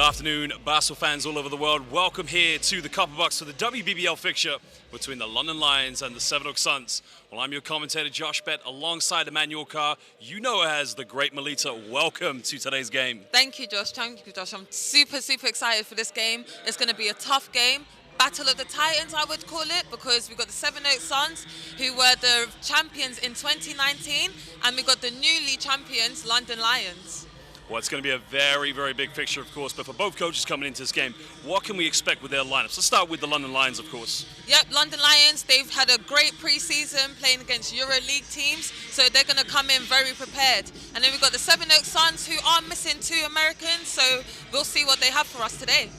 afternoon, basketball fans all over the world. Welcome here to the Copper Box for the WBBL fixture between the London Lions and the Sevenoaks Suns. Well, I'm your commentator, Josh Bett, alongside Emanuel Carr. You know her as the great Melita. Welcome to today's game. Thank you, Josh. Thank you, Josh. I'm super excited for this game. It's going to be a tough game. Battle of the Titans, I would call it, because we've got the Sevenoaks Suns, who were the champions in 2019, and we've got the newly champions, London Lions. Well, it's going to be a very big fixture, of course, but for both coaches coming into this game, what can we expect with their lineups? Let's start with the London Lions, of course. Yep, London Lions, they've had a great pre-season playing against EuroLeague teams, so they're going to come in very prepared. And then we've got the Sevenoaks Suns, who are missing 2 Americans, so we'll see what they have for us today.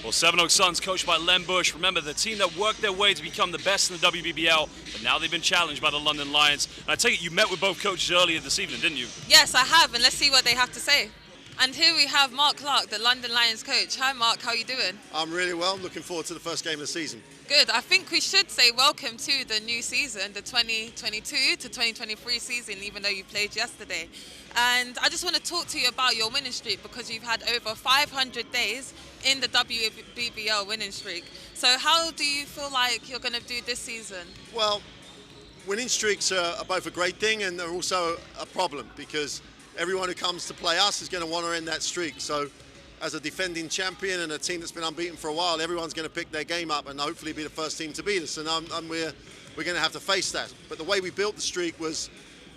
Well, Sevenoaks Suns, coached by Len Bush. Remember, the team that worked their way to become the best in the WBBL, but now they've been challenged by the London Lions. And I take it you met with both coaches earlier this evening, didn't you? Yes, I have, and let's see what they have to say. And here we have Mark Clark, the London Lions coach. Hi, Mark. How are you doing? I'm really well. I'm looking forward to the first game of the season. Good. I think we should say welcome to the new season, the 2022 to 2023 season, even though you played yesterday. And I just want to talk to you about your winning streak, because you've had over 500 days in the WBBL winning streak. So how do you feel like you're going to do this season? Well, winning streaks are both a great thing and they're also a problem, because everyone who comes to play us is going to want to end that streak. So as a defending champion and a team that's been unbeaten for a while, everyone's going to pick their game up and hopefully be the first team to beat us. And we're going to have to face that. But the way we built the streak was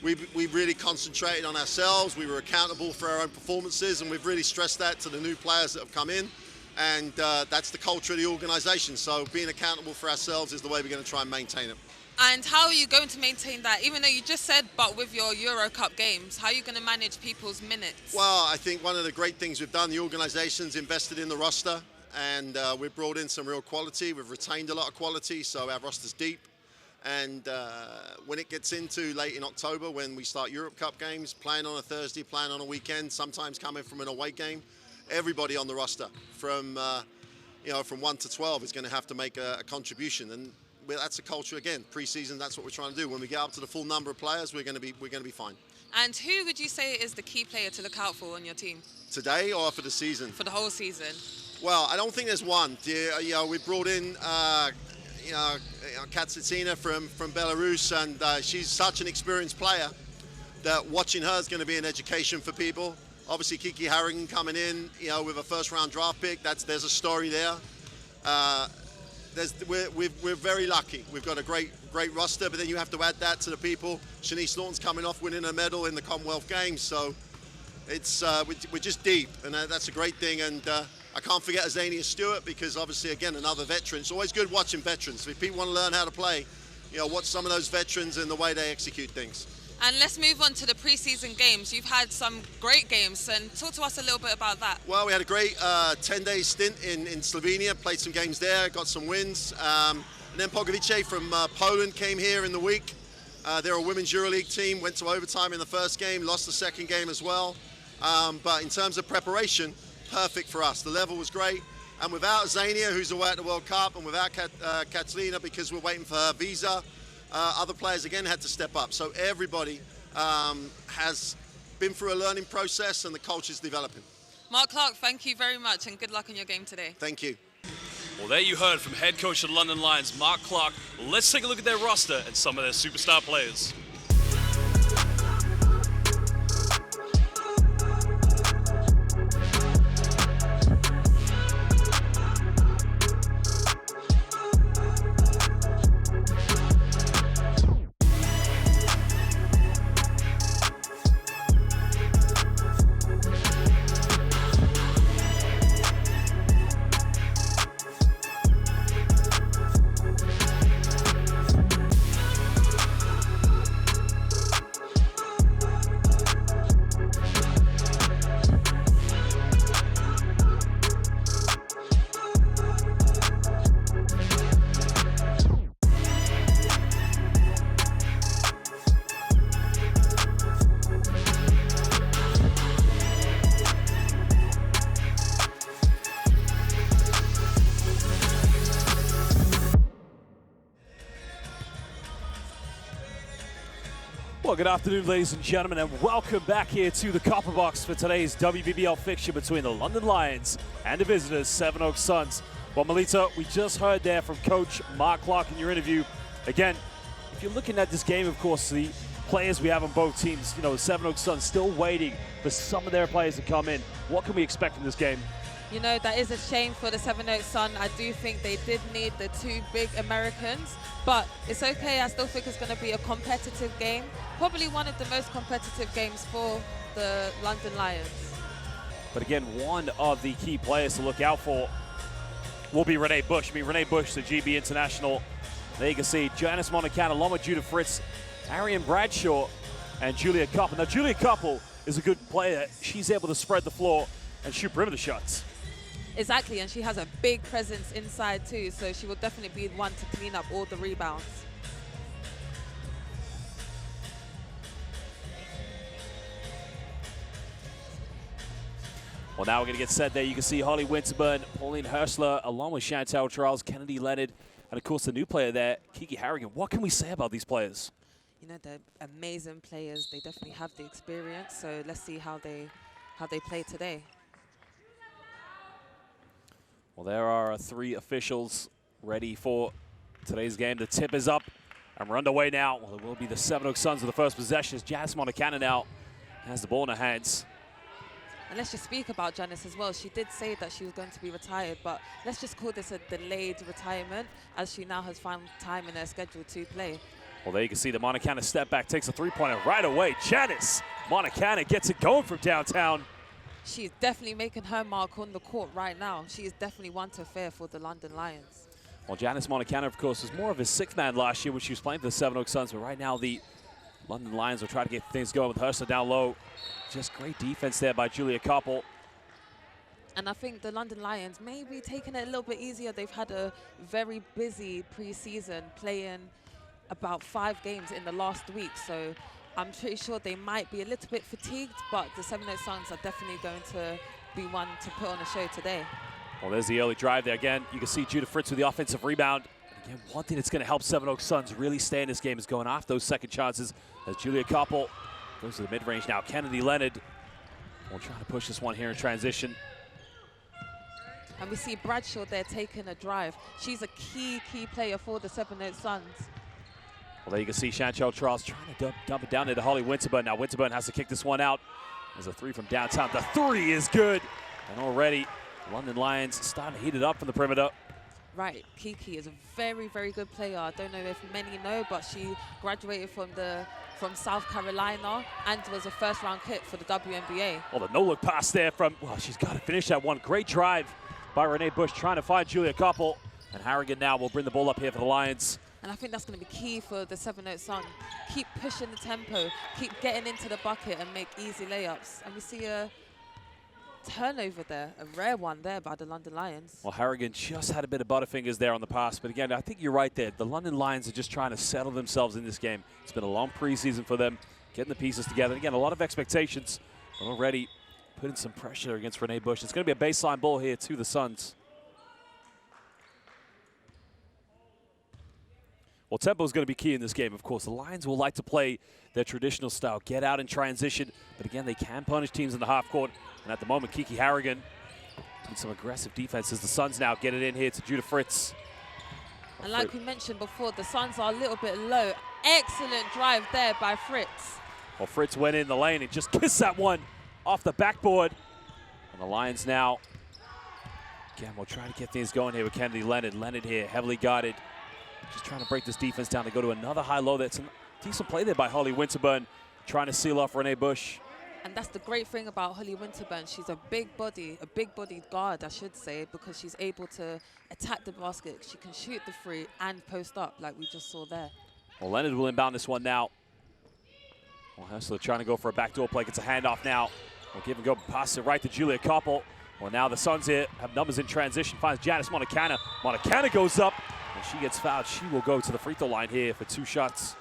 we really concentrated on ourselves. We were accountable for our own performances, and we've really stressed that to the new players that have come in. And that's the culture of the organisation. So being accountable for ourselves is the way we're going to try and maintain it. And how are you going to maintain that? Even though you just said, but with your Euro Cup games, how are you going to manage people's minutes? Well, I think one of the great things we've done, the organisation's invested in the roster, and we've brought in some real quality. We've retained a lot of quality, so our roster's deep. And when it gets into late in October, when we start Europe Cup games, playing on a Thursday, playing on a weekend, sometimes coming from an away game, everybody on the roster from 1 to 12 is going to have to make a contribution. And that's a culture again. Pre-season, that's what we're trying to do. When we get up to the full number of players, we're going to be fine. And who would you say is the key player to look out for on your team? Today or for the season? For the whole season. Well, I don't think there's one. We brought in Katsitina from Belarus, and she's such an experienced player that watching her is going to be an education for people. Obviously, Kiki Harrigan coming in, with a first-round draft pick. There's a story there. We're very lucky. We've got a great roster, but then you have to add that to the people. Shanice Norton's coming off winning a medal in the Commonwealth Games, so it's we're just deep, and that's a great thing. And I can't forget Azania Stewart, because obviously, again, another veteran. It's always good watching veterans. If people want to learn how to play, watch some of those veterans and the way they execute things. And let's move on to the pre-season games. You've had some great games, and talk to us a little bit about that. Well, we had a great 10-day stint in Slovenia, played some games there, got some wins. And then Pogovice from Poland came here in the week. They're a women's EuroLeague team, went to overtime in the first game, lost the second game as well. But in terms of preparation, perfect for us. The level was great. And without Zania, who's away at the World Cup, and without Katalina, because we're waiting for her visa, other players again had to step up. So everybody has been through a learning process, and the culture's developing. Mark Clark, thank you very much, and good luck on your game today. Thank you. Well, there you heard from head coach of the London Lions, Mark Clark. Let's take a look at their roster and some of their superstar players. Well, good afternoon, ladies and gentlemen, and welcome back here to the Copper Box for today's WBBL fixture between the London Lions and the visitors, Sevenoaks Suns. Well, Melita, we just heard there from Coach Mark Clark in your interview. Again, if you're looking at this game, of course, the players we have on both teams, you know, the Sevenoaks Suns still waiting for some of their players to come in. What can we expect from this game? You know, that is a shame for the Sevenoaks Suns. I do think they did need the two big Americans, but it's okay. I still think it's going to be a competitive game. Probably one of the most competitive games for the London Lions. But again, one of the key players to look out for will be Renee Bush. I mean, Renee Bush, the GB International. There you can see Janice Monicana, along with Judah Fritz, Arian Bradshaw, and Julia Koppel. Now, Julia Koppel is a good player. She's able to spread the floor and shoot perimeter shots. Exactly, and she has a big presence inside too, so she will definitely be one to clean up all the rebounds. Well, now we're going to get set there. You can see Holly Winterburn, Pauline Herschler, along with Chantel Charles, Kennedy Leonard, and of course the new player there, Kiki Harrigan. What can we say about these players? You know, they're amazing players. They definitely have the experience, so let's see how they play today. Well, there are three officials ready for today's game. The tip is up, and we're underway now. Well, it will be the Sevenoaks Suns with the first possession as Janice Monicana now has the ball in her hands. And let's just speak about Janice as well. She did say that she was going to be retired, but let's just call this a delayed retirement as she now has found time in her schedule to play. Well, there you can see the Monicana step back, takes a three-pointer right away. Janice Monicana gets it going from downtown. She's definitely making her mark on the court right now. She is definitely one to fear for the London Lions. Well, Janice Monicana, of course, was more of a sixth man last year when she was playing for the Sevenoaks Suns, but right now the London Lions will try to get things going with Herschler down low. Just great defense there by Julia Koppel. And I think the London Lions may be taking it a little bit easier. They've had a very busy preseason, playing about 5 games in the last week. So I'm pretty sure they might be a little bit fatigued, but the Sevenoaks Suns are definitely going to be one to put on a show today. Well, there's the early drive there again. You can see Judah Fritz with the offensive rebound. And again, one thing that's going to help Sevenoaks Suns really stay in this game is going off those second chances as Julia Koppel goes to the mid-range now. Kennedy Leonard will try to push this one here in transition. And we see Bradshaw there taking a drive. She's a key player for the Sevenoaks Suns. Well, there you can see Chantel Charles trying to dump it down into Holly Winterburn. Now Winterburn has to kick this one out. There's a three from downtown. The three is good. And already, London Lions starting to heat it up from the perimeter. Right, Kiki is a very, very good player. I don't know if many know, but she graduated from South Carolina and was a first-round pick for the WNBA. Well, the no-look pass there from, well, she's got to finish that one. Great drive by Renee Bush trying to find Julia Koppel. And Harrigan now will bring the ball up here for the Lions. And I think that's going to be key for the Sevenoaks Suns. Keep pushing the tempo, keep getting into the bucket and make easy layups. And we see a turnover there, a rare one there by the London Lions. Well, Harrigan just had a bit of butterfingers there on the pass. But again, I think you're right there. The London Lions are just trying to settle themselves in this game. It's been a long preseason for them, getting the pieces together. And again, a lot of expectations, but already putting some pressure against Renee Bush. It's going to be a baseline ball here to the Suns. Well, tempo is going to be key in this game, of course. The Lions will like to play their traditional style, get out in transition. But again, they can punish teams in the half court. And at the moment, Kiki Harrigan doing some aggressive defense as the Suns now get it in here to Judah Fritz. And like we mentioned before, the Suns are a little bit low. Excellent drive there by Fritz. Well, Fritz went in the lane and just kissed that one off the backboard. And the Lions now, again, we'll try to get things going here with Kennedy Leonard. Leonard here, heavily guarded. Just trying to break this defense down to go to another high-low. That's a decent play there by Holly Winterburn, trying to seal off Renee Bush. And that's the great thing about Holly Winterburn. She's a big-bodied guard, I should say, because she's able to attack the basket. She can shoot the three and post up like we just saw there. Well, Leonard will inbound this one now. Well, Herschler trying to go for a backdoor play. Gets a handoff now. We'll give and go, pass it right to Julia Koppel. Well, now the Suns here have numbers in transition. Finds Janice Monicana. Monicana goes up. And she gets fouled. She will go to the free throw line here for 2 shots.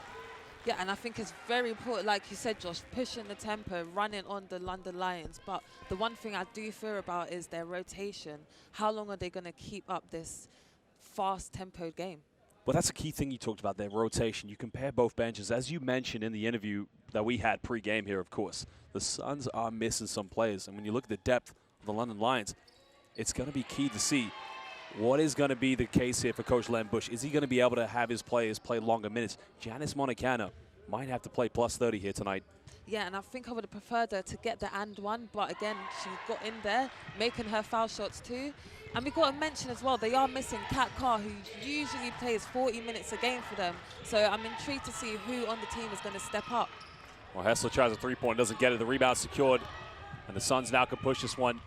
Yeah, and I think it's very important, like you said, Josh, pushing the tempo, running on the London Lions. But the one thing I do fear about is their rotation. How long are they going to keep up this fast-tempoed game? Well, that's a key thing you talked about there, rotation. You compare both benches. As you mentioned in the interview that we had pre-game here, of course, the Suns are missing some players. And when you look at the depth of the London Lions, it's going to be key to see what is going to be the case here for Coach Len Bush. Is he going to be able to have his players play longer minutes? Janice Monicano might have to play plus 30 here tonight. Yeah, and I think I would have preferred her to get the and one, but again, she got in there, making her foul shots too. And we've got to mention as well, they are missing Carr, who usually plays 40 minutes a game for them. So I'm intrigued to see who on the team is going to step up. Well, Hessler tries a three-point, doesn't get it. The rebound secured, and the Suns now can push this one.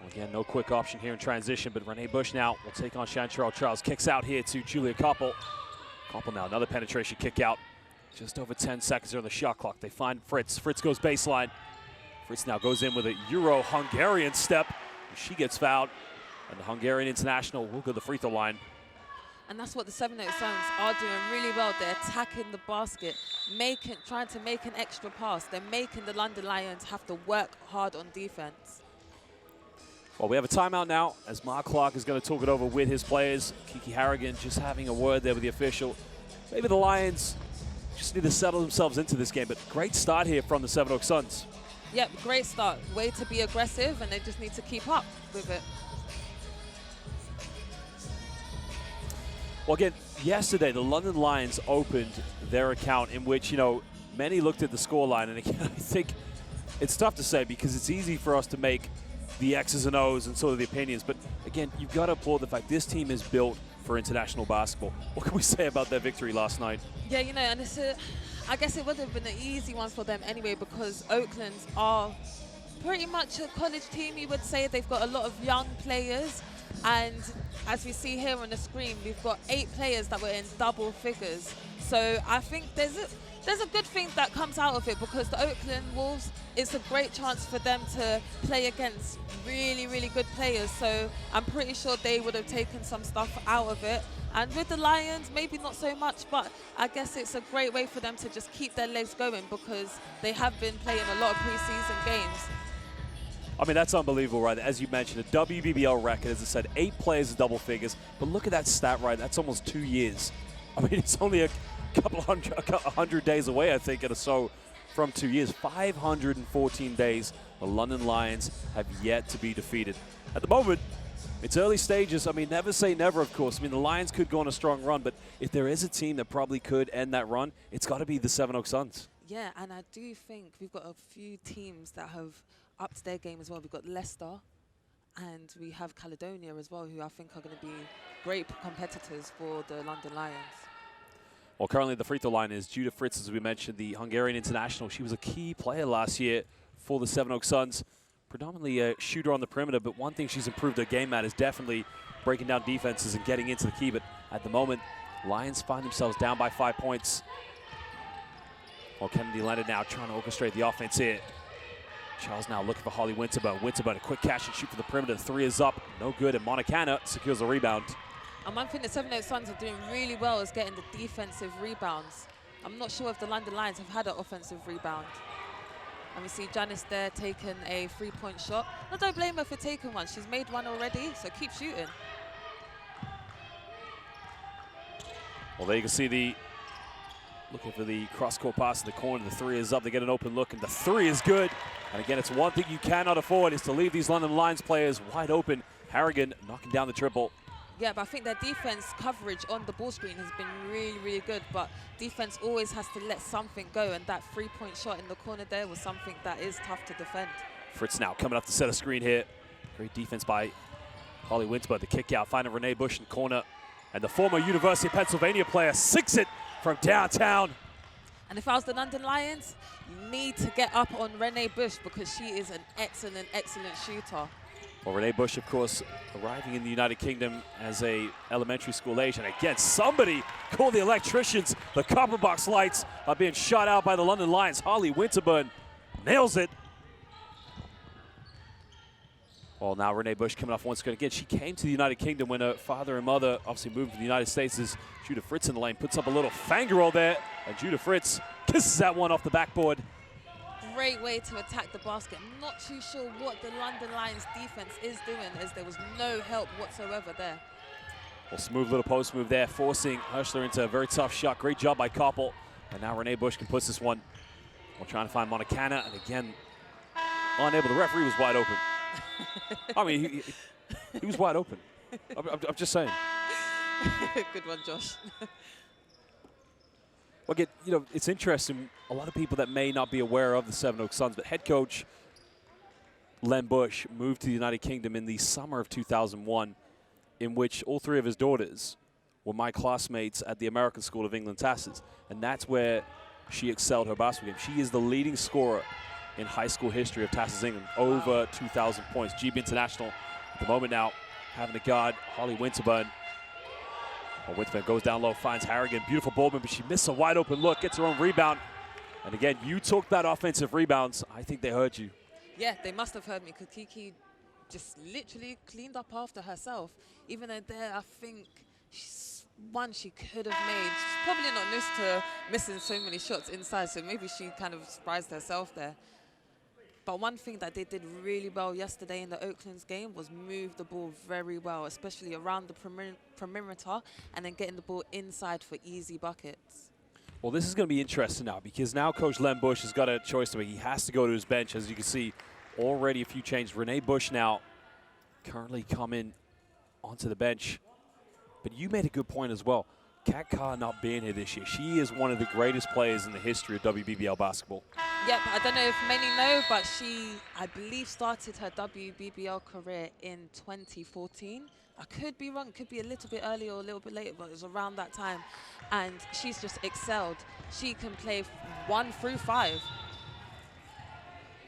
Well, again, no quick option here in transition, but Renee Bush now will take on Chantrell Charles. Kicks out here to Julia Koppel. Koppel now, another penetration kick out. Just over 10 seconds here on the shot clock. They find Fritz. Fritz goes baseline. Fritz now goes in with a Euro-Hungarian step. She gets fouled. And the Hungarian international will go to the free throw line. And that's what the Sevenoaks Suns are doing really well. They're attacking the basket, trying to make an extra pass. They're making the London Lions have to work hard on defense. Well, we have a timeout now as Mark Clark is going to talk it over with his players. Kiki Harrigan just having a word there with the official. Maybe the Lions just need to settle themselves into this game, but great start here from the Sevenoaks Suns. Yep, great start. Way to be aggressive, and they just need to keep up with it. Well, again, yesterday the London Lions opened their account in which, many looked at the scoreline, and again, I think it's tough to say because it's easy for us to make the X's and O's and sort of the opinions, but again, you've got to applaud the fact this team is built for international basketball. What can we say about their victory last night? Yeah, and I guess it would have been an easy one for them anyway because Oakland's are pretty much a college team, you would say. They've got a lot of young players, and as we see here on the screen, we've got 8 players that were in double figures. So I think there's a good thing that comes out of it because the Oakland Wolves, it's a great chance for them to play against really, really good players. So I'm pretty sure they would have taken some stuff out of it. And with the Lions, maybe not so much, but I guess it's a great way for them to just keep their legs going because they have been playing a lot of preseason games. I mean, that's unbelievable, right? As you mentioned, a WBBL record, as I said, 8 players in double figures. But look at that stat, right? That's almost 2 years. I mean, it's only a couple hundred days away, I think, or so from 2 years. 514 days. The London Lions have yet to be defeated. At the moment, it's early stages. I mean, never say never, of course. I mean, the Lions could go on a strong run, but if there is a team that probably could end that run, it's got to be the Sevenoaks Suns. Yeah, and I do think we've got a few teams that have upped their game as well. We've got Leicester and we have Caledonia as well, who I think are going to be great competitors for the London Lions. Well, currently the free throw line is Judah Fritz, as we mentioned, the Hungarian international. She was a key player last year for the Sevenoaks Suns. Predominantly a shooter on the perimeter, but one thing she's improved her game at is definitely breaking down defenses and getting into the key. But at the moment, Lions find themselves down by 5 points. Well, Kennedy Leonard now trying to orchestrate the offense here. Charles now looking for Holly Winterburn. Winterburn, a quick catch and shoot for the perimeter. The 3 is up, no good, and Monicana secures the rebound. And one thing the Sevenoaks Suns are doing really well is getting the defensive rebounds. I'm not sure if the London Lions have had an offensive rebound. And we see Janice there taking a 3-point shot. I don't blame her for taking one. She's made one already, so keep shooting. Well, there you can see looking for the cross-court pass in the corner. The 3 is up. They get an open look, and the 3 is good. And again, it's one thing you cannot afford is to leave these London Lions players wide open. Harrigan knocking down the triple. Yeah, but I think their defense coverage on the ball screen has been really, really good. But defense always has to let something go, and that 3-point shot in the corner there was something that is tough to defend. Fritz now coming up to set a screen here. Great defense by Holly Winterburn. The kick out, finding Renee Bush in corner. And the former University of Pennsylvania player sinks it from downtown. And if I was the London Lions, you need to get up on Renee Bush because she is an excellent, excellent shooter. Well, Renee Bush, of course, arriving in the United Kingdom as a elementary school age. And again, somebody call the electricians. The copper box lights are being shot out by the London Lions. Holly Winterburn nails it. Well, now Renee Bush coming off once again. Again, she came to the United Kingdom when her father and mother obviously moved to the United States. As Judah Fritz in the lane puts up a little fangirl there. And Judah Fritz kisses that one off the backboard. Great way to attack the basket. I'm not too sure what the London Lions defense is doing, as there was no help whatsoever there. Well, smooth little post move there, forcing Herschler into a very tough shot. Great job by Koppel. And now Renee Bush can put this one. We're trying to find Monicana, and again, unable. The referee was wide open. I mean, he was wide open. I'm just saying. Good one, Josh. Well, again, you know, it's interesting. A lot of people that may not be aware of the Sevenoaks Suns, but head coach Len Bush moved to the United Kingdom in the summer of 2001, in which all three of his daughters were my classmates at the American School of England Tasses, and that's where she excelled her basketball game. She is the leading scorer in high school history of Tasses England, over 2,000 points. GB International at the moment now, having to guard Holly Winterburn. Well, Winterburn goes down low, finds Harrigan. Beautiful ball move, but she missed a wide open look, gets her own rebound. And again, you took that offensive rebounds. I think they heard you. Yeah, they must have heard me, because Kiki just literally cleaned up after herself. Even though there, I think one she could have made. She's probably not used to missing so many shots inside, so maybe she kind of surprised herself there. But one thing that they did really well yesterday in the Oakland's game was move the ball very well, especially around the perimeter, and then getting the ball inside for easy buckets. Well, this is going to be interesting now, because now Coach Len Bush has got a choice to make. He has to go to his bench. As you can see, already a few changes. Renee Bush now currently coming onto the bench. But you made a good point as well. Kat Carr not being here this year. She is one of the greatest players in the history of WBBL basketball. Yep, I don't know if many know, but she, I believe, started her WBBL career in 2014. I could be wrong, could be a little bit earlier or a little bit later, but it was around that time. And she's just excelled. She can play 1 through 5.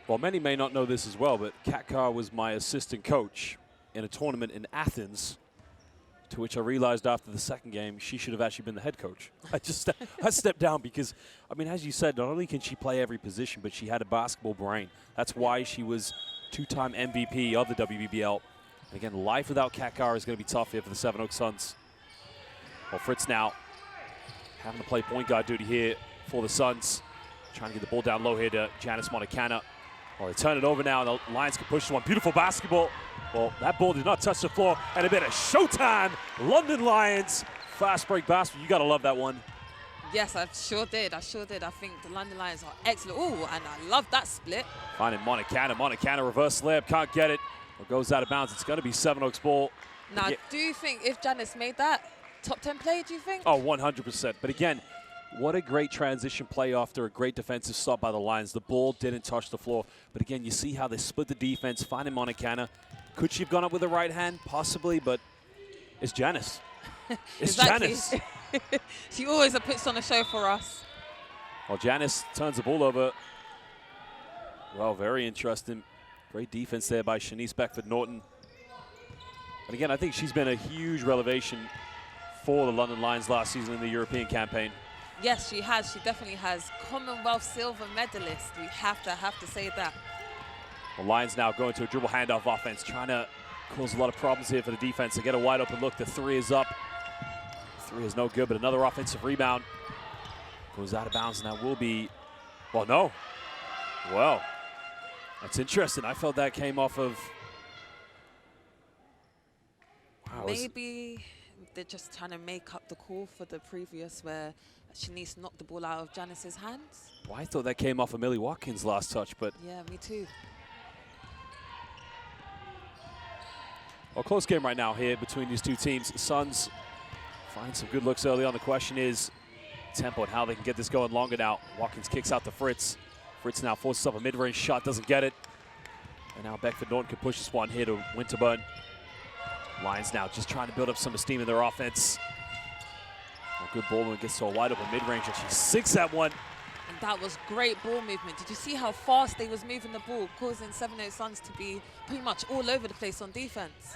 Well, many may not know this as well, but Kat Carr was my assistant coach in a tournament in Athens, to which I realized after the second game she should have actually been the head coach. I stepped down because, I mean, as you said, not only can she play every position, but she had a basketball brain. That's why she was 2-time MVP of the WBBL. And again, life without Kat Carr is going to be tough here for the Sevenoaks Suns. Well, Fritz now having to play point guard duty here for the Suns. Trying to get the ball down low here to Janice Monicana. Well, they turn it over now, and the Lions can push one. Beautiful basketball. Well, that ball did not touch the floor, and a bit of showtime. London Lions, fast break basketball. You got to love that one. Yes, I sure did. I think the London Lions are excellent. Oh, and I love that split. Finding Monicana. Monicana reverse layup, can't get it. It goes out of bounds. It's going to be Sevenoaks ball. Now, do you think if Janice made that, top 10 play, do you think? Oh, 100%. But again, what a great transition play after a great defensive stop by the Lions. The ball didn't touch the floor. But again, you see how they split the defense, finding Monicana. Could she have gone up with the right hand? Possibly, but it's Janice. It's Janice. She always puts on a show for us. Well, Janice turns the ball over. Well, very interesting. Great defense there by Shanice Beckford-Norton. And again, I think she's been a huge revelation for the London Lions last season in the European campaign. Yes, she has. She definitely has. Commonwealth silver medalist. We have to say that. The Lions now going to a dribble handoff offense, trying to cause a lot of problems here for the defense. They get a wide open look. The 3 is up. 3 is no good, but another offensive rebound. Goes out of bounds, and that will be, well, no. Well, that's interesting. I felt that came off of, wow, maybe they're just trying to make up the call for the previous where Shanice knocked the ball out of Janice's hands. Well, I thought that came off of Millie Watkins' last touch, but. Yeah, me too. Well, close game right now here between these two teams. Suns find some good looks early on. The question is tempo and how they can get this going longer now. Watkins kicks out to Fritz. Fritz now forces up a mid-range shot, doesn't get it. And now Beckford-Norton can push this one here to Winterburn. Lions now just trying to build up some esteem in their offense. A good ball movement, gets to a wide open mid-range, and she sinks that one. And that was great ball movement. Did you see how fast they was moving the ball, causing Sevenoaks Suns to be pretty much all over the place on defense?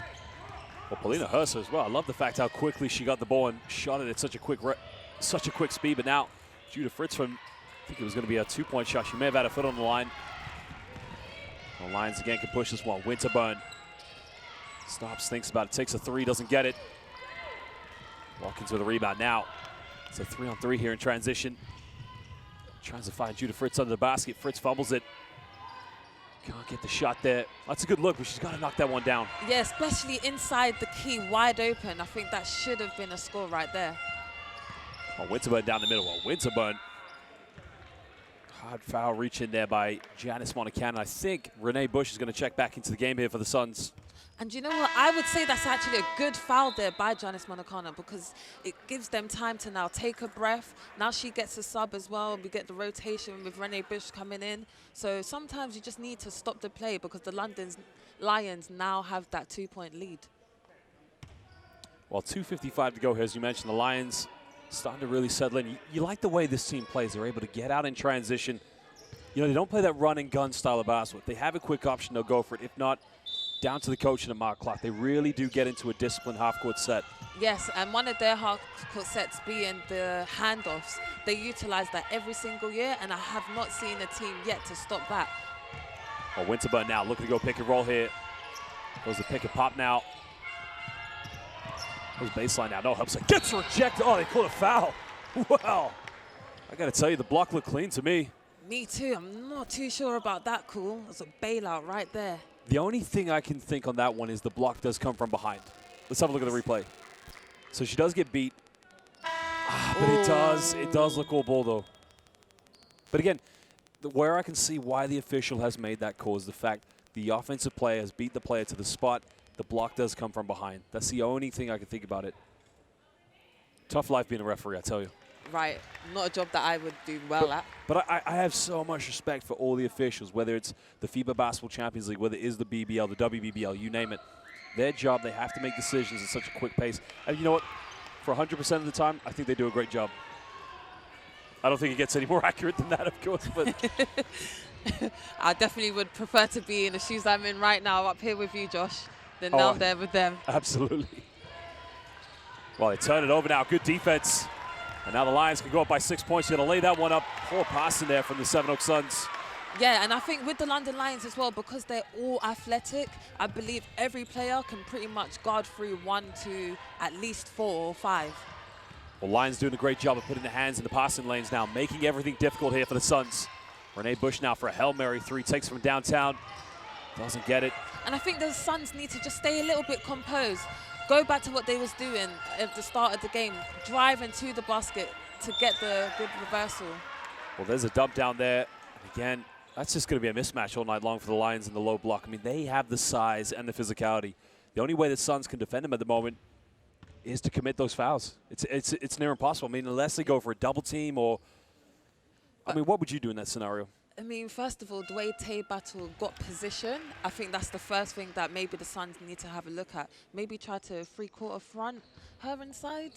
Well, Paulina Herser as well. I love the fact how quickly she got the ball and shot it at such a quick speed. But now, Judah Fritz from, I think it was going to be a 2-point shot. She may have had a foot on the line. The Lions again can push this one. Winterburn stops, thinks about it, takes a 3, doesn't get it. Watkins with a rebound now. It's a 3-on-3 here in transition. Tries to find Judah Fritz under the basket. Fritz fumbles it. Can't get the shot there. That's a good look, but she's got to knock that one down. Yeah, especially inside the key, wide open. I think that should have been a score right there. Oh, Winterburn down the middle. Well, Winterburn. Hard foul reach in there by Janice Monacan. I think Renee Bush is going to check back into the game here for the Suns. And you know what? I would say that's actually a good foul there by Janice Monacana because it gives them time to now take a breath. Now she gets a sub as well. We get the rotation with Renee Bush coming in. So sometimes you just need to stop the play because the London Lions now have that 2-point lead. Well, 2:55 to go here. As you mentioned, the Lions starting to really settle in. You like the way this team plays. They're able to get out in transition. You know, they don't play that run and gun style of basketball. If they have a quick option, they'll go for it. If not, down to the coach and the mark clock. They really do get into a disciplined half-court set. Yes, and one of their half-court sets being the handoffs. They utilize that every single year, and I have not seen a team yet to stop that. Well, Winterburn now looking to go pick and roll here. Goes the pick and pop now. Goes baseline now. No help. Gets rejected. Oh, they called a foul. Wow. I got to tell you, the block looked clean to me. Me too. I'm not too sure about that call. It's a bailout right there. The only thing I can think on that one is the block does come from behind. Let's have a look at the replay. So she does get beat. But it does look all ball though. But again, where I can see why the official has made that call is the fact the offensive player has beat the player to the spot. The block does come from behind. That's the only thing I can think about it. Tough life being a referee, I tell you. Right, not a job that I would do well at. But I have so much respect for all the officials, whether it's the FIBA Basketball Champions League, whether it is the BBL, the WBBL, you name it. Their job, they have to make decisions at such a quick pace. And you know what? For 100% of the time, I think they do a great job. I don't think it gets any more accurate than that, of course. But I definitely would prefer to be in the shoes I'm in right now up here with you, Josh, than down there with them. Absolutely. Well, they turn it over now. Good defense. And now the Lions can go up by 6 points. You're going to lay that one up. Poor pass in there from the Sevenoaks Suns. Yeah, and I think with the London Lions as well, because they're all athletic, I believe every player can pretty much guard through 1 to at least 4 or 5. Well, Lions doing a great job of putting their hands in the passing lanes now, making everything difficult here for the Suns. Renee Bush now for a Hail Mary 3, takes from downtown. Doesn't get it. And I think the Suns need to just stay a little bit composed. Go back to what they was doing at the start of the game, driving to the basket to get the good reversal. Well, there's a dump down there. And again, that's just going to be a mismatch all night long for the Lions in the low block. I mean, they have the size and the physicality. The only way the Suns can defend them at the moment is to commit those fouls. It's near impossible. I mean, unless they go for a double team or, I mean, what would you do in that scenario? I mean, first of all, the way Tay Battle got position, I think that's the first thing that maybe the Suns need to have a look at. Maybe try to three-quarter front her inside,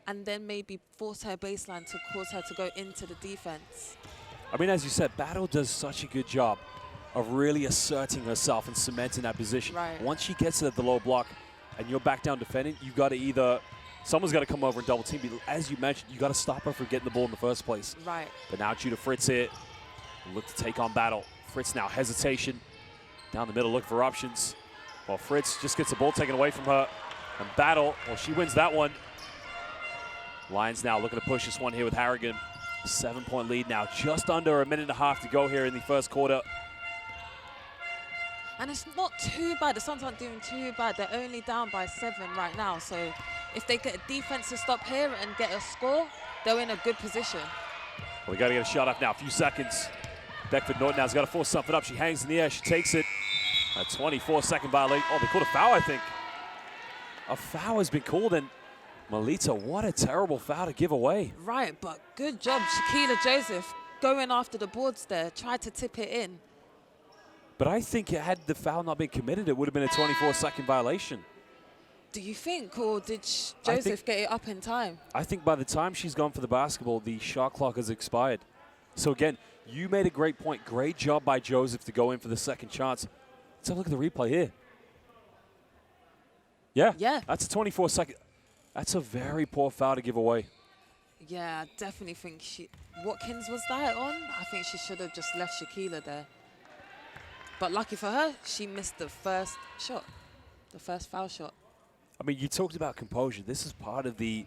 and then maybe force her baseline to cause her to go into the defense. I mean, as you said, Battle does such a good job of really asserting herself and cementing that position. Right. Once she gets it at the low block and you're back down defending, you've got to either, someone's got to come over and double team. But as you mentioned, you got to stop her from getting the ball in the first place. Right. But now Judah Fritz here. Look to take on Battle. Fritz now hesitation. Down the middle, look for options. Well, Fritz just gets the ball taken away from her. And Battle, well, she wins that one. Lions now looking to push this one here with Harrigan. 7-point lead now. Just under a minute and a half to go here in the first quarter. And it's not too bad. The Suns aren't doing too bad. They're only down by 7 right now. So if they get a defensive stop here and get a score, they're in a good position. Well, they got to get a shot off now. A few seconds. Beckford Norton now's got to force something up. She hangs in the air. She takes it. A 24-second violation. Oh, they called a foul, I think. A foul has been called, and Melita, what a terrible foul to give away. Right, but good job, Shaquilla Joseph, going after the boards there, tried to tip it in. But I think had the foul not been committed, it would have been a 24-second violation. Do you think, or did Joseph get it up in time? I think by the time she's gone for the basketball, the shot clock has expired. So again, you made a great point. Great job by Joseph to go in for the second chance. Let's have a look at the replay here. Yeah. That's a 24-second. That's a very poor foul to give away. Yeah, I definitely think Watkins was that on. I think she should have just left Shaquilla there. But lucky for her, she missed the first shot, the first foul shot. I mean, you talked about composure. This is part of the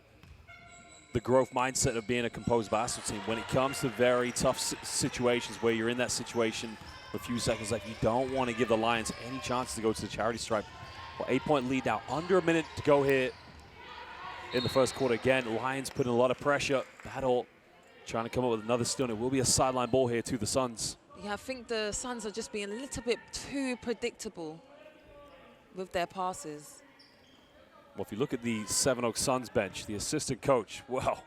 growth mindset of being a composed basketball team. When it comes to very tough situations where you're in that situation A few seconds left. You don't want to give the Lions any chance to go to the charity stripe. Well, 8-point lead now. Under a minute to go here in the first quarter. Again, Lions putting a lot of pressure. Battle trying to come up with another steal. It will be a sideline ball here to the Suns. Yeah, I think the Suns are just being a little bit too predictable with their passes. Well, if you look at the Sevenoaks Suns bench, the assistant coach, well,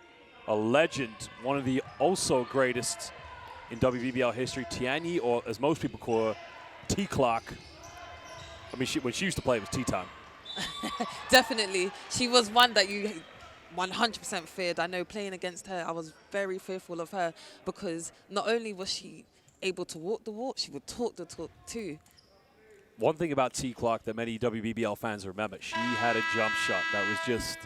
a legend, one of the also greatest in WBBL history, Tianyi, or as most people call her, T-Clock. I mean, when she used to play, it was T-Time. Definitely. She was one that you 100% feared. I know playing against her, I was very fearful of her because not only was she able to walk the walk, she would talk the talk too. One thing about T-Clock that many WBBL fans remember, she had a jump shot that was just,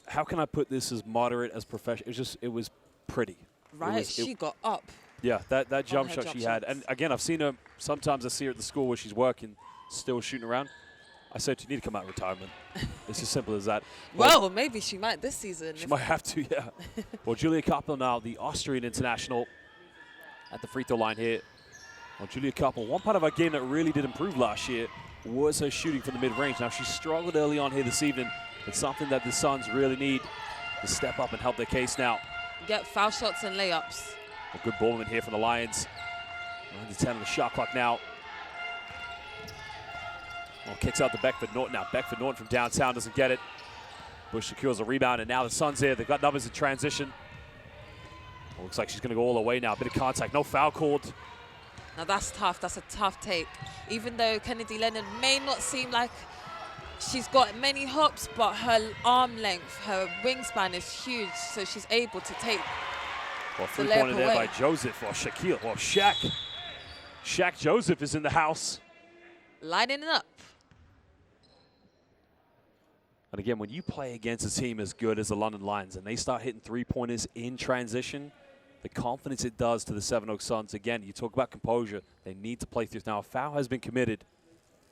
how can I put this as moderate as professional? It was pretty. Right, she got up. Yeah, that jump shot jump she had. shots. And again, I've seen her, sometimes I see her at the school where she's working, still shooting around. I said, you need to come out of retirement. It's as simple as that. Well, maybe she might this season. She might have to, yeah. Well, Julia Koppel now, the Austrian international, at the free throw line here. Well, Julia Koppel, one part of her game that really did improve last year was her shooting from the mid-range. Now, she struggled early on here this evening. It's something that the Suns really need to step up and help their case now. Get foul shots and layups. A good ball in here from the Lions. 9-10 on the shot clock now. Well, kicks out to Beckford Norton now. Beckford Norton from downtown doesn't get it. Bush secures a rebound, and now the Suns here. They've got numbers in transition. Well, looks like she's going to go all the way now. A bit of contact, no foul called. Now that's tough. That's a tough take. Even though Kennedy Lennon may not seem like she's got many hops, but her arm length, her wingspan is huge, so she's able to take well, the three-pointer layup there away. by Joseph. Well, Shaquille. Well, Shaq Joseph is in the house. Lining it up. And again, when you play against a team as good as the London Lions and they start hitting three-pointers in transition, the confidence it does to the Sevenoaks Suns. Again, you talk about composure. They need to play through. Now, a foul has been committed.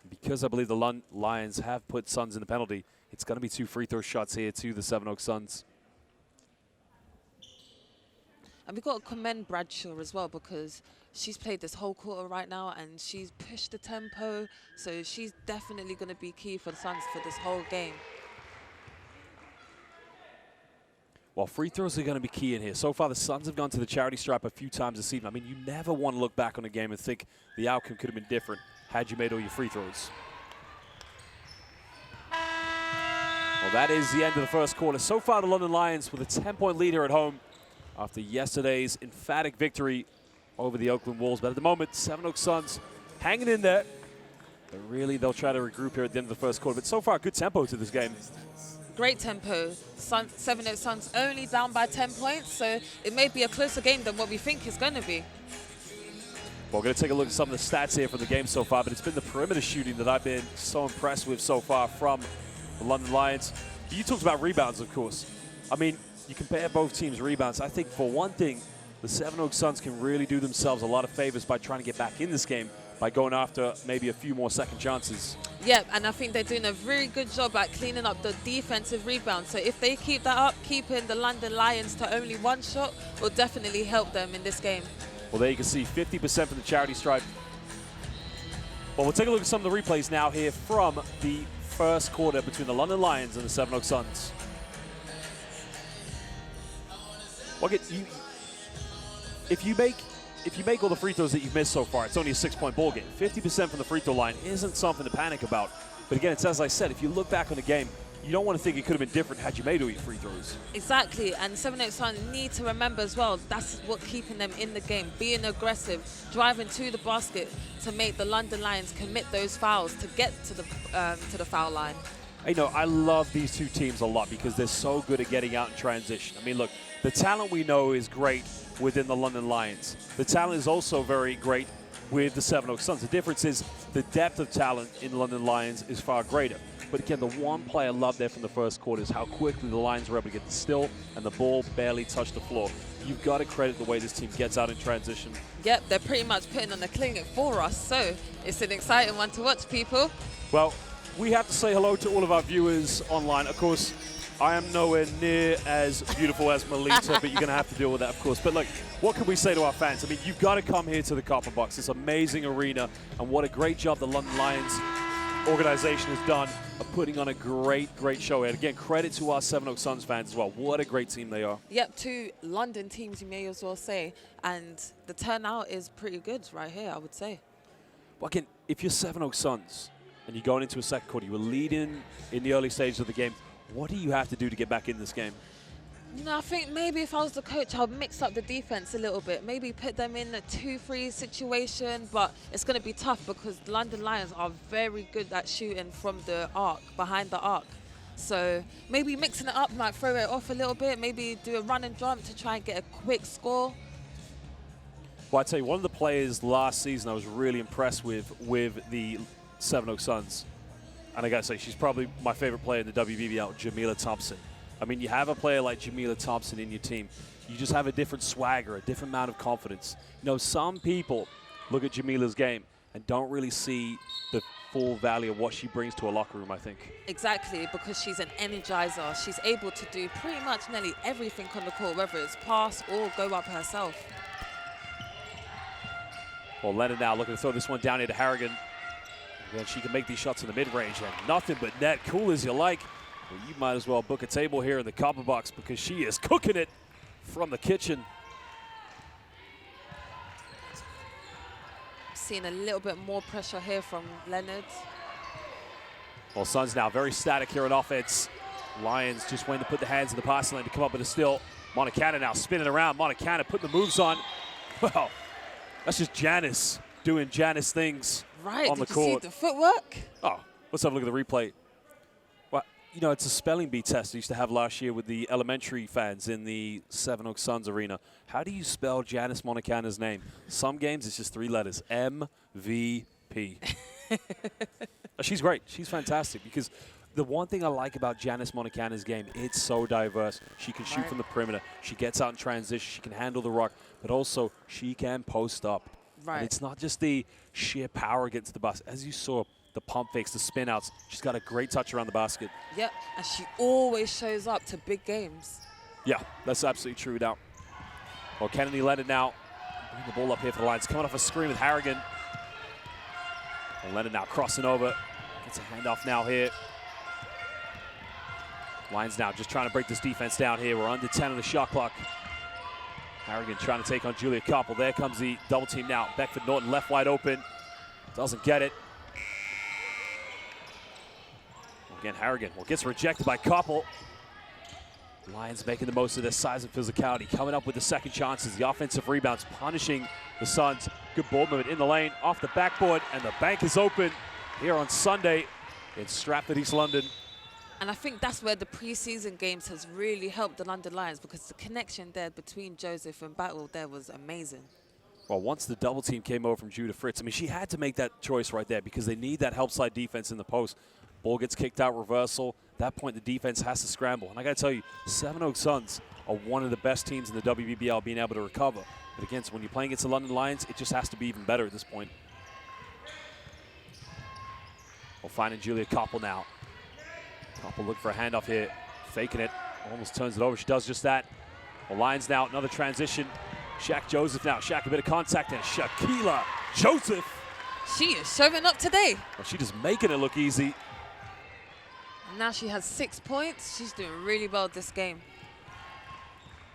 Because I believe the Lions have put Suns in the penalty, it's going to be 2 free throw shots here to the Sevenoaks Suns. And we've got to commend Bradshaw as well because she's played this whole quarter right now and she's pushed the tempo. So she's definitely going to be key for the Suns for this whole game. Well, free throws are going to be key in here. So far, the Suns have gone to the charity stripe a few times this evening. I mean, you never want to look back on a game and think the outcome could have been different had you made all your free throws. Well, that is the end of the first quarter. So far, the London Lions with a 10-point lead here at home after yesterday's emphatic victory over the Oakland Wolves. But at the moment, Sevenoaks Suns hanging in there. But really, they'll try to regroup here at the end of the first quarter. But so far, good tempo to this game. Great tempo. Sevenoaks Suns only down by 10 points, so it may be a closer game than what we think it's going to be. Well, we're going to take a look at some of the stats here for the game so far, but it's been the perimeter shooting that I've been so impressed with so far from the London Lions. You talked about rebounds, of course. I mean, you compare both teams' rebounds. I think, for one thing, the Sevenoaks Suns can really do themselves a lot of favors by trying to get back in this game by going after maybe a few more second chances. Yeah, and I think they're doing a very good job at cleaning up the defensive rebound. So if they keep that up, keeping the London Lions to only one shot will definitely help them in this game. Well, there you can see 50% from the charity stripe. Well, we'll take a look at some of the replays now here from the first quarter between the London Lions and the Sevenoaks Suns. Well, if you make all the free throws that you've missed so far, it's only a 6-point ball game. 50% from the free throw line isn't something to panic about. But again, it's as I said, if you look back on the game, you don't want to think it could have been different had you made all your free throws. Exactly, and Sevenoaks Suns need to remember as well, that's what keeping them in the game, being aggressive, driving to the basket to make the London Lions commit those fouls to get to the foul line. You know, I love these two teams a lot because they're so good at getting out in transition. I mean, look, the talent we know is great within the London Lions. The talent is also very great with the Sevenoaks Suns. The difference is the depth of talent in the London Lions is far greater. But again, the one play I love there from the first quarter is how quickly the Lions were able to get the steal and the ball barely touched the floor. You've got to credit the way this team gets out in transition. Yep, they're pretty much putting on the clinic for us, so it's an exciting one to watch, people. Well, we have to say hello to all of our viewers online. Of course, I am nowhere near as beautiful as Melita, but you're going to have to deal with that, of course. But look, what can we say to our fans? I mean, you've got to come here to the Copper Box, this amazing arena, and what a great job the London Lions organization has done of putting on a great show. And again, credit to our Sevenoaks Suns fans as well. What a great team they are. Yep, 2 London teams, you may as well say. And the turnout is pretty good right here, I would say. Well, again, if you're Sevenoaks Suns and you're going into a second quarter, you were leading in the early stages of the game, what do you have to do to get back in this game? No, I think maybe if I was the coach, I'll mix up the defense a little bit. Maybe put them in a 2-3 situation, but it's going to be tough because the London Lions are very good at shooting from the arc, behind the arc. So maybe mixing it up might throw it off a little bit. Maybe do a run and jump to try and get a quick score. Well, I tell you, one of the players last season I was really impressed with the Sevenoaks Suns, and I got to say, she's probably my favorite player in the WBBL, Jamila Thompson. I mean, you have a player like Jamila Thompson in your team, you just have a different swagger, a different amount of confidence. You know, some people look at Jamila's game and don't really see the full value of what she brings to a locker room, I think. Exactly, because she's an energizer. She's able to do pretty much nearly everything on the court, whether it's pass or go up herself. Well, Leonard now looking to throw this one down here to Harrigan. And she can make these shots in the mid-range and nothing but net. Cool as you like. Well, you might as well book a table here in the Copper Box because she is cooking it from the kitchen. Seeing a little bit more pressure here from Leonard. Well, Suns now very static here on offense. Lions just waiting to put the hands in the passing lane to come up with a steal. Montecana now spinning around. Montecana putting the moves on. Well, that's just Janice doing Janice things on the court. Did you see the footwork? Oh, let's have a look at the replay. Well, you know, it's a spelling bee test I used to have last year with the elementary fans in the Sevenoaks Suns arena. How do you spell Janice Montecana's name? Some games it's just 3 letters, MVP. She's great. She's fantastic because the one thing I like about Janice Montecana's game, it's so diverse. She can shoot from the perimeter. She gets out in transition. She can handle the rock, but also she can post up. Right. And it's not just the sheer power against the basket. As you saw, the pump fakes, the spin outs, she's got a great touch around the basket. Yep, and she always shows up to big games. Yeah, that's absolutely true now. Well, Kennedy Leonard now bring the ball up here for the Lions. Coming off a screen with Harrigan. And Leonard now crossing over. Gets a handoff now here. Lions now just trying to break this defense down here. We're under 10 on the shot clock. Harrigan trying to take on Julia Koppel. There comes the double team now. Beckford Norton left wide open. Doesn't get it. Again, Harrigan gets rejected by Koppel. Lions making the most of their size and physicality. Coming up with the second chances. The offensive rebounds punishing the Suns. Good ball movement in the lane. Off the backboard. And the bank is open here on Sunday in Stratford, East London. And I think that's where the preseason games has really helped the London Lions because the connection there between Joseph and Battle there was amazing. Well, once the double team came over from Judah Fritz, I mean, she had to make that choice right there because they need that help side defense in the post. Ball gets kicked out, reversal. At that point, the defense has to scramble. And I got to tell you, Sevenoaks Suns are one of the best teams in the WBBL being able to recover. But again, when you're playing against the London Lions, it just has to be even better at this point. We'll find Julia Koppel now. Koppel looking for a handoff here, faking it, almost turns it over. She does just that. The Lions now, another transition. Shaq Joseph now. Shaq a bit of contact, and Shaquila Joseph. She is showing up today. Well, she just making it look easy. And now she has 6 points. She's doing really well this game.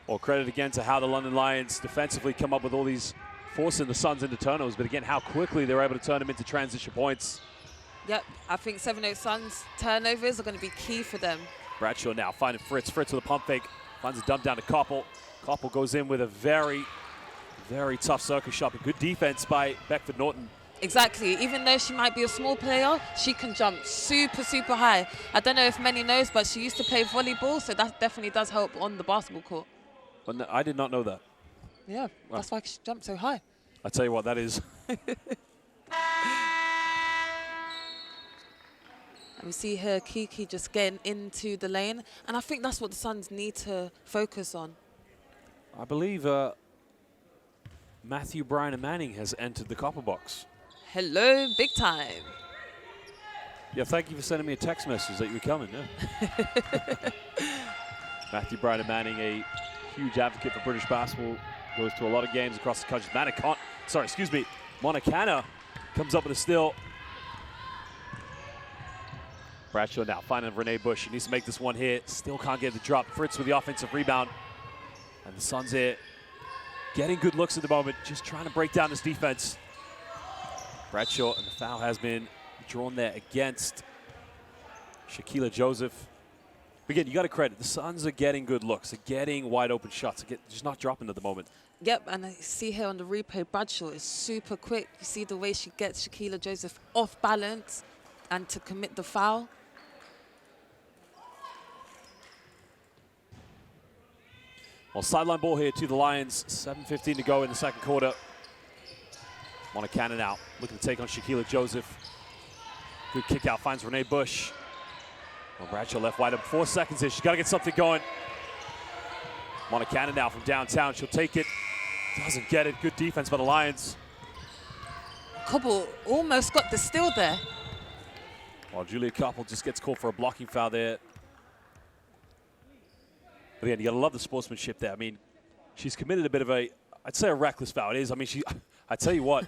Well, credit again to how the London Lions defensively come up with all these, forcing the Suns into turnovers, but again, how quickly they're able to turn them into transition points. Yep, I think Sevenoaks Suns turnovers are going to be key for them. Bradshaw now finding Fritz. Fritz with a pump fake. Finds a dump down to Koppel. Koppel goes in with a very, very tough circle shot. But good defense by Beckford Norton. Exactly. Even though she might be a small player, she can jump super, super high. I don't know if many knows, but she used to play volleyball, so that definitely does help on the basketball court. But no, I did not know that. Yeah, that's why she jumped so high. I tell you what, that is. And we see her, Kiki, just getting into the lane. And I think that's what the Suns need to focus on. I believe Matthew Bryan and Manning has entered the Copper Box. Hello, big time. Yeah, thank you for sending me a text message that you were coming. Yeah. Matthew Bryan Manning, a huge advocate for British basketball, goes to a lot of games across the country. Monicana comes up with a steal. Bradshaw now finding Renee Bush. She needs to make this one here. Still can't get the drop. Fritz with the offensive rebound. And the Suns here getting good looks at the moment, just trying to break down this defense. Bradshaw, and the foul has been drawn there against Shaquilla Joseph. Again, you got to credit, the Suns are getting good looks. They're getting wide open shots. They're just not dropping at the moment. Yep, and I see here on the replay, Bradshaw is super quick. You see the way she gets Shaquilla Joseph off balance and to commit the foul. Well, sideline ball here to the Lions. 7:15 to go in the second quarter. Monicana now looking to take on Shaquilla Joseph. Good kick out, finds Renee Bush. Well, Bradshaw left wide up. 4 seconds here. She's got to get something going. Monicana now from downtown. She'll take it. Doesn't get it. Good defense by the Lions. Koppel almost got the steal there. Well, Julia Koppel just gets called for a blocking foul there. But again, you got to love the sportsmanship there. I mean, she's committed a bit of I'd say a reckless foul. It is. I mean, I tell you what,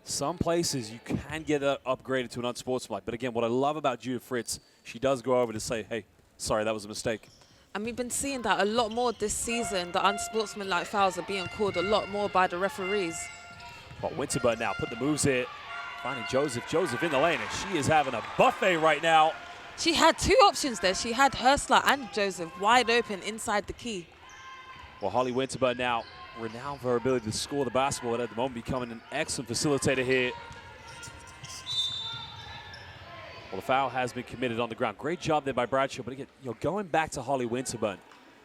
some places you can get upgraded to an unsportsmanlike. But again, what I love about Judith Fritz, she does go over to say, hey, sorry, that was a mistake. And we've been seeing that a lot more this season. The unsportsmanlike fouls are being called a lot more by the referees. Well, Winterburn now put the moves here. Finding Joseph. Joseph in the lane, and she is having a buffet right now. She had two options there. She had Hurstler and Joseph wide open inside the key. Well, Holly Winterburn now renowned for her ability to score the basketball, and at the moment becoming an excellent facilitator here. Well, the foul has been committed on the ground. Great job there by Bradshaw. But again, going back to Holly Winterburn,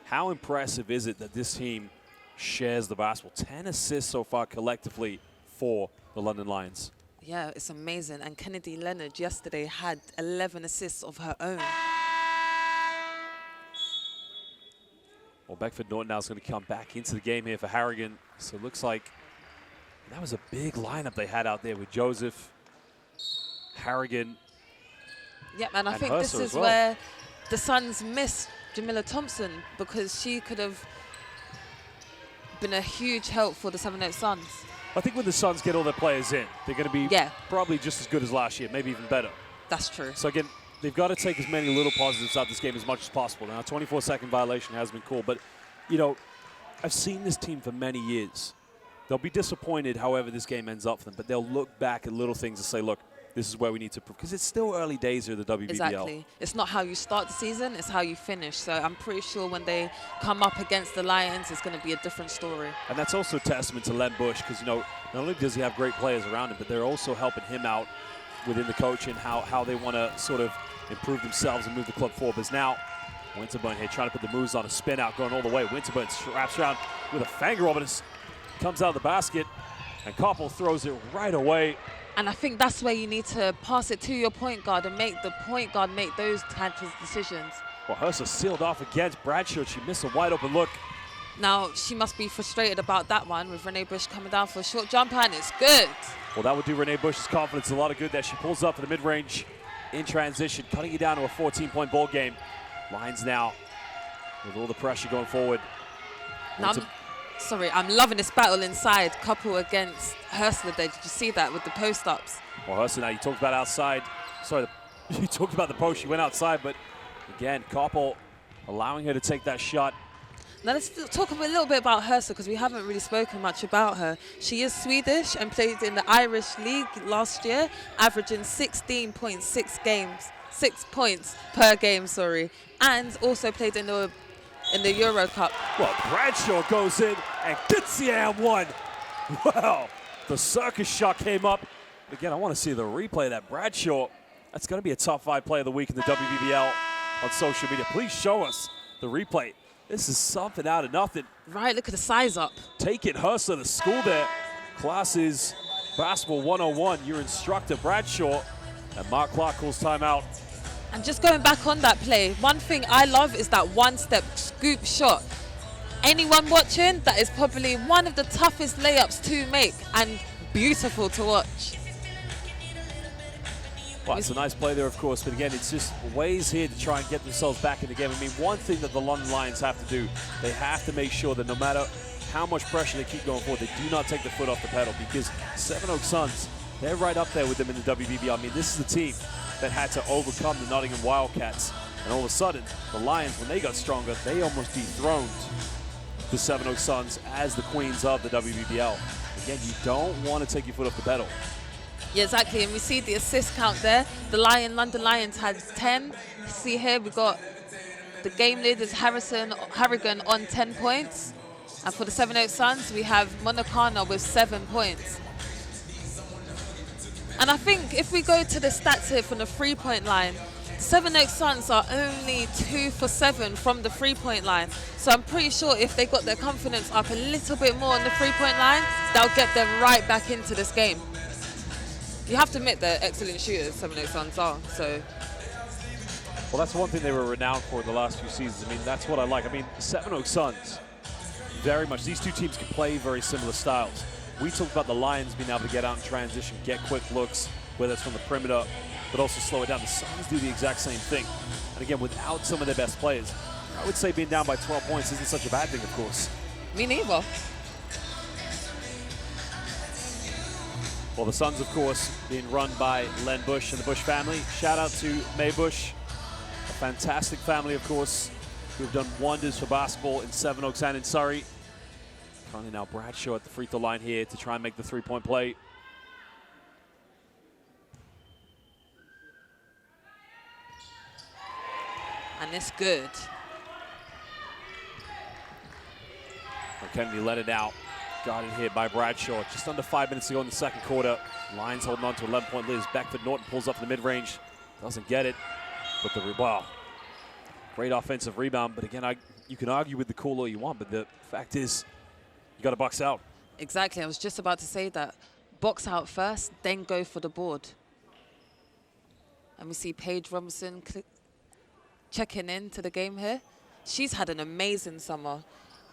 how impressive is it that this team shares the basketball? 10 assists so far collectively for the London Lions. Yeah, it's amazing. And Kennedy Leonard yesterday had 11 assists of her own. Well, Beckford Norton now is going to come back into the game here for Harrigan. So it looks like that was a big lineup they had out there with Joseph, Harrigan. Yep, and I think this is where the Suns missed Jamila Thompson, because she could have been a huge help for the Sevenoaks Suns. I think when the Suns get all their players in, they're going to be probably just as good as last year, maybe even better. That's true. So again, they've got to take as many little positives out of this game as much as possible. Now, a 24-second violation has been called, but, I've seen this team for many years. They'll be disappointed however this game ends up for them, but they'll look back at little things and say, look, this is where we need to improve, because it's still early days here at the WBBL. Exactly. It's not how you start the season, it's how you finish. So I'm pretty sure when they come up against the Lions, it's going to be a different story. And that's also a testament to Len Bush, because, not only does he have great players around him, but they're also helping him out within the coaching, how they want to sort of improve themselves and move the club forward. But now, Winterburn here trying to put the moves on a spin out, going all the way. Winterburn wraps around with a finger roll, but it comes out of the basket, and Koppel throws it right away. And I think that's where you need to pass it to your point guard and make the point guard make those types of decisions. Well, Hurstler sealed off against Bradshaw. She missed a wide open look. Now, she must be frustrated about that one with Renee Bush coming down for a short jumper, and it's good. Well, that would do Renee Bush's confidence a lot of good there. She pulls up for the mid-range in transition, cutting it down to a 14-point ball game. Lions now with all the pressure going forward. Now, I'm loving this battle inside. Koppel against Hurstler there. Did you see that with the post-ups? Well, Hurstler now, you talked about outside. Sorry, you talked about the post. She went outside, but again, Koppel allowing her to take that shot. Now let's talk a little bit about Hurstler, because we haven't really spoken much about her. She is Swedish and played in the Irish League last year, averaging 16.6 games, 6 points per game, and also played in the Euro Cup. Well, Bradshaw goes in and gets the and one. Wow, the circus shot came up. Again, I want to see the replay of that. Bradshaw, that's going to be a top 5 play of the week in the WBBL on social media. Please show us the replay. This is something out of nothing. Right, look at the size up. Take it, Hurstler, the school there. Classes Basketball 101, your instructor, Bradshaw. And Mark Clark calls timeout. And just going back on that play, one thing I love is that one-step scoop shot. Anyone watching, that is probably one of the toughest layups to make and beautiful to watch. Well, it's a nice play there, of course, but again, it's just ways here to try and get themselves back in the game. I mean, one thing that the London Lions have to do, they have to make sure that no matter how much pressure they keep going forward, they do not take the foot off the pedal, because Sevenoaks Suns, they're right up there with them in the WBBL. I mean, this is the team that had to overcome the Nottingham Wildcats, and all of a sudden, the Lions, when they got stronger, they almost dethroned the Sevenoaks Suns as the queens of the WBBL. Again, you don't want to take your foot off the pedal. Yeah, exactly, and we see the assist count there. The London Lions had 10. See here, we got the game leaders Harrigan on 10 points. And for the Sevenoaks Suns, we have Monacana with 7 points. And I think if we go to the stats here from the three-point line, Sevenoaks Suns are only 2 for 7 from the three-point line. So I'm pretty sure if they got their confidence up a little bit more on the three-point line, that'll get them right back into this game. You have to admit they're excellent shooters, Sevenoaks Suns are. So. Well, that's one thing they were renowned for in the last few seasons. I mean, that's what I like. I mean, Sevenoaks Suns, very much, these two teams can play very similar styles. We talked about the Lions being able to get out in transition, get quick looks, whether it's from the perimeter, but also slow it down. The Suns do the exact same thing. And again, without some of their best players, I would say being down by 12 points isn't such a bad thing, of course. Me neither. Well, the Suns, of course, being run by Len Bush and the Bush family. Shout out to May Bush, a fantastic family, of course, who have done wonders for basketball in Sevenoaks and in Surrey. Currently now Bradshaw at the free throw line here to try and make the three-point play. And it's good. Kennedy let it out. Guarded here by Bradshaw. Just under 5 minutes to go in the second quarter. Lions holding on to 11-point lead. Beckford Norton pulls up in the mid-range. Doesn't get it. But wow. Great offensive rebound. But again, you can argue with the call all you want, but the fact is, you got to box out. Exactly. I was just about to say that. Box out first, then go for the board. And we see Paige Robinson checking in to the game here. She's had an amazing summer.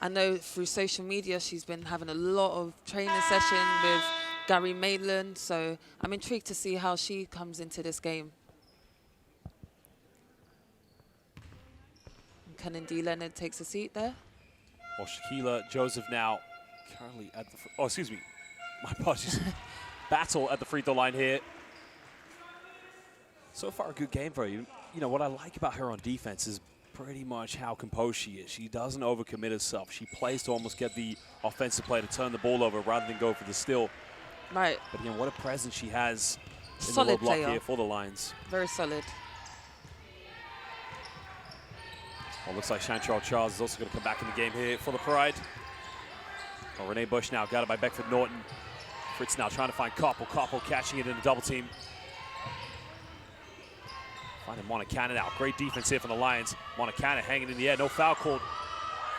I know through social media she's been having a lot of training session with Gary Maitland, so I'm intrigued to see how she comes into this game. And D. Leonard takes a seat there. Well, Shaquila Joseph now currently at the, oh, excuse me, my apologies. Battle at the free throw line here. So far, a good game for you. You know, what I like about her on defense is pretty much how composed she is. She doesn't overcommit herself. She plays to almost get the offensive play to turn the ball over rather than go for the steal. Right. But again, what a presence she has in Solid the low block player here for the Lions. Very solid. Well, looks like Chantrell Charles is also going to come back in the game here for the Pride. Well, Renee Bush now got it by Beckford Norton. Fritz now trying to find Koppel. Koppel catching it in a double team. Finding Monacana now. Great defense here from the Lions. Monacana hanging in the air. No foul called.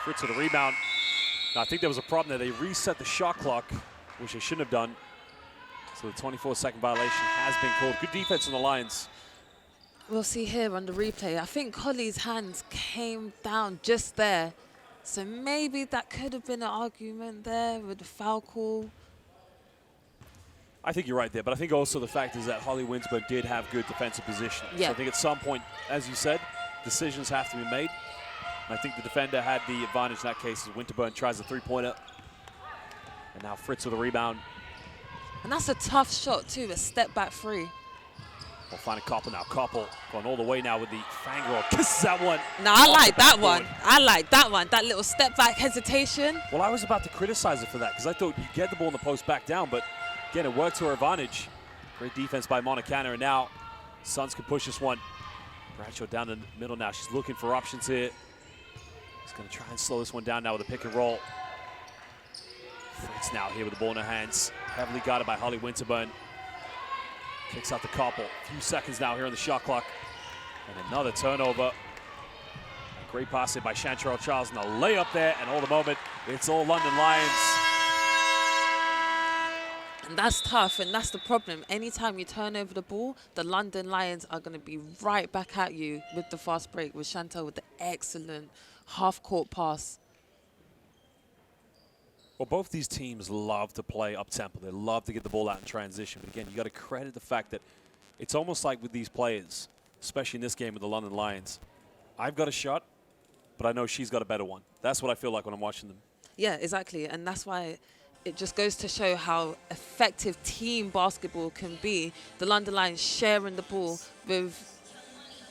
Fritz with a rebound. Now, I think there was a problem there. They reset the shot clock, which they shouldn't have done. So the 24-second violation has been called. Good defense from the Lions. We'll see here on the replay. I think Holly's hands came down just there. So maybe that could have been an argument there with the foul call. I think you're right there, but I think also the fact is that Holly Winsberg did have good defensive position. Yeah. So I think at some point, as you said, decisions have to be made. And I think the defender had the advantage in that case as Winterburn tries a three-pointer. And now Fritz with a rebound. And that's a tough shot too, a step back three. We'll find a Koppel now. Koppel going all the way now with the fang roll. Kisses that one. No, I like that one. I like that one. That little step back hesitation. Well, I was about to criticize it for that because I thought you get the ball in the post back down, but again, it worked to her advantage. Great defense by Monacana, and now Suns can push this one. Bradshaw down in the middle now. She's looking for options here. She's going to try and slow this one down now with a pick and roll. Fritz now here with the ball in her hands. Heavily guarded by Holly Winterburn. Kicks out the Koppel. A few seconds now here on the shot clock. And another turnover. A great pass here by Chantrell Charles, and a layup there, and all the moment, it's all London Lions. And that's tough, and that's the problem. Anytime you turn over the ball, the London Lions are going to be right back at you with the fast break, with Chantel with the excellent half-court pass. Well, both these teams love to play up-tempo. They love to get the ball out in transition. But again, you got to credit the fact that It's almost like with these players, especially in this game with the London Lions, I've got a shot, but I know she's got a better one. That's what I feel like when I'm watching them. Yeah, exactly. And that's why it just goes to show how effective team basketball can be. The London Lions sharing the ball with,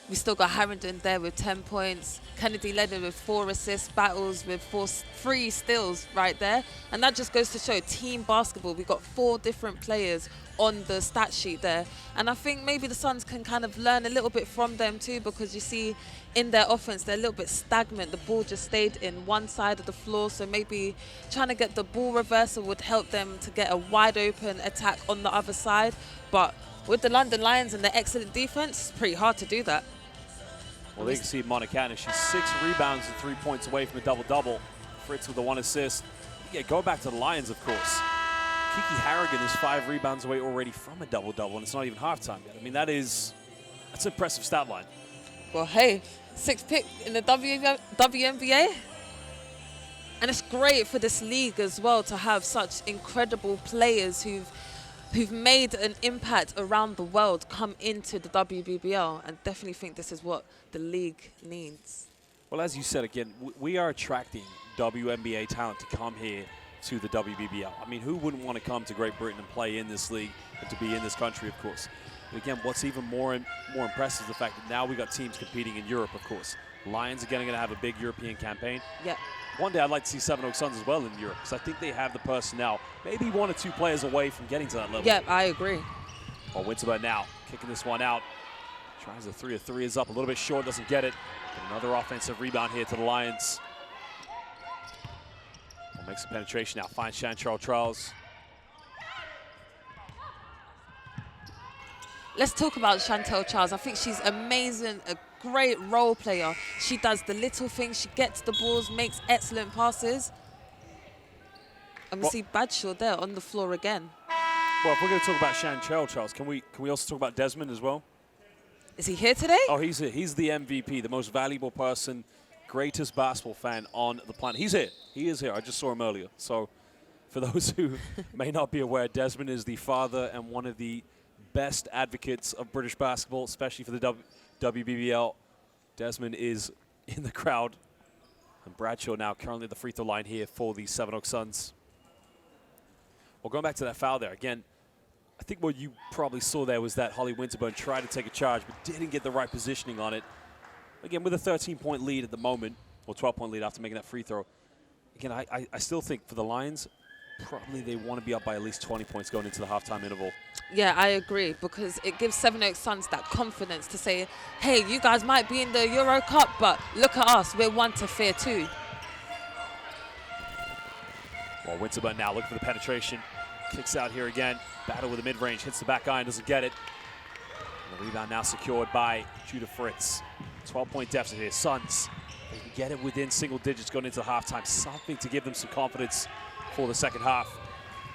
we still got Harrington there with 10 points, Kennedy Leonard with 4 assists, Battles with 3 steals right there. And that just goes to show team basketball. We've got 4 different players on the stat sheet there. And I think maybe the Suns can kind of learn a little bit from them too, because you see in their offense, they're a little bit stagnant. The ball just stayed in one side of the floor. So maybe trying to get the ball reversal would help them to get a wide open attack on the other side. But with the London Lions and their excellent defense, it's pretty hard to do that. Well, they can see Monica, she's 6 rebounds and 3 points away from a double-double. Fritz with the 1 assist. Yeah, go back to the Lions, of course. Kiki Harrigan is 5 rebounds away already from a double-double, and it's not even halftime yet. I mean, that's an impressive stat line. Well, hey, 6th pick in the WNBA. And it's great for this league as well to have such incredible players who've made an impact around the world come into the WBBL, and definitely think this is what the league needs. Well, as you said again, we are attracting WNBA talent to come here to the WBBL. I mean, who wouldn't want to come to Great Britain and play in this league and to be in this country, of course? But again, what's even more impressive is the fact that now we got teams competing in Europe, of course. Lions again are going to have a big European campaign. Yeah. One day I'd like to see Sevenoaks Suns as well in Europe, because I think they have the personnel, maybe 1 or 2 players away from getting to that level. Yeah, I agree. Well, Winterberg now kicking this one out. Tries a 3 of 3, is up a little bit short, doesn't get it. But another offensive rebound here to the Lions. Well, makes a penetration now, finds Chantrell Charles. Let's talk about Chantel Charles. I think she's amazing, a great role player. She does the little things, she gets the balls, makes excellent passes. And we see Bradshaw there on the floor again. Well, if we're going to talk about Chantrell Charles, can we also talk about Desmond as well? Is he here today? Oh, he's here. He's the MVP, the most valuable person, greatest basketball fan on the planet. He's here. He is here. I just saw him earlier. So for those who may not be aware, Desmond is the father and one of the best advocates of British basketball, especially for the WBBL. Desmond is in the crowd. And Bradshaw now currently at the free throw line here for the Sevenoaks Suns. Well, going back to that foul there, again, I think what you probably saw there was that Holly Winterburn tried to take a charge, but didn't get the right positioning on it. Again, with a 13-point lead at the moment, or 12-point lead after making that free throw. Again, I still think for the Lions, probably they want to be up by at least 20 points going into the halftime interval. Yeah, I agree, because it gives Sevenoaks Suns that confidence to say, hey, you guys might be in the Euro Cup, but look at us, we're one to fear too. Well, Winterburn now looking for the penetration. Kicks out here again. Battle with the mid-range, hits the back iron, doesn't get it. And the rebound now secured by Judah Fritz. 12-point deficit here. Suns, they can get it within single digits going into the halftime. Something to give them some confidence for the second half.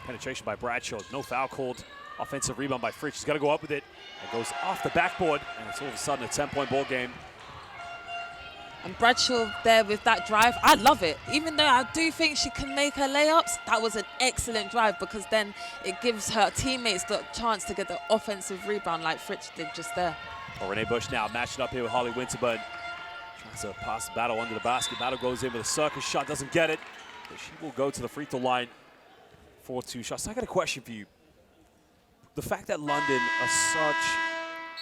Penetration by Bradshaw, no foul called. Offensive rebound by Fritz. She's got to go up with it. It goes off the backboard, and it's all of a sudden a 10-point ball game. And Bradshaw there with that drive, I love it. Even though I do think she can make her layups, that was an excellent drive, because then it gives her teammates the chance to get the offensive rebound like Fritz did just there. Well, Renee Bush now matching up here with Holly Winterburn. Tries to pass the Battle under the basket. Battle goes in with a circus shot, doesn't get it. But she will go to the free throw line for 2 shots. I got a question for you. The fact that London are such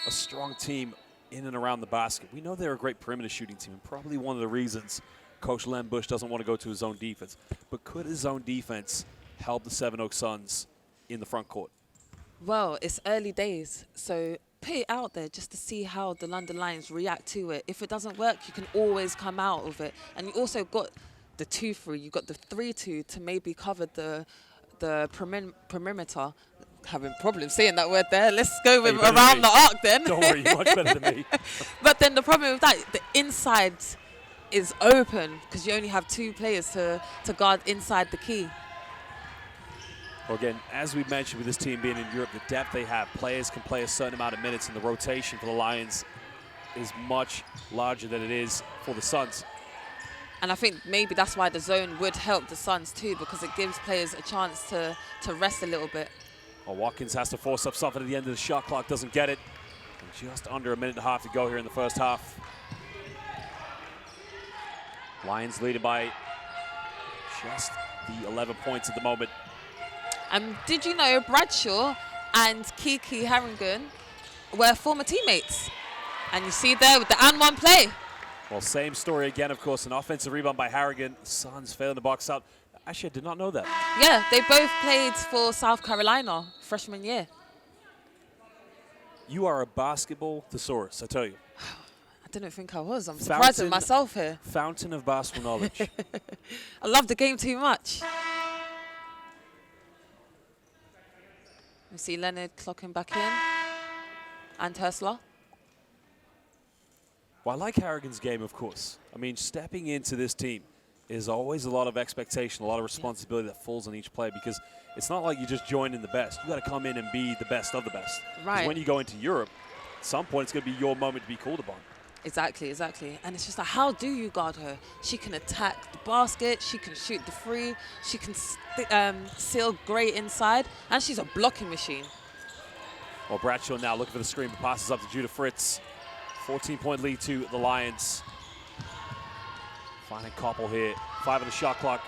a strong team in and around the basket, we know they're a great perimeter shooting team, and probably one of the reasons Coach Len Bush doesn't want to go to his zone defense. But could his zone defense help the Sevenoaks Suns in the front court? Well, it's early days, so put it out there just to see how the London Lions react to it. If it doesn't work, you can always come out of it. And you also got the 2-3, you got the 3-2 to maybe cover the perimeter. Having problems saying that word there. Let's go with around the arc then. Don't worry, you're much better than me. But then the problem with that, the inside is open because you only have 2 players to guard inside the key. Well, again, as we mentioned with this team being in Europe, the depth they have, players can play a certain amount of minutes, and the rotation for the Lions is much larger than it is for the Suns. And I think maybe that's why the zone would help the Suns too, because it gives players a chance to rest a little bit. Well, Watkins has to force up something at the end of the shot clock, doesn't get it. And just under a minute and a half to go here in the first half. Lions leading by just the 11 points at the moment. Did you know Bradshaw and Kiki Harrigan were former teammates? And you see there with the and one play. Well, same story again, of course. An offensive rebound by Harrigan. Suns failing to box out. Actually, I did not know that. Yeah, they both played for South Carolina freshman year. You are a basketball thesaurus, I tell you. I didn't think I was. I'm surprised with myself here. Fountain of basketball knowledge. I love the game too much. We see Leonard clocking back in. And Hustler. Well, I like Harrigan's game, of course. I mean, stepping into this team is always a lot of expectation, a lot of responsibility that falls on each player, because it's not like you just join in the best. You got to come in and be the best of the best. Right. When you go into Europe, at some point it's going to be your moment to be called upon. Exactly, exactly. And it's just like, how do you guard her? She can attack the basket, she can shoot the free, she can seal great inside, and she's a blocking machine. Well, Bradshaw now looking for the screen, but passes up to Judah Fritz. 14-point lead to the Lions. Finding Koppel here. 5 on the shot clock.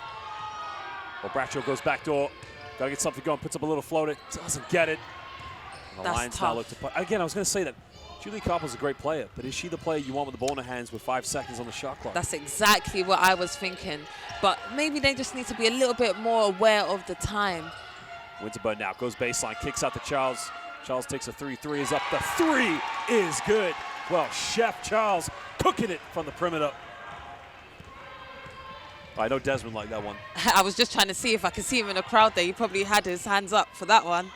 Well, Bradshaw goes back door. Got to get something going. Puts up a little floater. Doesn't get it. And the That's Lions tough. now look to play. Again, I was going to say that Julie Koppel's a great player, but is she the player you want with the ball in her hands with 5 seconds on the shot clock? That's exactly what I was thinking. But maybe they just need to be a little bit more aware of the time. Winterburn now goes baseline, kicks out to Charles. Charles takes a 3. 3 is up. The 3 is good. Well, Chef Charles cooking it from the perimeter. I know Desmond liked that one. I was just trying to see if I could see him in the crowd there. He probably had his hands up for that one.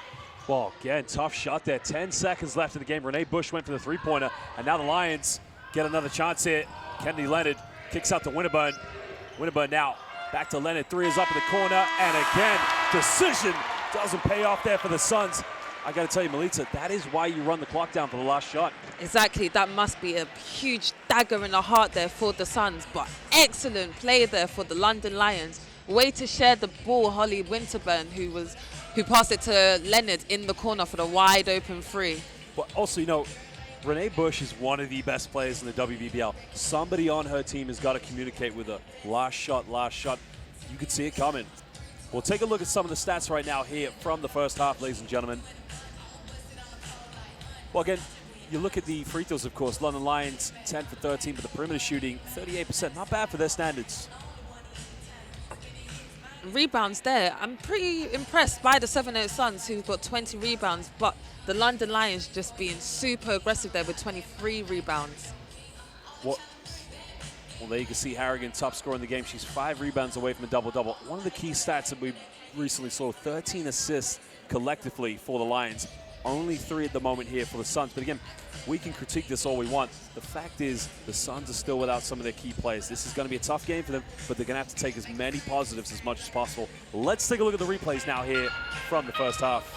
Well, again, tough shot there. 10 seconds left in the game. Renee Bush went for the three-pointer, and now the Lions get another chance here. Kennedy Leonard kicks out to Winterburn. Winterburn now back to Leonard. 3 is up in the corner, and again, decision doesn't pay off there for the Suns. I got to tell you, Melita, that is why you run the clock down for the last shot. Exactly, that must be a huge dagger in the heart there for the Suns, but excellent play there for the London Lions. Way to share the ball, Holly Winterburn, who passed it to Leonard in the corner for the wide open 3. But also, you know, Renee Bush is one of the best players in the WBBL. Somebody on her team has got to communicate with her. Last shot, last shot. You could see it coming. We'll take a look at some of the stats right now here from the first half, ladies and gentlemen. Well, again, you look at the free throws, of course. London Lions, 10 for 13, but the perimeter shooting, 38%. Not bad for their standards. Rebounds there. I'm pretty impressed by the Sevenoaks Suns, who've got 20 rebounds, but the London Lions just being super aggressive there with 23 rebounds. Well, there you can see Harrigan, top scorer in the game. She's 5 rebounds away from a double-double. One of the key stats that we recently saw, 13 assists collectively for the Lions. Only 3 at the moment here for the Suns. But again, we can critique this all we want. The fact is the Suns are still without some of their key players. This is going to be a tough game for them, but they're going to have to take as many positives as much as possible. Let's take a look at the replays now here from the first half.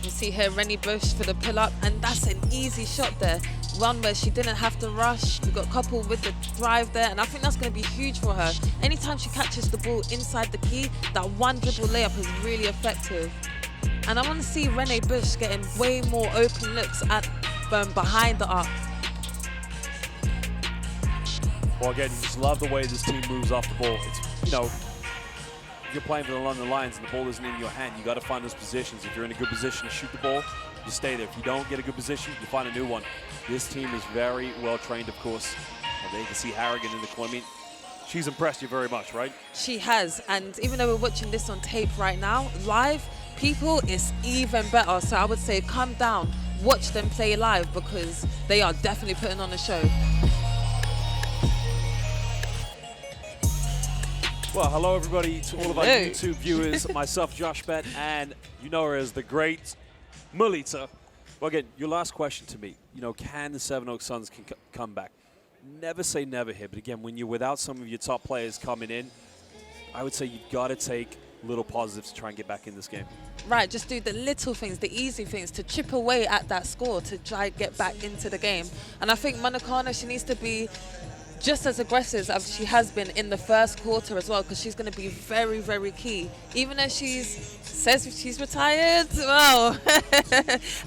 You see here Rennie Bush for the pull-up, and that's an easy shot there. One where she didn't have to rush. We got coupled with the drive there, and I think that's going to be huge for her. Anytime she catches the ball inside the key, that one dribble layup is really effective. And I want to see Rennie Bush getting way more open looks at behind the arc. Well, again, you just love the way this team moves off the ball. It's, you know, you're playing for the London Lions and the ball isn't in your hand. You got to find those positions. If you're in a good position to shoot the ball, you stay there. If you don't get a good position, you find a new one. This team is very well trained, of course. Well, there you can see Harrigan in the corner. I mean, she's impressed you very much, right? She has, and even though we're watching this on tape right now, live, people, it's even better. So I would say come down, watch them play live, because they are definitely putting on a show. Well, hello everybody to all of our YouTube viewers, myself, Josh Bett, and you know her as the great Melita. Well, again, your last question to me, you know, can the Sevenoaks Suns come back? Never say never here, but again, when you're without some of your top players coming in, I would say you've got to take little positives to try and get back in this game. Right, just do the little things, the easy things, to chip away at that score, to try and get back into the game. And I think Monacana, she needs to be just as aggressive as she has been in the first quarter as well, because she's going to be very, very key. Even though says she's retired, well,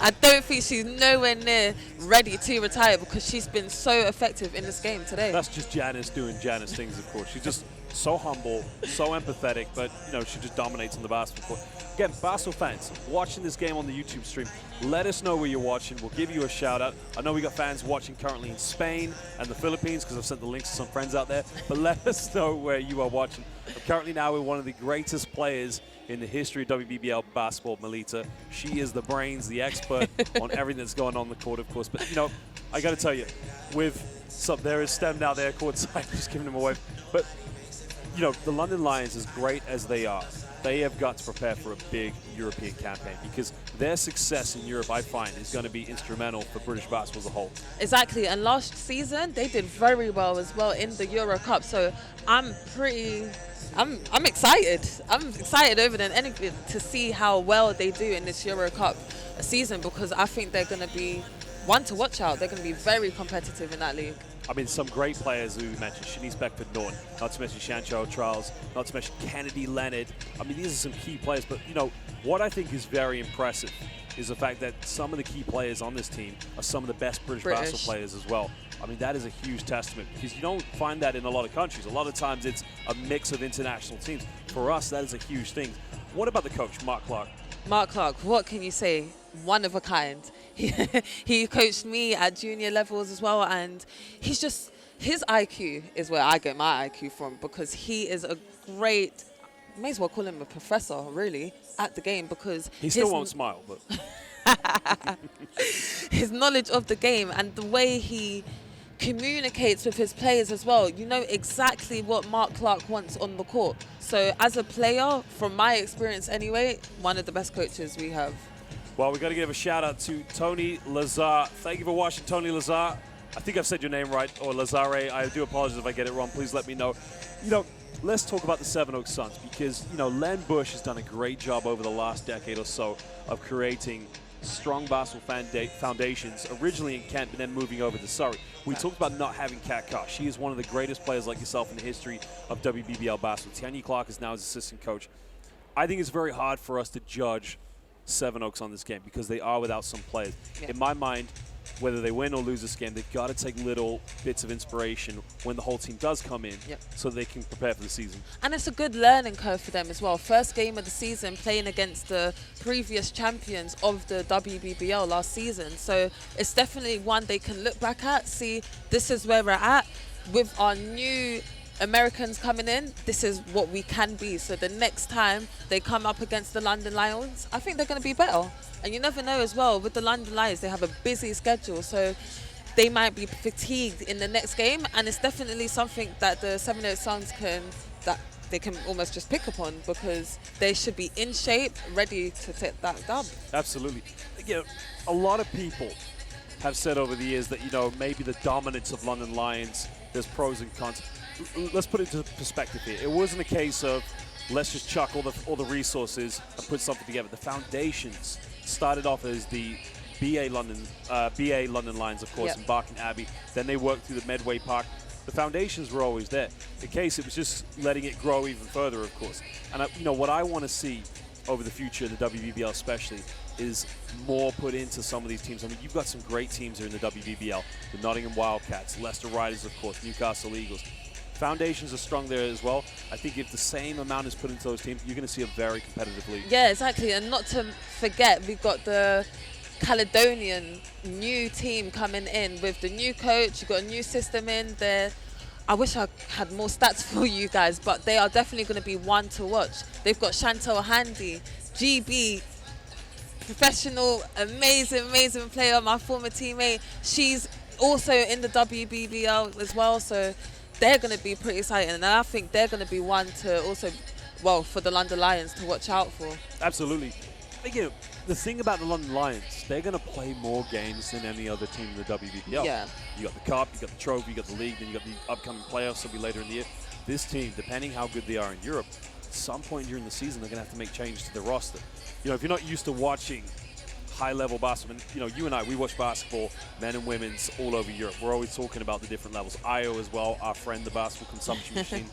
I don't think she's nowhere near ready to retire because she's been so effective in this game today. That's just Janice doing Janice things, of course. She's just so humble, so empathetic, but, she just dominates in the basketball court. Again, basketball fans, watching this game on the YouTube stream, let us know where you're watching. We'll give you a shout-out. I know we got fans watching currently in Spain and the Philippines because I've sent the links to some friends out there, but let us know where you are watching. But currently now we're one of the greatest players in the history of WBBL basketball, Melita. She is the brains, the expert on everything that's going on the court, of course. But, I got to tell you, there is Stem now there courtside, just giving them away. But, the London Lions, as great as they are, they have got to prepare for a big European campaign because their success in Europe, I find, is going to be instrumental for British basketball as a whole. Exactly, and last season they did very well as well in the Euro Cup. So I'm excited. I'm excited over than anything to see how well they do in this Euro Cup season because I think they're going to be one to watch out. They're going to be very competitive in that league. I mean, some great players who we mentioned, Shanice Beckford-Norton, not to mention Shancho Charles, not to mention Kennedy Leonard. I mean, these are some key players. But, what I think is very impressive is the fact that some of the key players on this team are some of the best British basketball players as well. I mean, that is a huge testament because you don't find that in a lot of countries. A lot of times it's a mix of international teams. For us, that is a huge thing. What about the coach, Mark Clark? Mark Clark, what can you say? One of a kind. He coached me at junior levels as well, and his IQ is where I get my IQ from because he is a great, may as well call him a professor, really, at the game because he still won't smile, but his knowledge of the game and the way he communicates with his players as well. You know exactly what Mark Clark wants on the court. So as a player, from my experience anyway, one of the best coaches we have. Well, we've got to give a shout-out to Tony Lazar. Thank you for watching, Tony Lazar. I think I've said your name right, or Lazare. I do apologize if I get it wrong. Please let me know. Let's talk about the Sevenoaks Suns because, Len Bush has done a great job over the last decade or so of creating strong basketball foundations, originally in Kent, but then moving over to Surrey. We talked about not having Kat Carr. She is one of the greatest players like yourself in the history of WBBL basketball. Tanya Clark is now his assistant coach. I think it's very hard for us to judge Sevenoaks on this game because they are without some players. Yeah. In my mind, whether they win or lose this game, they've got to take little bits of inspiration when the whole team does come in so they can prepare for the season. And it's a good learning curve for them as well. First game of the season playing against the previous champions of the WBBL last season. So it's definitely one they can look back at, see this is where we're at. With our new Americans coming in, this is what we can be. So the next time they come up against the London Lions, I think they're going to be better. And you never know as well, with the London Lions, they have a busy schedule. So they might be fatigued in the next game. And it's definitely something that the Sevenoaks Suns they can almost just pick upon because they should be in shape, ready to take that dub. Absolutely. A lot of people have said over the years that, maybe the dominance of London Lions, there's pros and cons. Let's put it into perspective here. It wasn't a case of let's just chuck all the resources and put something together. The foundations started off as the BA London Lions, of course, in Barking Abbey. Then they worked through the Medway Park. The foundations were always there. The case, it was just letting it grow even further, of course. And what I want to see over the future, the WBBL especially, is more put into some of these teams. I mean, you've got some great teams here in the WBBL. The Nottingham Wildcats, Leicester Riders, of course, Newcastle Eagles. Foundations are strong there as well. I think if the same amount is put into those teams, you're going to see a very competitive league. Yeah, exactly. And not to forget, we've got the Caledonian new team coming in with the new coach. You've got a new system in there. I wish I had more stats for you guys, but they are definitely going to be one to watch. They've got Chantel Handy, GB, professional, amazing player, my former teammate. She's also in the WBBL as well, so they're going to be pretty exciting, and I think they're going to be one to also, for the London Lions to watch out for. Absolutely. The thing about the London Lions, they're going to play more games than any other team in the WBBL. Yeah. You got the Cup, you got the Trophy, you got the League, then you got the upcoming playoffs, will be later in the year. This team, depending how good they are in Europe, at some point during the season, they're going to have to make changes to the roster. If you're not used to watching high-level basketball. And, you know, you and I, we watch basketball, men and women's, all over Europe. We're always talking about the different levels. Io as well, our friend, the basketball consumption machine.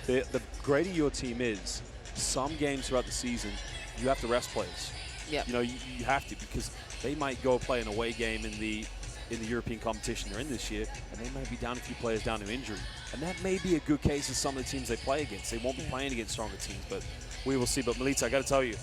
The greater your team is, some games throughout the season, you have to rest players. Yep. You know, you have to, because they might go play an away game in the European competition they're in this year, and they might be down a few players down to injury. And that may be a good case of some of the teams they play against. They won't be playing against stronger teams, but we will see. But Melita, I got to tell you,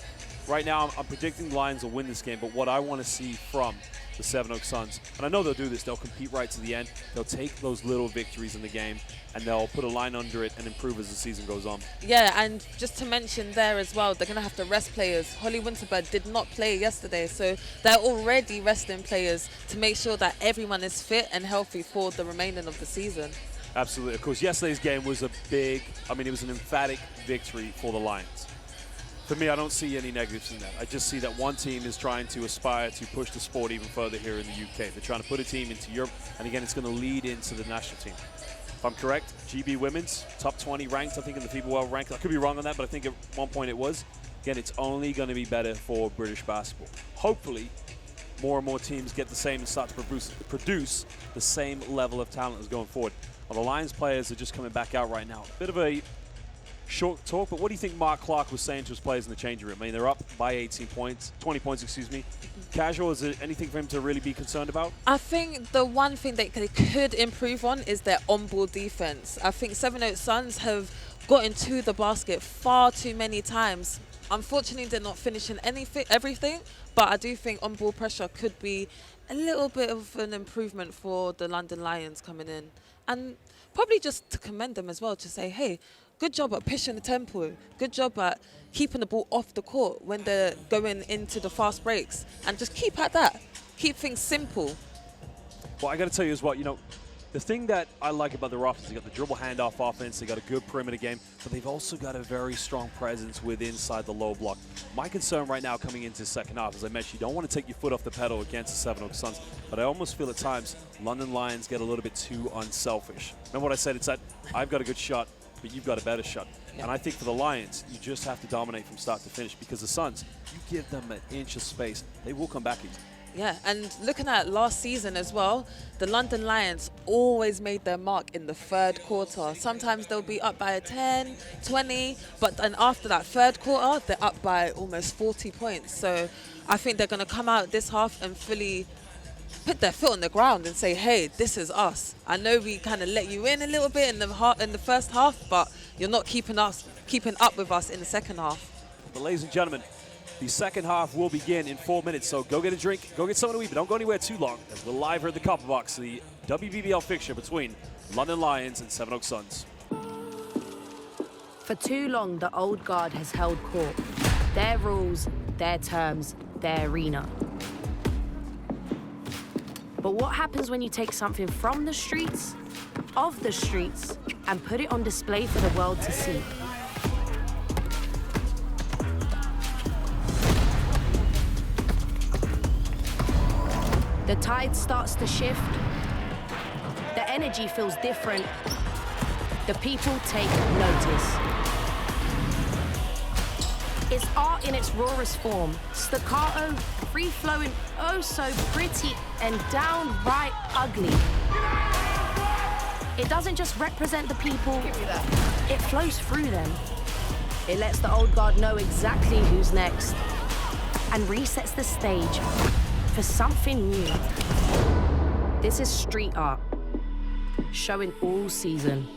right now I'm predicting the Lions will win this game, but what I want to see from the Sevenoaks Suns, and I know they'll do this, they'll compete right to the end. They'll take those little victories in the game, and they'll put a line under it and improve as the season goes on. Yeah, and just to mention there as well, they're going to have to rest players. Holly Winterbird did not play yesterday, so they're already resting players to make sure that everyone is fit and healthy for the remaining of the season. Absolutely. Of course, yesterday's game was it was an emphatic victory for the Lions. For me, I don't see any negatives in that. I just see that one team is trying to aspire to push the sport even further here in the UK. They're trying to put a team into Europe, and again, it's going to lead into the national team. If I'm correct, GB Women's, top 20 ranked, I think, in the FIBA World Rank. I could be wrong on that, but I think at one point it was. Again, it's only going to be better for British basketball. Hopefully, more and more teams get the same and start to produce the same level of talent as going forward. Well, the Lions players are just coming back out right now. A bit of a short talk, but what do you think Mark Clark was saying to his players in the changing room? I mean, they're up by 20 points, excuse me. Casual, is there anything for him to really be concerned about? I think the one thing that they could improve on is their on-ball defense. I think Sevenoaks Suns have gotten to the basket far too many times. Unfortunately, they're not finishing everything, but I do think on-ball pressure could be a little bit of an improvement for the London Lions coming in. And probably just to commend them as well, to say, hey, good job at pushing the tempo. Good job at keeping the ball off the court when they're going into the fast breaks. And just keep at that. Keep things simple. Well, I got to tell you as well, you know, the thing that I like about their offense, they got the dribble handoff offense, they got a good perimeter game, but they've also got a very strong presence inside the low block. My concern right now coming into the second half, as I mentioned, you don't want to take your foot off the pedal against the Sevenoaks Suns, but I almost feel at times London Lions get a little bit too unselfish. Remember what I said? It's that I've got a good shot, but you've got a better shot. Yeah. And I think for the Lions, you just have to dominate from start to finish, because the Suns, you give them an inch of space, they will come back at you. Yeah, and looking at last season as well, the London Lions always made their mark in the third quarter. Sometimes they'll be up by 10, 20, but then after that third quarter, they're up by almost 40 points. So I think they're going to come out this half and fully put their foot on the ground and say, hey, this is us. I know we kind of let you in a little bit in the first half, but you're not keeping up with us in the second half. But ladies and gentlemen, the second half will begin in 4 minutes, so go get a drink, go get something to eat, but don't go anywhere too long, as we're live here at the Copper Box, the WBBL fixture between London Lions and Sevenoaks Suns. For too long, the old guard has held court. Their rules, their terms, their arena. But what happens when you take something from the streets, of the streets, and put it on display for the world to see? The tide starts to shift. The energy feels different. The people take notice. It's art in its rawest form. Staccato, free-flowing, oh so pretty, and downright ugly. It doesn't just represent the people, it flows through them. It lets the old guard know exactly who's next, and resets the stage for something new. This is street art, showing all season.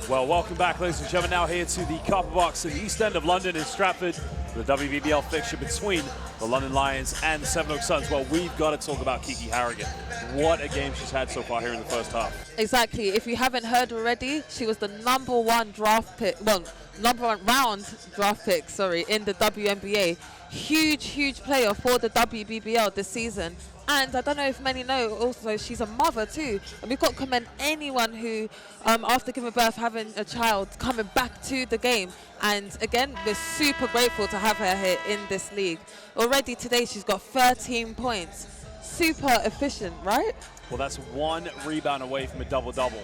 Well, welcome back, ladies and gentlemen. Now here to the Copper Box in the East End of London in Stratford, the WBBL fixture between the London Lions and the Sevenoaks Suns. Well, we've got to talk about Kiki Harrigan. What a game she's had so far here in the first half. Exactly. If you haven't heard already, she was the #1 draft pick, well, #1 round draft pick, sorry, in the WNBA. Huge player for the WBBL this season. And I don't know if many know, also she's a mother too. And we've got to commend anyone who, after giving birth, having a child, coming back to the game. And again, we're super grateful to have her here in this league. Already today, she's got 13 points. Super efficient, right? Well, that's 1 rebound away from a double-double.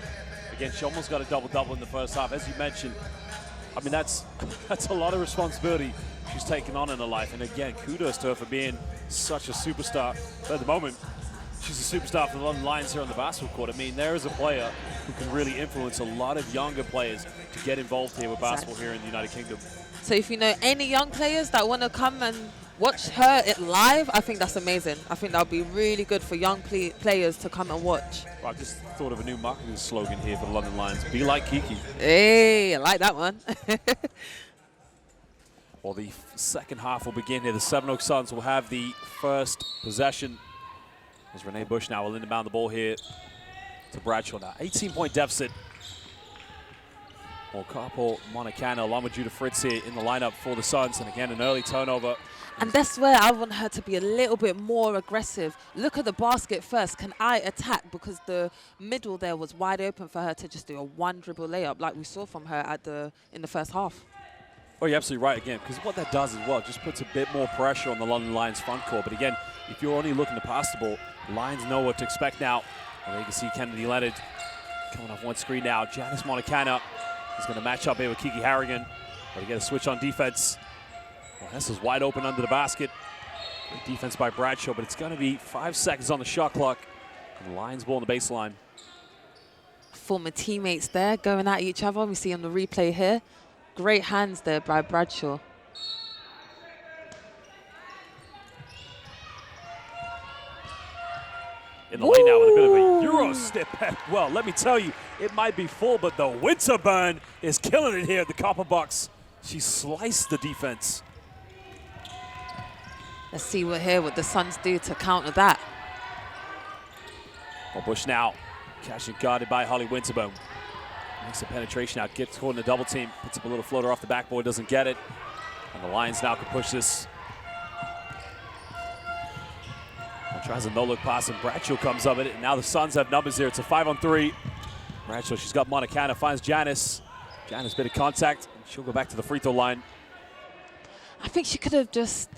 Again, she almost got a double-double in the first half. As you mentioned, I mean, that's a lot of responsibility she's taken on in her life. And again, kudos to her for being such a superstar. But at the moment, she's a superstar for the London Lions here on the basketball court. I mean, there is a player who can really influence a lot of younger players to get involved here with basketball here in the United Kingdom. So if you know any young players that want to come and watch her live, I think that's amazing. I think that would be really good for young players to come and watch. Well, I just thought of a new marketing slogan here for the London Lions. Be like Kiki. Hey, I like that one. Well, the second half will begin here. The Sevenoaks Suns will have the first possession. As Renee Bush now will inbound the ball here to Bradshaw now. 18-point deficit. Well, Carr, Monicana along with Judah Fritz here in the lineup for the Suns. And again, an early turnover. And that's where I want her to be a little bit more aggressive. Look at the basket first. Can I attack? Because the middle there was wide open for her to just do a 1 dribble layup like we saw from her in the first half. Oh, you're absolutely right again, because what that does as well just puts a bit more pressure on the London Lions front court. But again, if you're only looking to pass the ball, Lions know what to expect now. And you can see Kennedy Leonard coming off one screen now. Janice Monicana is going to match up here with Kiki Harrigan. But to get a switch on defense. Well, Hessel's wide open under the basket. Great defense by Bradshaw, but it's going to be 5 seconds on the shot clock. And the Lions ball on the baseline. Former teammates there going at each other. We see on the replay here. Great hands there by Bradshaw. In the lane now with a bit of a Euro step back. Well, let me tell you, it might be full, but the winter burn is killing it here at the Copper Box. She sliced the defense. Let's see what the Suns do to counter that. Well, Bush now catching guarded by Holly Winterburn. Makes a penetration out, gets caught in a double team, puts up a little floater off the backboard, doesn't get it. And the Lions now can push this. Well, tries a no-look pass, and Bradshaw comes up with it. And now the Suns have numbers here. It's a 5-on-3. Bradshaw, she's got Monicana, finds Janice. Janice, bit of contact. She'll go back to the free throw line. I think she could have just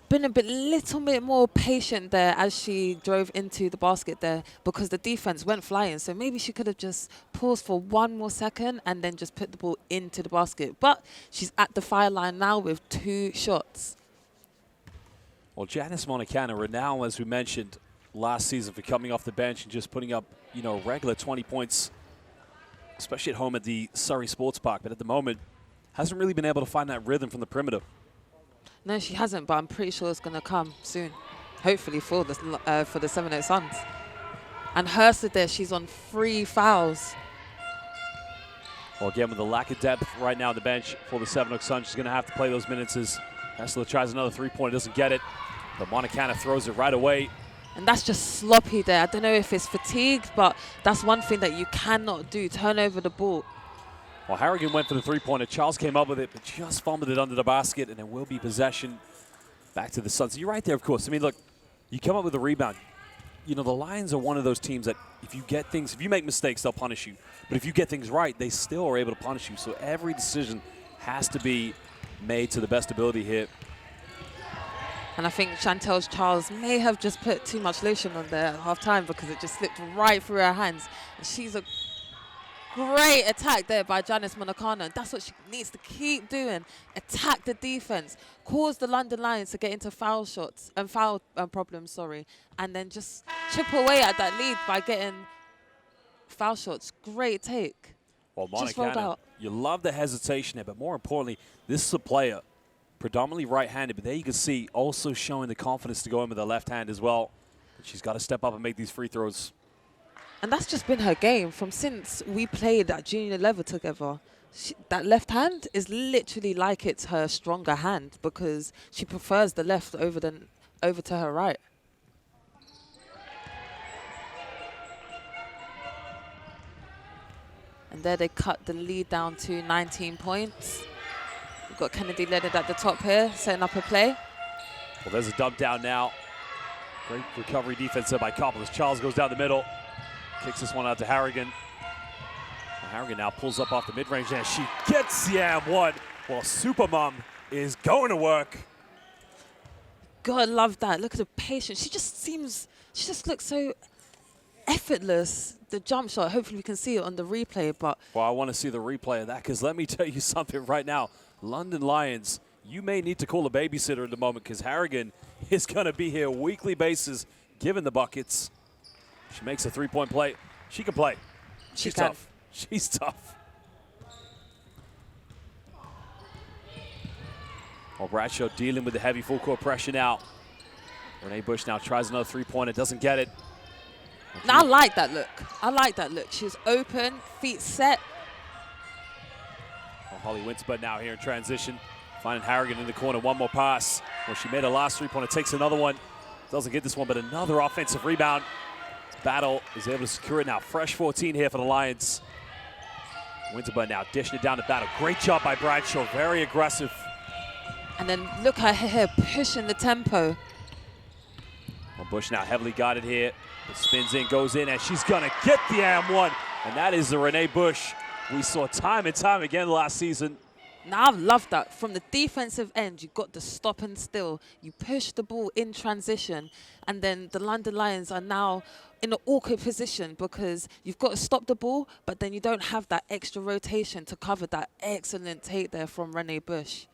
been a little bit more patient there as she drove into the basket there, because the defense went flying. So maybe she could have just paused for 1 more second and then just put the ball into the basket. But she's at the foul line now with 2 shots. Well, Janice Monicana, renowned, as we mentioned, last season for coming off the bench and just putting up, regular 20 points, especially at home at the Surrey Sports Park. But at the moment, hasn't really been able to find that rhythm from the perimeter. No, she hasn't, but I'm pretty sure it's going to come soon. Hopefully for the Sevenoaks Suns. And Hurst there, she's on 3 fouls. Well, again, with the lack of depth right now on the bench for the Sevenoaks Suns, she's going to have to play those minutes as Hessler tries another 3-pointer, doesn't get it. But Monicana throws it right away. And that's just sloppy there. I don't know if it's fatigued, but that's one thing that you cannot do, turn over the ball. Well, Harrigan went for the 3-pointer. Charles came up with it, but just fumbled it under the basket, and it will be possession back to the Suns. You're right there, of course. I mean, look, you come up with a rebound. The Lions are one of those teams that if you make mistakes, they'll punish you. But if you get things right, they still are able to punish you. So every decision has to be made to the best ability here. And I think Chantel Charles may have just put too much lotion on there at halftime, because it just slipped right through her hands. And she's a great attack there by Janice Monicana. That's what she needs to keep doing. Attack the defense. Cause the London Lions to get into foul shots and foul problems, and then just chip away at that lead by getting foul shots. Great take. Well, just rolled Monicana, out. you love the hesitation there, but more importantly, this is a player, predominantly right-handed, but there you can see also showing the confidence to go in with her left hand as well. But she's got to step up and make these free throws. And that's just been her game from since we played at junior level together. that left hand is literally like it's her stronger hand because she prefers the left over to her right. And there they cut the lead down to 19 points. We've got Kennedy Leonard at the top here, setting up a play. Well, there's a dump down now. Great recovery defense there by Koppel as Charles goes down the middle. Kicks this one out to Harrigan. Well, Harrigan now pulls up off the mid-range and she gets the and one. Well, Supermom is going to work. God, love that. Look at the patience. She just looks so effortless. The jump shot, hopefully we can see it on the replay, but... Well, I want to see the replay of that because let me tell you something right now. London Lions, you may need to call a babysitter at the moment because Harrigan is going to be here weekly basis given the buckets. She makes a three-point play. She can play. She's tough. She's tough. Well, Bradshaw dealing with the heavy full-court pressure now. Renee Bush now tries another three-pointer, doesn't get it. Now, I like that look. I like that look. She's open, feet set. Well, Holly Winterbird now here in transition. Finding Harrigan in the corner, one more pass. Well, she made her last three-pointer, takes another one. Doesn't get this one, but another offensive rebound. Battle is able to secure it now. Fresh 14 here for the Lions. Winterbird now dishing it down to Battle. Great job by Bradshaw, very aggressive. And then look at her here pushing the tempo. Well, Bush now heavily guarded here. It spins in, goes in, and she's gonna get the AM1. And that is the Renee Bush we saw time and time again last season. Now, I've loved that. From the defensive end, you got the stop and still. You push the ball in transition, and then the London Lions are now in an awkward position because you've got to stop the ball, but then you don't have that extra rotation to cover that excellent take there from Renee Bush.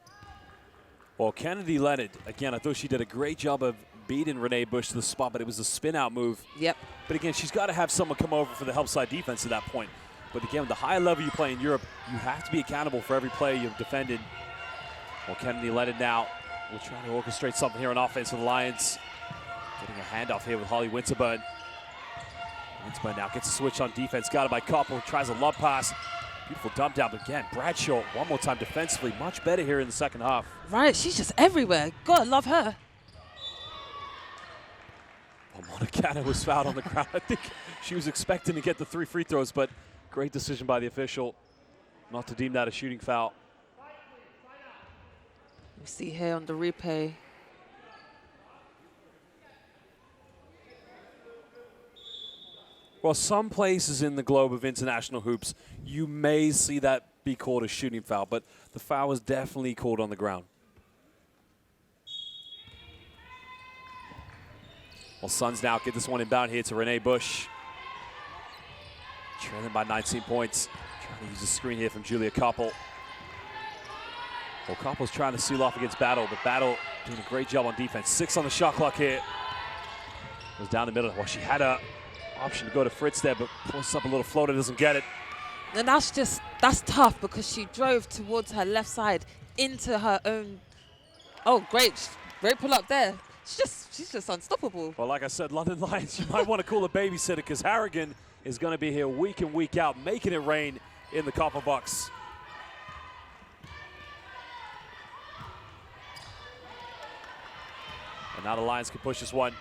Well, Kennedy Leonard, again, I thought she did a great job of beating Renee Bush to the spot, but it was a spin-out move. Yep. But again, she's got to have someone come over for the help side defense at that point. But again, with the high level you play in Europe, you have to be accountable for every play you've defended. Well, Kennedy Leonard now will try to orchestrate something here on offense for the Lions. Getting a handoff here with Holly Winterbird. Winterbird now gets a switch on defense, got it by Koppel, tries a lob pass. Beautiful dump down, but again, Bradshaw one more time defensively, much better here in the second half. Right, she's just everywhere. God, love her. Well, Monicano was fouled on the ground. I think she was expecting to get the 3 free throws, but great decision by the official not to deem that a shooting foul. We see here on the replay. Well, some places in the globe of international hoops, you may see that be called a shooting foul, but the foul was definitely called on the ground. Well, Suns now get this one inbound here to Renee Bush. Trailing by 19 points. Trying to use a screen here from Julia Koppel. Well, Koppel's trying to seal off against Battle, but Battle doing a great job on defense. 6 on the shot clock here. Goes down the middle. Well, she had a option to go to Fritz there, but posts up a little floater, doesn't get it. And that's tough because she drove towards her left side into her own. Oh, great pull up there. She's just unstoppable. Well, like I said, London Lions, you might want to call a babysitter because Harrigan is going to be here week in, week out, making it rain in the Copper Box. And now the Lions can push this one.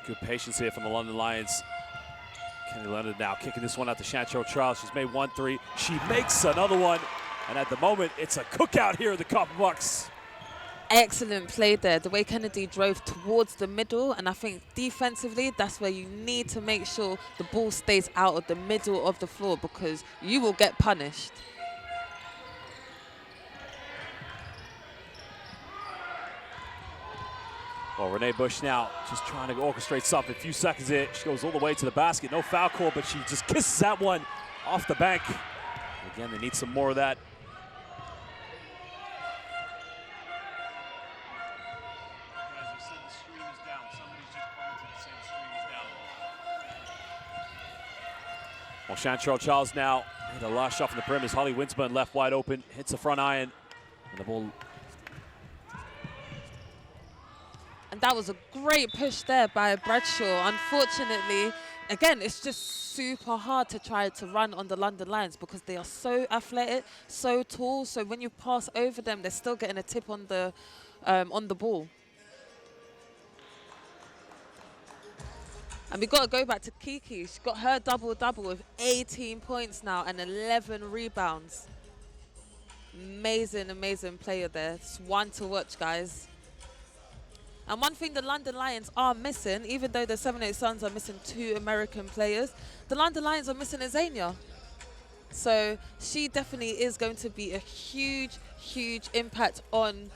Good patience here from the London Lions. Kennedy Leonard now kicking this one out to Chantrell Charles. She's made 1 3. She makes another one. And at the moment, it's a cookout here at the Copper Box. Excellent play there. The way Kennedy drove towards the middle, and I think defensively, that's where you need to make sure the ball stays out of the middle of the floor because you will get punished. Well, Renee Bush now just trying to orchestrate something. A few seconds here. She goes all the way to the basket. No foul call, but she just kisses that one off the bank. Again, they need some more of that. Well, Chantrell Charles now hit a last shot from the perimeter. Holly Winterbird left wide open, hits the front iron, and the ball. And that was a great push there by Bradshaw. Unfortunately, again, it's just super hard to try to run on the London Lions because they are so athletic, so tall. So when you pass over them, they're still getting a tip on the ball. And we got to go back to Kiki. She got her double-double with 18 points now and 11 rebounds. Amazing, amazing player there. It's one to watch, guys. And one thing the London Lions are missing, even though the Sevenoaks Suns are missing 2 American players, the London Lions are missing Azania. So she definitely is going to be a huge, huge impact on,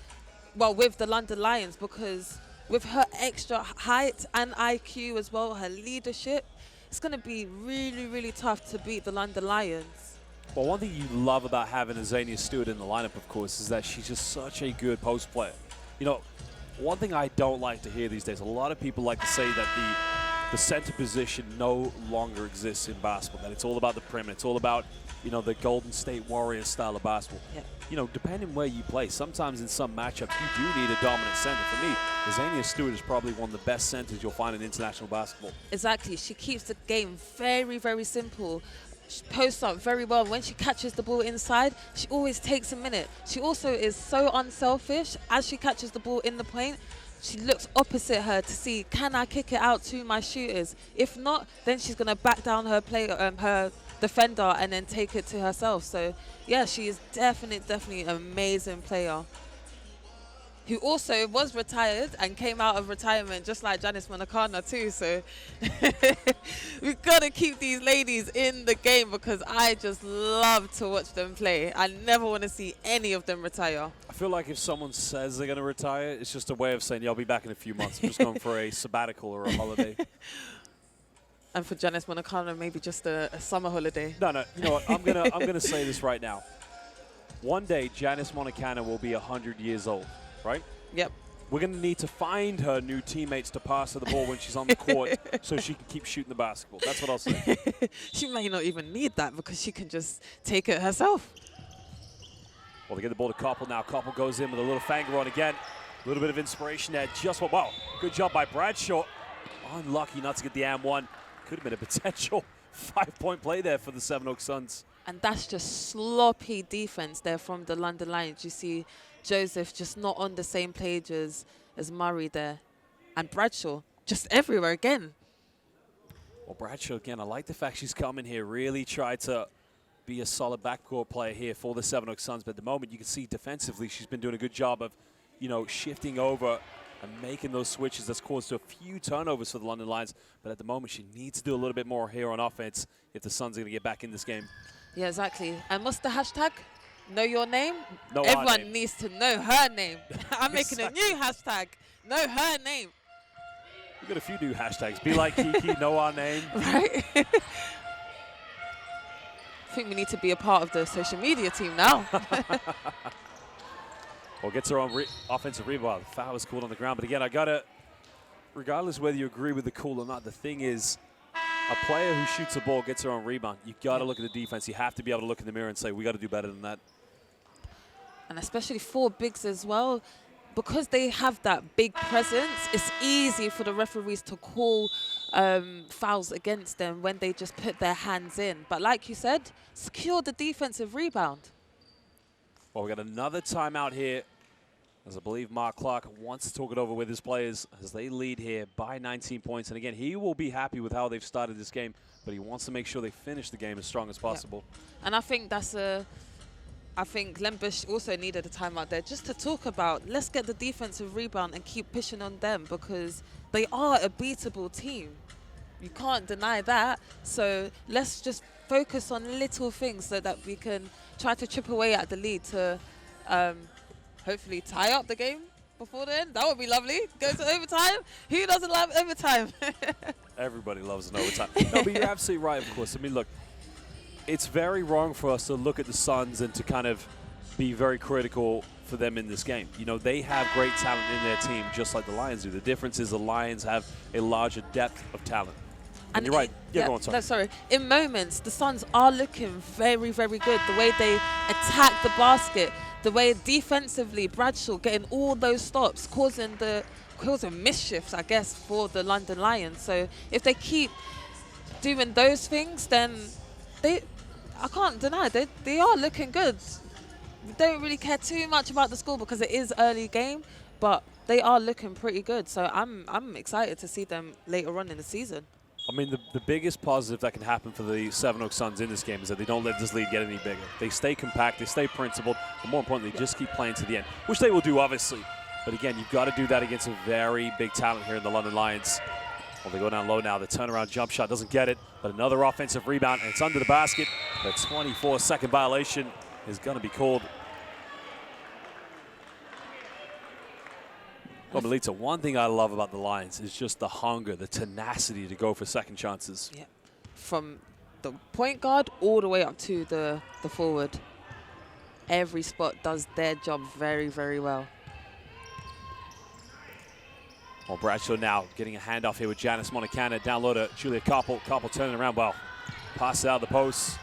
well, with the London Lions, because with her extra height and IQ as well, her leadership, it's going to be really, really tough to beat the London Lions. Well, one thing you love about having Azania Stewart in the lineup, of course, is that she's just such a good post player. You know, one thing I don't like to hear these days, a lot of people like to say that the center position no longer exists in basketball, that it's all about the perimeter. It's all about, you know, the Golden State Warriors style of basketball. Yeah. You know, depending where you play, sometimes in some matchups you do need a dominant center. For me, Azania Stewart is probably one of the best centers you'll find in international basketball. Exactly. She keeps the game very, very simple. She posts up very well. When she catches the ball inside, she always takes a minute. She also is so unselfish. As she catches the ball in the paint, she looks opposite her to see, can I kick it out to my shooters? If not, then she's going to back down her her defender and then take it to herself. So, yeah, she is definitely an amazing player, who also was retired and came out of retirement just like Janice Monacana too. So we've got to keep these ladies in the game because I just love to watch them play. I never want to see any of them retire. I feel like if someone says they're going to retire, it's just a way of saying, yeah, I'll be back in a few months. I'm just going for a sabbatical or a holiday. And for Janice Monacana, maybe just a summer holiday. No, you know what? I'm gonna say this right now. One day, Janice Monacana will be 100 years old. Right? Yep. We're going to need to find her new teammates to pass her the ball when she's on the court so she can keep shooting the basketball. That's what I'll say. She may not even need that because she can just take it herself. Well, they get the ball to Koppel now. Koppel goes in with a little finger on again. A little bit of inspiration there. Just what? Wow. Good job by Bradshaw. Unlucky not to get the and one. Could have been a potential 5-point play there for the Sevenoaks Suns. And that's just sloppy defense there from the London Lions. You see Joseph just not on the same page as Murray there. And Bradshaw just everywhere again. Well, Bradshaw, again, I like the fact she's coming here, really tried to be a solid backcourt player here for the Sevenoaks Suns. But at the moment, you can see defensively, she's been doing a good job of, you know, shifting over and making those switches. That's caused a few turnovers for the London Lions. But at the moment, she needs to do a little bit more here on offense if the Suns are going to get back in this game. Yeah, exactly. And what's the hashtag? Know your name? Know Everyone name. needs to know her name. I'm making a new hashtag. Know her name. We've got a few new hashtags. Be like Kiki, know our name. Right? I think we need to be a part of the social media team now. Well, gets her own offensive rebound. The foul was called on the ground. But again, I got to, regardless whether you agree with the call or not, the thing is, a player who shoots the ball gets her own rebound. You got to look at the defense. You have to be able to look in the mirror and say, we got to do better than that. And especially for bigs as well, because they have that big presence, it's easy for the referees to call fouls against them when they just put their hands in. But like you said, secure the defensive rebound. Well, we got another timeout here, as I believe Mark Clark wants to talk it over with his players as they lead here by 19 points. And again, he will be happy with how they've started this game, but he wants to make sure they finish the game as strong as possible. Yep. And I think that's I think Lembush also needed a timeout there just to talk about, let's get the defensive rebound and keep pushing on them because they are a beatable team. You can't deny that. So let's just focus on little things so that we can try to chip away at the lead to hopefully tie up the game before then. That would be lovely. Go to overtime. Who doesn't love overtime? Everybody loves an overtime. No, but you're absolutely right, of course. I mean, look, it's very wrong for us to look at the Suns and to kind of be very critical for them in this game. You know, they have great talent in their team, just like the Lions do. The difference is the Lions have a larger depth of talent. And you're right. Yeah, go on, sorry. No, sorry. In moments, the Suns are looking very, very good. The way they attack the basket, the way defensively, Bradshaw getting all those stops, causing mischiefs, I guess, for the London Lions. So if they keep doing those things, then I can't deny they are looking good. We don't really care too much about the score because it is early game, but they are looking pretty good. So I'm excited to see them later on in the season. I mean, the biggest positive that can happen for the Sevenoaks Suns in this game is that they don't let this lead get any bigger. They stay compact, they stay principled, but more importantly, just keep playing to the end, which they will do, obviously. But again, you've got to do that against a very big talent here in the London Lions. Well, they go down low now. The turnaround jump shot doesn't get it, but another offensive rebound, and it's under the basket. The 24-second violation is going to be called. Well, Melita, one thing I love about the Lions is just the hunger, the tenacity to go for second chances. Yeah. From the point guard all the way up to the forward. Every spot does their job very, very well. Well, Bradshaw now getting a handoff here with Janice Montecana. Down low to Julia Koppel. Koppel turning around well. Passes out of the post.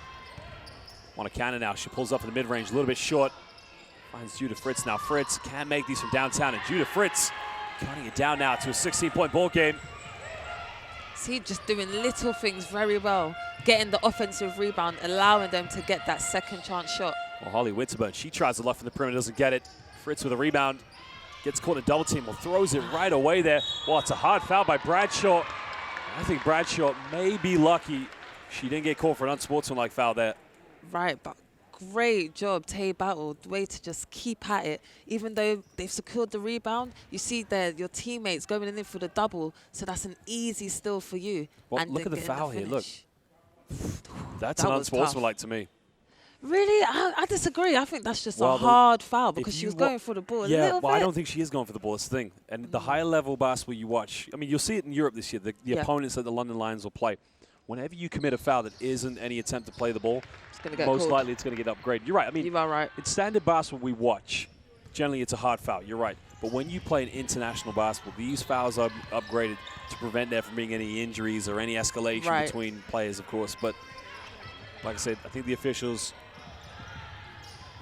Montecana now. She pulls up in the mid-range, a little bit short. Finds Judah Fritz now. Fritz can make these from downtown, and Judah Fritz cutting it down now to a 16-point ball game. See, just doing little things very well. Getting the offensive rebound, allowing them to get that second chance shot. Well, Holly Winterburn, she tries to left from the perimeter, doesn't get it. Fritz with a rebound. Gets caught in a double team. Well, throws it right away there. Well, it's a hard foul by Bradshaw. I think Bradshaw may be lucky she didn't get called for an unsportsmanlike foul there. Right, but great job, Tay Battle. The way to just keep at it. Even though they've secured the rebound, you see there your teammates going in for the double, so that's an easy steal for you. Well, and look at the foul here. Look, that's an unsportsmanlike to me. Really? I disagree. I think that's just a Well, hard foul because she was going for the ball a little bit. I don't think she is going for the ball. That's the thing. And the higher level basketball you watch, I mean, you'll see it in Europe this year, the opponents that the London Lions will play. Whenever you commit a foul that isn't any attempt to play the ball, most likely it's going to get upgraded. You're right. I mean, you are right. In standard basketball we watch, generally it's a hard foul. You're right. But when you play in international basketball, these fouls are upgraded to prevent there from being any injuries or any escalation between players, of course. But like I said, I think the officials,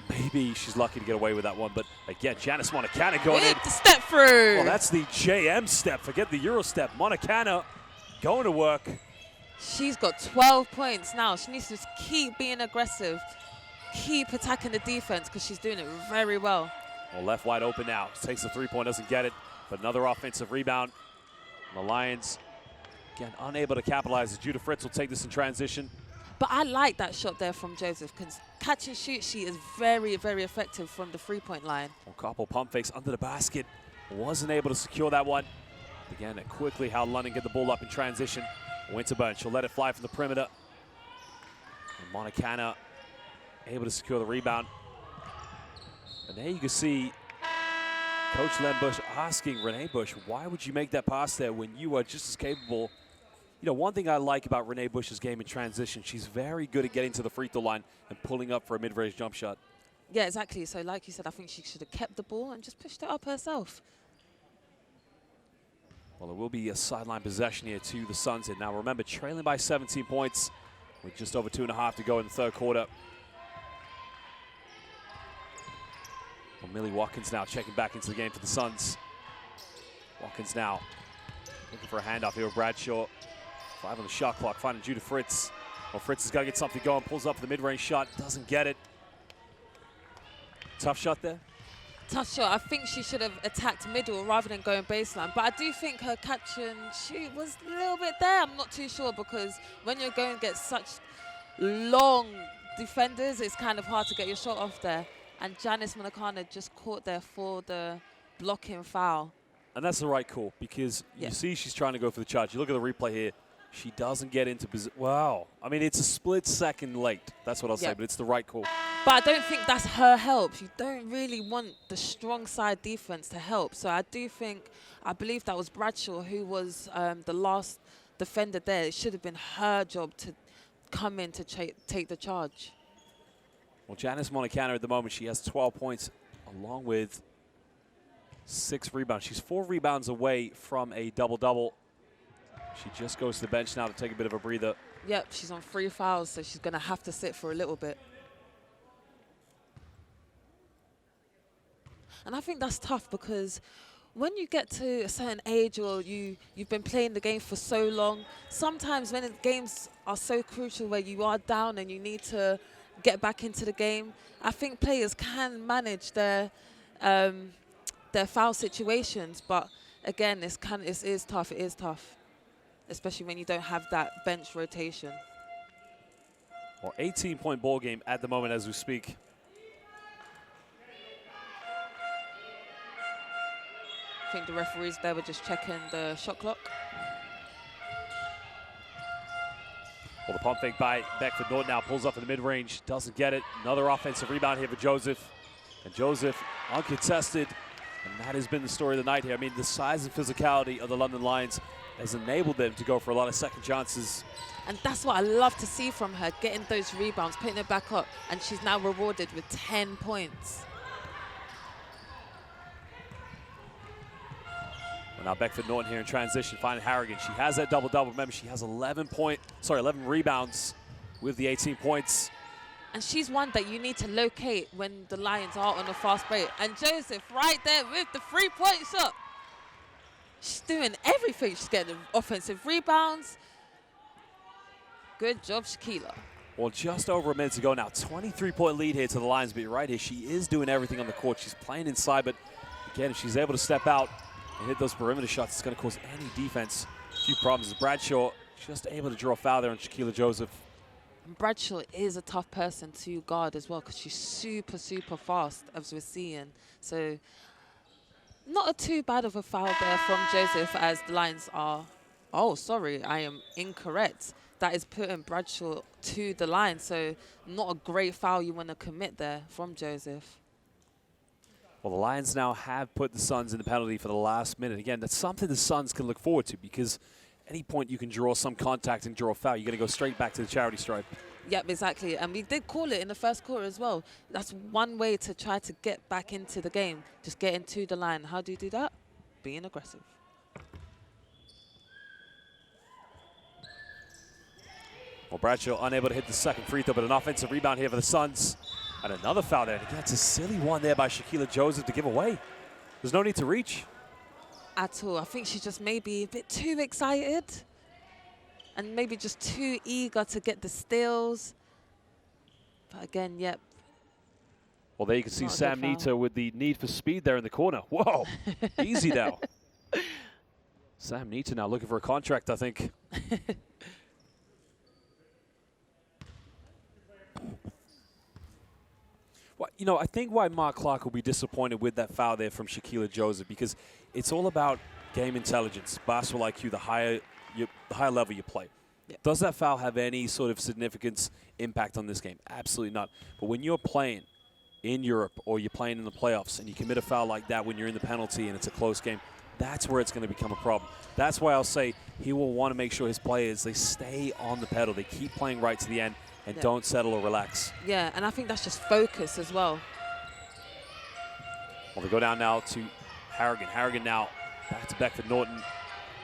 maybe she's lucky to get away with that one. But again, Janice Montecana going in. The step through. Well, that's the JM step. Forget the Euro step. Montecana going to work. She's got 12 points now. She needs to just keep being aggressive, keep attacking the defense because she's doing it very well. Well, left wide open now. Takes the three-point, doesn't get it. But another offensive rebound. The Lions, again, unable to capitalize as Judah Fritz will take this in transition. But I like that shot there from Joseph because catch and shoot, she is very, very effective from the three-point line. Well, Koppel pump fakes under the basket. Wasn't able to secure that one. Again, quickly how London get the ball up in transition. Winterburn, she'll let it fly from the perimeter. And Montecana able to secure the rebound. And there you can see Coach Len Bush asking Renee Bush, why would you make that pass there when you are just as capable? You know, one thing I like about Renee Bush's game in transition, she's very good at getting to the free throw line and pulling up for a mid-range jump shot. Yeah, exactly. So like you said, I think she should have kept the ball and just pushed it up herself. Well, there will be a sideline possession here to the Suns. And now remember, trailing by 17 points with just over 2.5 to go in the third quarter. Well, Millie Watkins now checking back into the game for the Suns. Watkins now looking for a handoff here with Bradshaw. 5 on the shot clock, finding Judah Fritz. Well, Fritz has got to get something going, pulls up for the mid-range shot, doesn't get it. Tough shot there. Tough shot. I think she should have attacked middle rather than going baseline. But I do think her catch and shoot was a little bit there. I'm not too sure because when you're going to get such long defenders, it's kind of hard to get your shot off there. And Janice Montecana just caught there for the blocking foul. And that's the right call because you see she's trying to go for the charge. You look at the replay here. She doesn't get into position. Wow. I mean, it's a split second late. That's what I'll say, but it's the right call. But I don't think that's her help. You don't really want the strong side defense to help. So I believe that was Bradshaw who was the last defender there. It should have been her job to come in to take the charge. Well, Janice Montecana at the moment, she has 12 points along with 6 rebounds. She's 4 rebounds away from a double-double. She just goes to the bench now to take a bit of a breather. Yep, she's on 3 fouls, so she's going to have to sit for a little bit. And I think that's tough because when you get to a certain age or you've been playing the game for so long, sometimes when the games are so crucial where you are down and you need to get back into the game, I think players can manage their foul situations. But again, it is tough. It is tough, especially when you don't have that bench rotation. Well, 18-point ball game at the moment as we speak. I think the referees there were just checking the shot clock. Well, the pump fake by Beckford Norton now pulls up in the mid-range, doesn't get it. Another offensive rebound here for Joseph. And Joseph uncontested, and that has been the story of the night here. I mean, the size and physicality of the London Lions has enabled them to go for a lot of second chances. And that's what I love to see from her, getting those rebounds, putting it back up, and she's now rewarded with 10 points. Well, now Beckford Norton here in transition, finding Harrigan. She has that double-double. Remember, she has 11 rebounds with the 18 points. And she's one that you need to locate when the Lions are on a fast break. And Joseph right there with the 3-point shot. She's doing everything. She's getting the offensive rebounds. Good job, Shaquila. Well, just over a minute to go now. 23-point lead here to the Lions, but you're right here. She is doing everything on the court. She's playing inside, but again, if she's able to step out and hit those perimeter shots, it's going to cause any defense a few problems. Bradshaw just able to draw a foul there on Shaquila Joseph. And Bradshaw is a tough person to guard as well because she's super, super fast, as we're seeing. So not too bad of a foul there from Joseph as the Lions are... Oh, sorry, I am incorrect. That is putting Bradshaw to the line. So not a great foul you want to commit there from Joseph. Well, the Lions now have put the Suns in the penalty for the last minute. Again, that's something the Suns can look forward to because any point you can draw some contact and draw a foul, you're going to go straight back to the charity stripe. Yep, exactly. And we did call it in the first quarter as well. That's one way to try to get back into the game. Just get into the line. How do you do that? Being aggressive. Well, Bradshaw unable to hit the second free throw, but an offensive rebound here for the Suns. And another foul there. And again, it's a silly one there by Shaquila Joseph to give away. There's no need to reach. At all. I think she's just maybe a bit too excited and maybe just too eager to get the steals. But again, yep. Well, there you can see Sam Nita with the need for speed there in the corner. Whoa, easy now. Sam Nita now looking for a contract, I think. Well, you know, I think why Mark Clark will be disappointed with that foul there from Shaquila Joseph because it's all about game intelligence, basketball IQ, the higher level you play. Yep. Does that foul have any sort of significance impact on this game? Absolutely not. But when you're playing in Europe or you're playing in the playoffs and you commit a foul like that when you're in the penalty and it's a close game, that's where it's going to become a problem. That's why I'll say he will want to make sure his players, they stay on the pedal. They keep playing right to the end and don't settle or relax. Yeah, and I think that's just focus as well. Well, they go down now to Harrigan. Harrigan now back to Beckford Norton.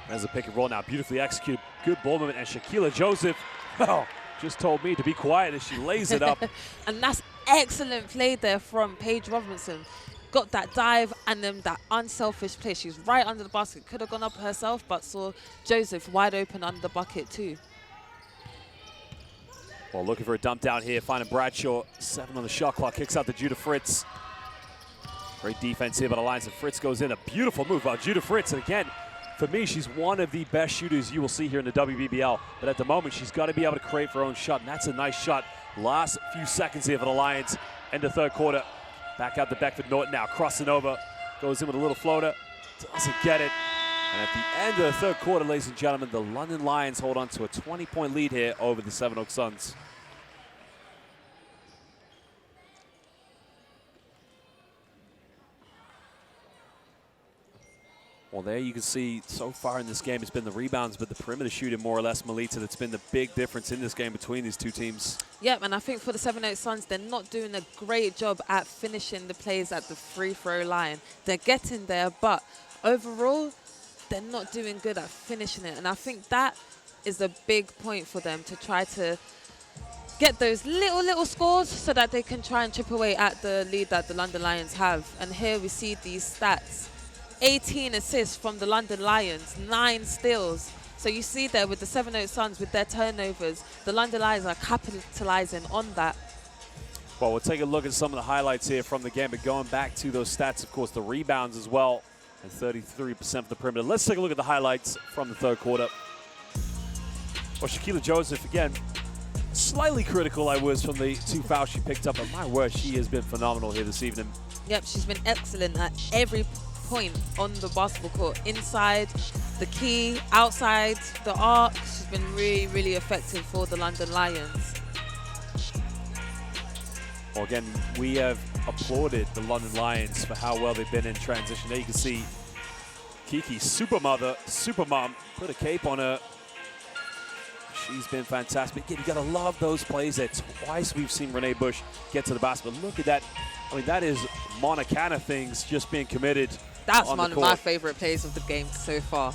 As a pick and roll now, beautifully executed. Good ball movement. And Shaquila Joseph, well, just told me to be quiet as she lays it up. And that's excellent play there from Paige Robinson. Got that dive and then that unselfish play. She's right under the basket. Could have gone up herself, but saw Joseph wide open under the bucket too. Well, looking for a dump down here, finding Bradshaw. 7 on the shot clock, kicks out to Judah Fritz. Great defense here by the Lions, and Fritz goes in. A beautiful move by Judah Fritz. And again, for me, she's one of the best shooters you will see here in the WBBL. But at the moment, she's got to be able to create for her own shot, and that's a nice shot. Last few seconds here for the Lions. End of third quarter. Back out to Beckford Norton now, crossing over. Goes in with a little floater. Doesn't get it. And at the end of the third quarter, ladies and gentlemen, the London Lions hold on to a 20-point lead here over the Sevenoaks Suns. Well, there you can see so far in this game, it's been the rebounds, but the perimeter shooting more or less, Melita, that's been the big difference in this game between these two teams. Yep, and I think for the Sevenoaks Suns, they're not doing a great job at finishing the plays at the free throw line. They're getting there, but overall, they're not doing good at finishing it. And I think that is a big point for them to try to get those little scores so that they can try and chip away at the lead that the London Lions have. And here we see these stats. 18 assists from the London Lions, 9 steals. So you see there with the Sevenoaks Suns, with their turnovers, the London Lions are capitalizing on that. Well, we'll take a look at some of the highlights here from the game, but going back to those stats, of course, the rebounds as well, and 33% for the perimeter. Let's take a look at the highlights from the third quarter. Well, Shaquilla Joseph, again, slightly critical I was from the 2 fouls she picked up, but my word, she has been phenomenal here this evening. Yep, she's been excellent at every point on the basketball court. Inside, the key, outside, the arc. She's been really, really effective for the London Lions. Well, again, we have applauded the London Lions for how well they've been in transition. There you can see Kiki, super mom, put a cape on her. She's been fantastic. Again, you gotta love those plays. That twice we've seen Renee Bush get to the basket. But look at that. I mean, that is Montana things just being committed. That's on one the of court. my favorite plays of the game so far.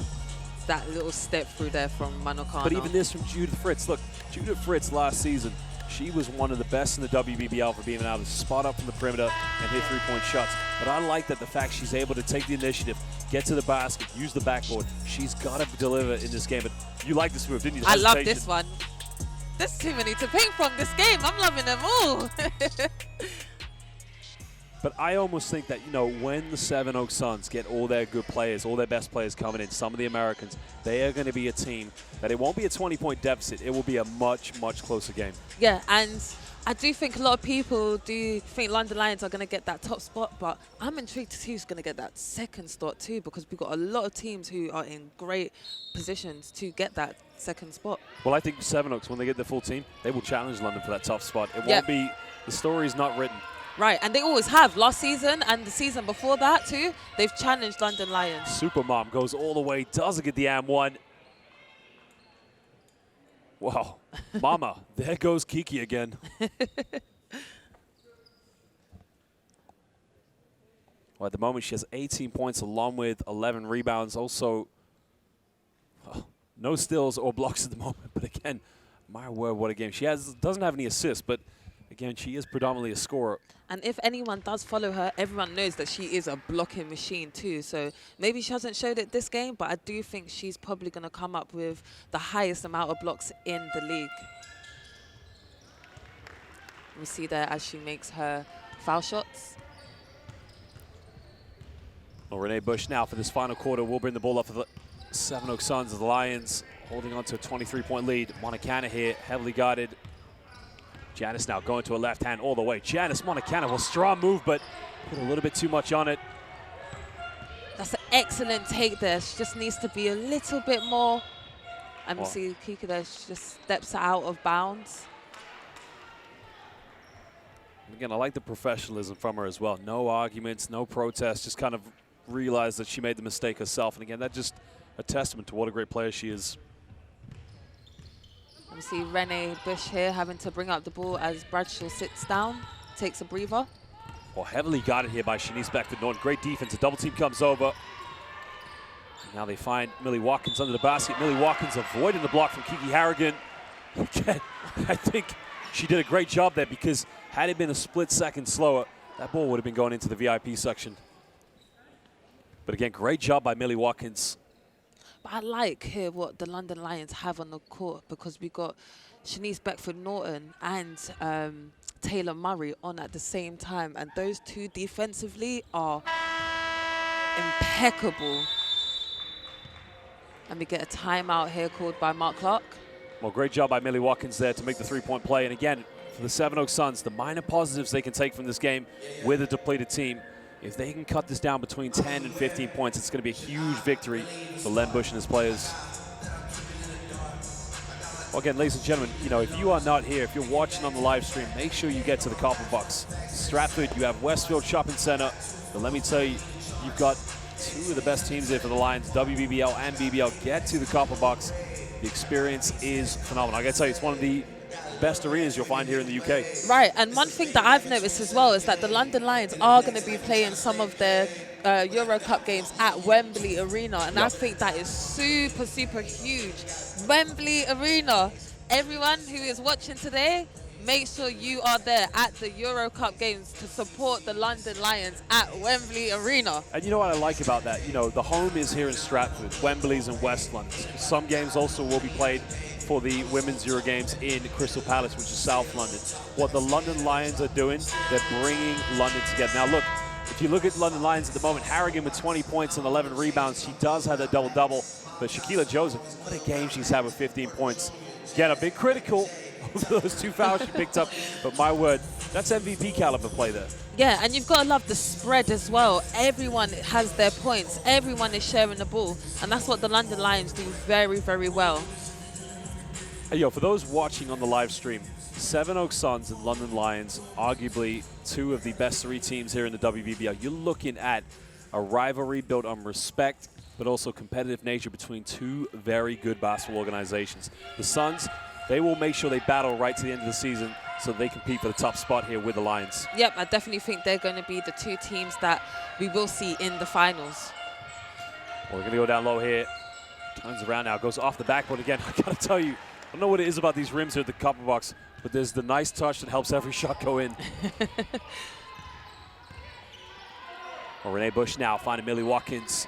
That little step through there from Manokana. But even this from Judith Fritz. Look, Judith Fritz last season, she was one of the best in the WBBL for being able to spot up from the perimeter and hit 3-point shots. But I like that the fact she's able to take the initiative, get to the basket, use the backboard. She's got to deliver in this game. But you like this move, didn't you? I love this one. There's too many to pick from this game. I'm loving them all. But I almost think that, you know, when the Sevenoaks Suns get all their good players, all their best players coming in, some of the Americans, they are going to be a team that it won't be a 20-point deficit. It will be a much, much closer game. Yeah, and I do think a lot of people do think London Lions are going to get that top spot, but I'm intrigued to see who's going to get that second spot too, because we've got a lot of teams who are in great positions to get that second spot. Well, I think Sevenoaks, when they get their full team, they will challenge London for that top spot. It won't be, the story is not written. Right, and they always have. Last season and the season before that too, they've challenged London Lions. Supermom goes all the way, doesn't get the and-1. Wow, mama, there goes Kiki again. Well, at the moment, she has 18 points along with 11 rebounds. Also, no steals or blocks at the moment. But again, my word, what a game. She doesn't have any assists, but again, she is predominantly a scorer. And if anyone does follow her, everyone knows that she is a blocking machine too. So maybe she hasn't showed it this game, but I do think she's probably going to come up with the highest amount of blocks in the league. We see there as she makes her foul shots. Well, Renee Bush now for this final quarter will bring the ball up for the Sevenoaks Suns. The Lions holding on to a 23-point lead. Montana here, heavily guarded. Janice now going to her left hand all the way. Janice Montana, well, strong move, but put a little bit too much on it. That's an excellent take there. She just needs to be a little bit more. And we see Kika there, she just steps out of bounds. Again, I like the professionalism from her as well. No arguments, no protests, just kind of realized that she made the mistake herself. And again, that's just a testament to what a great player she is. We see Renee Bush here having to bring up the ball as Bradshaw sits down, takes a breather. Well, heavily guarded here by Shanice Beckford-Norton. Great defense. A double team comes over. And now they find Millie Watkins under the basket. Millie Watkins avoiding the block from Kiki Harrigan. Again, I think she did a great job there, because had it been a split second slower, that ball would have been going into the VIP section. But again, great job by Millie Watkins. I like here what the London Lions have on the court, because we got Shanice Beckford-Norton and Taylor Murray on at the same time, and those two defensively are impeccable. And we get a timeout here called by Mark Clark. Well, great job by Millie Watkins there to make the three-point play. And again, for the Sevenoaks Suns, the minor positives they can take from this game with a depleted team, if they can cut this down between 10 and 15 points, it's going to be a huge victory for Len Bush and his players. Well, again, ladies and gentlemen, you know, if you are not here, if you're watching on the live stream, make sure you get to the Copper Box. Stratford, you have Westfield Shopping Center. But let me tell you, you've got two of the best teams there for the Lions, WBBL and BBL. Get to the Copper Box. The experience is phenomenal. I got to tell you, it's one of the best arenas you'll find here in the UK. Right, and one thing that I've noticed as well is that the London Lions are going to be playing some of their Euro Cup games at Wembley Arena, and I think that is super, super huge. Wembley Arena. Everyone who is watching today, make sure you are there at the Euro Cup games to support the London Lions at Wembley Arena. And you know what I like about that? You know, the home is here in Stratford. Wembley's in West London. Some games also will be played for the Women's Euro Games in Crystal Palace, which is South London. What the London Lions are doing, they're bringing London together. Now, look, if you look at London Lions at the moment, Harrigan with 20 points and 11 rebounds. She does have that double-double. But Shaquila Joseph, what a game she's had with 15 points. Again, a bit critical of those 2 fouls she picked up. But my word, that's MVP caliber play there. Yeah, and you've got to love the spread as well. Everyone has their points. Everyone is sharing the ball. And that's what the London Lions do very, very well. Hey, yo, for those watching on the live stream, Sevenoaks Suns and London Lions, arguably 2 of the best 3 teams here in the WBBL. You're looking at a rivalry built on respect, but also competitive nature between 2 very good basketball organizations. The Suns, they will make sure they battle right to the end of the season so they compete for the top spot here with the Lions. Yep, I definitely think they're going to be the 2 teams that we will see in the finals. Well, we're going to go down low here. Turns around now, goes off the backboard again. I got to tell you, I don't know what it is about these rims here at the copper box, but there's the nice touch that helps every shot go in. Well, Renee Bush now finding Millie Watkins.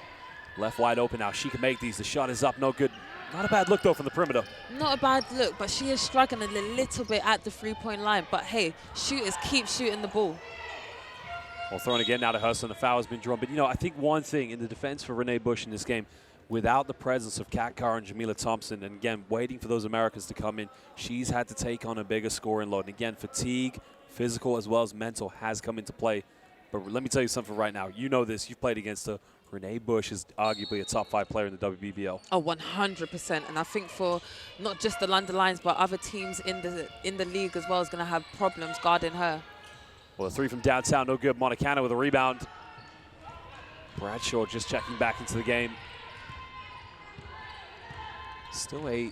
Left wide open now. She can make these. The shot is up. No good. Not a bad look, though, from the perimeter. Not a bad look, but she is struggling a little bit at the 3-point line. But, hey, shooters keep shooting the ball. Well, thrown again now to Hurst, and the foul has been drawn. But, you know, I think one thing in the defense for Renee Bush in this game, without the presence of Kat Carr and Jamila Thompson, and again, waiting for those Americans to come in, she's had to take on a bigger scoring load. And again, fatigue, physical as well as mental, has come into play. But let me tell you something right now. You know this. You've played against her. Renee Bush is arguably a top 5 player in the WBBL. Oh, 100%. And I think for not just the London Lions, but other teams in the league as well is going to have problems guarding her. Well, a 3 from downtown, no good. Montecano with a rebound. Bradshaw just checking back into the game. Still a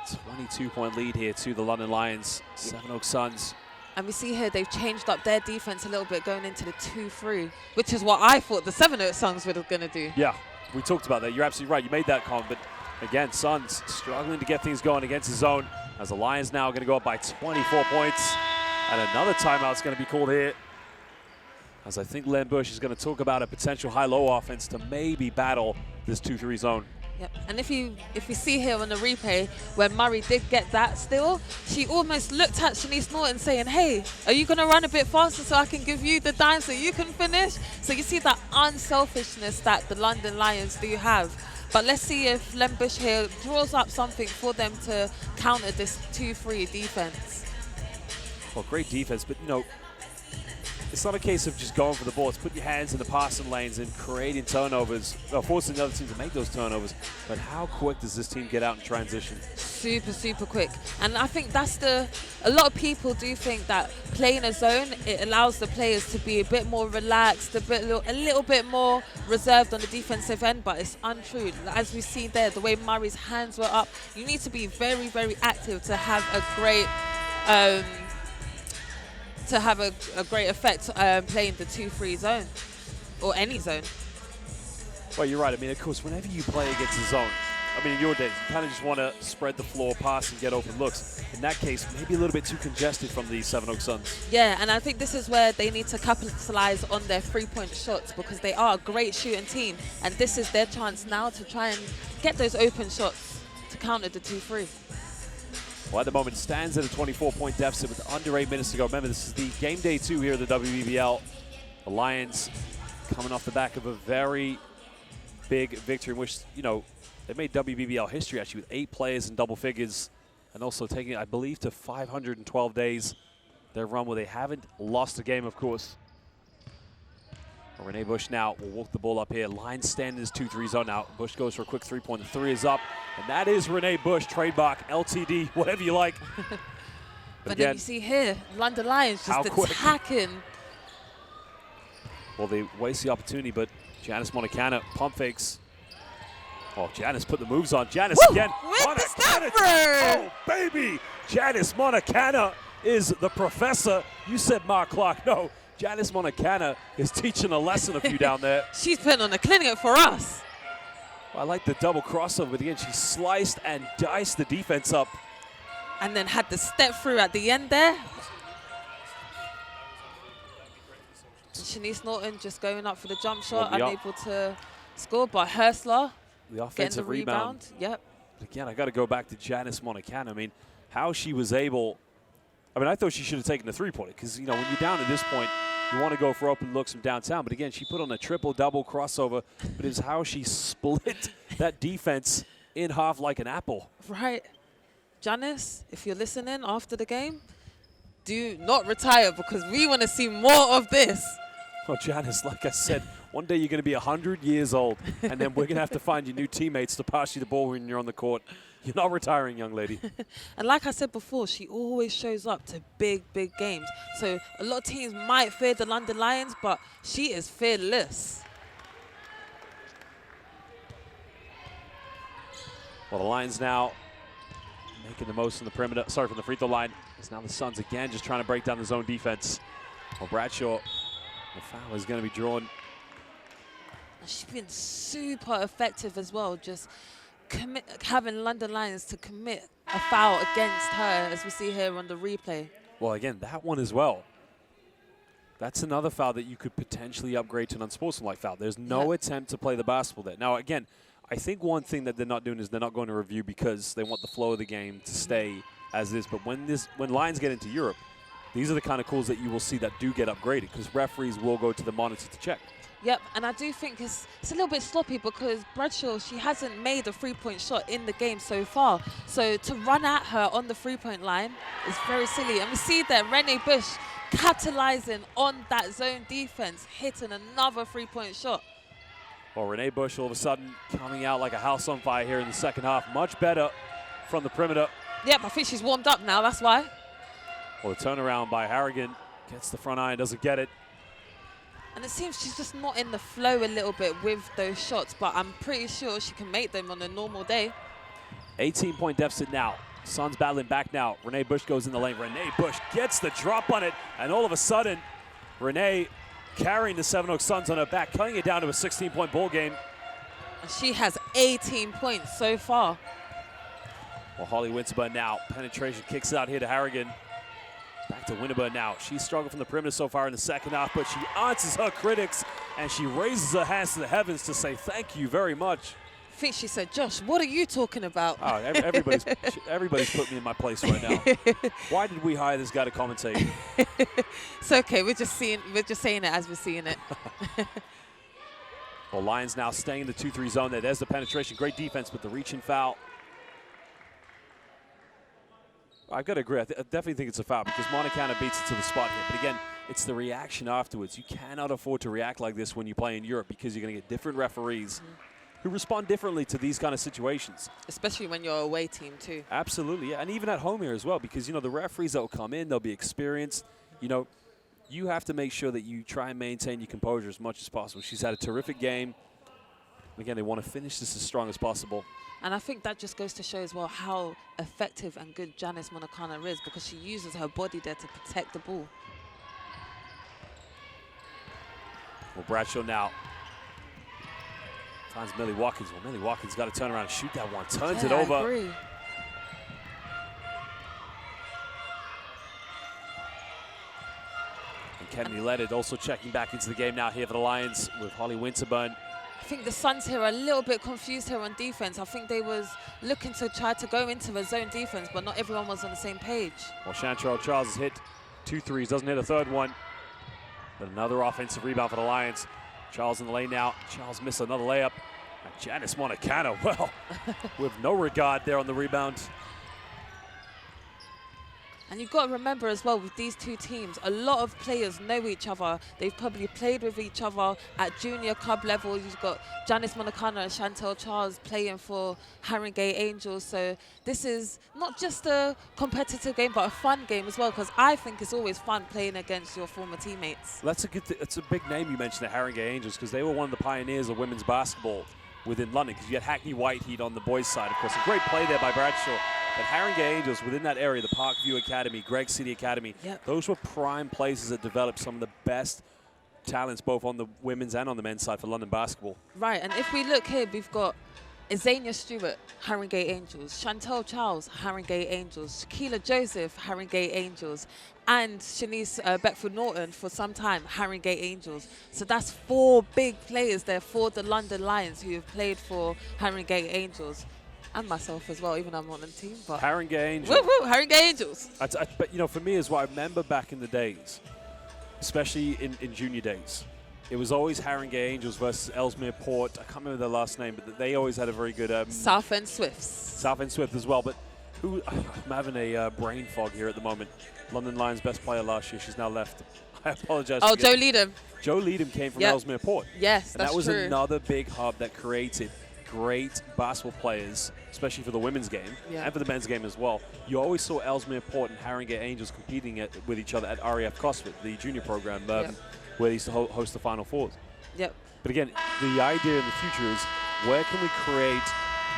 22-point lead here to the London Lions. Sevenoaks Suns. And we see here they've changed up their defense a little bit going into the 2-3, which is what I thought the Sevenoaks Suns were going to do. Yeah, we talked about that. You're absolutely right. You made that comment. But again, Suns struggling to get things going against the zone as the Lions now are going to go up by 24 points. And another timeout's going to be called here, as I think Len Bush is going to talk about a potential high-low offense to maybe battle this 2-3 zone. Yep. And if you see here on the replay where Murray did get that steal, she almost looked at Shanice Norton saying, hey, are you going to run a bit faster so I can give you the dime so you can finish? So you see that unselfishness that the London Lions do have. But let's see if Len Bush here draws up something for them to counter this 2-3 defense. Well, great defense, but, you know, it's not a case of just going for the ball. It's putting your hands in the passing lanes and creating turnovers, forcing the other team to make those turnovers. But how quick does this team get out in transition? Super, super quick. And I think that's a lot of people do think that playing a zone, it allows the players to be a bit more relaxed, a little bit more reserved on the defensive end, but it's untrue. As we see there, the way Murray's hands were up, you need to be very, very active to have a great effect playing the 2-3 zone or any zone. Well, you're right. I mean, of course, whenever you play against a zone, I mean, in your days, you kind of just want to spread the floor, pass, and get open looks. In that case, maybe a little bit too congested from the Sevenoaks Suns. Yeah, and I think this is where they need to capitalize on their 3-point shots because they are a great shooting team, and this is their chance now to try and get those open shots to counter the 2-3. Well, at the moment, stands at a 24-point deficit with under 8 minutes to go. Remember, this is the game day 2 here at the WBBL. The Lions coming off the back of a very big victory in which, you know, they made WBBL history actually with 8 players in double figures and also taking, I believe, to 512 days their run where they haven't lost a game, of course. Well, Renee Bush now will walk the ball up here. Lions stand in his 2-3 zone now. Bush goes for a quick 3-point. The 3 is up. And that is Renee Bush, trademark, LTD, whatever you like. But again, then you see here, London Lions just attacking. Well, they waste the opportunity, but Janice Montecano pump fakes. Oh, Janice put the moves on. Janice again. With the stepper. Oh, baby. Janice Montecano is the professor. You said Mark Clark. No, Janice Montecano is teaching a lesson of you down there. She's putting on a clinic for us. Well, I like the double crossover, but again, she sliced and diced the defense up. And then had the step through at the end there. And Shanice Norton just going up for the jump shot, unable to score, but Hurstler the offensive getting the rebound. Yep. Again, I got to go back to Janice Monicano. I mean, how she was able. I mean, I thought she should have taken the three-pointer because, you know, when you're down at this point, you want to go for open looks from downtown. But again, she put on a triple-double crossover. But it's how she split that defense in half like an apple. Right. Janice, if you're listening after the game, do not retire because we want to see more of this. Well, Janice, like I said, one day you're going to be 100 years old, and then we're going to have to find you new teammates to pass you the ball when you're on the court. You're not retiring, young lady. And like I said before, she always shows up to big, big games. So a lot of teams might fear the London Lions, but she is fearless. Well, the Lions now making the most from the perimeter. Sorry, from the free throw line. It's now the Suns again just trying to break down the zone defense. Well, Bradshaw, the foul is going to be drawn. She's been super effective as well, just having London Lions to commit a foul against her, as we see here on the replay. Well, again, that one as well. That's another foul that you could potentially upgrade to an unsportsmanlike foul. There's no attempt to play the basketball there. Now, again, I think one thing that they're not doing is they're not going to review because they want the flow of the game to stay as is. But when Lions get into Europe, these are the kind of calls that you will see that do get upgraded because referees will go to the monitor to check. Yep, and I do think it's a little bit sloppy because Bradshaw, she hasn't made a three-point shot in the game so far. So to run at her on the three-point line is very silly. And we see there Renee Bush capitalizing on that zone defense, hitting another three-point shot. Well, Renee Bush all of a sudden coming out like a house on fire here in the second half. Much better from the perimeter. Yep, I think she's warmed up now, that's why. Well, the turnaround by Harrigan gets the front iron, doesn't get it. And it seems she's just not in the flow a little bit with those shots, but I'm pretty sure she can make them on a normal day. 18-point deficit now. Suns battling back now. Renee Bush goes in the lane. Renee Bush gets the drop on it, and all of a sudden, Renee carrying the Sevenoaks Suns on her back, cutting it down to a 16-point ball game. And she has 18 points so far. Well, Holly Winterburn now. Penetration kicks out here to Harrigan. Back to Winterburn now. She's struggled from the perimeter so far in the second half, but she answers her critics, and she raises her hands to the heavens to say thank you very much. I think she said, Josh, what are you talking about? Oh, everybody's put me in my place right now. Why did we hire this guy to commentate? It's okay. We're just saying it as we're seeing it. Well, Lions now staying in the 2-3 zone there. There's the penetration. Great defense, but the reach-in foul. I've got to agree. I definitely think it's a foul because Monicano beats it to the spot here. But again, it's the reaction afterwards. You cannot afford to react like this when you play in Europe because you're going to get different referees who respond differently to these kind of situations. Especially when you're a away team too. Absolutely, yeah. And even at home here as well, because, you know, the referees that will come in, they'll be experienced. You know, you have to make sure that you try and maintain your composure as much as possible. She's had a terrific game. Again, they want to finish this as strong as possible. And I think that just goes to show as well how effective and good Janice Monicano is because she uses her body there to protect the ball. Well, Bradshaw now finds Millie Watkins. Well, Millie Watkins got to turn around and shoot that one. Turns it over. I agree. And Kennedy Leonard also checking back into the game now here for the Lions with Holly Winterburn. I think the Suns here are a little bit confused here on defense. I think they was looking to try to go into a zone defense, but not everyone was on the same page. Well, Chantrell Charles has hit 2 threes, doesn't hit a third one. But another offensive rebound for the Lions. Charles in the lane now. Charles missed another layup. And Janice Monicano, well, with no regard there on the rebound. And you've got to remember as well with these two teams, a lot of players know each other. They've probably played with each other at junior club level. You've got Janice Monicano and Chantel Charles playing for Haringey Angels. So this is not just a competitive game, but a fun game as well, because I think it's always fun playing against your former teammates. That's a good. It's a big name you mentioned, the Haringey Angels, because they were one of the pioneers of women's basketball within London, because you had Hackney Whiteheat on the boys' side, of course. A great play there by Bradshaw. But Haringey Angels, within that area, the Parkview Academy, Greg City Academy, those were prime places that developed some of the best talents, both on the women's and on the men's side for London basketball. Right, and if we look here, we've got Azania Stewart, Haringey Angels. Chantel Charles, Haringey Angels. Shaquila Joseph, Haringey Angels. And Shanice Beckford Norton, for some time, Haringey Angels. So that's 4 big players there for the London Lions who have played for Haringey Angels. And myself as well, even though I'm on the team. But Haringey Angels. woo, woo, Haringey Angels. But, you know, for me as well, I remember back in the days, especially in junior days, it was always Haringey Angels versus Ellesmere Port. I can't remember their last name, but they always had a very good... Southend Swifts. Southend Swift as well. But who? I'm having a brain fog here at the moment. London Lions' best player last year. She's now left. I apologize. Oh, Joe Leadham. Joe Leadham came from Yep. Ellesmere Port. Yes, and that's that was true. another big hub that created great basketball players, especially for the women's game and for the men's game as well. You always saw Ellesmere Port and Haringey Angels competing with each other at RAF Cosford, the junior program, where they used to host the Final Fours. Yep. But again, the idea in the future is where can we create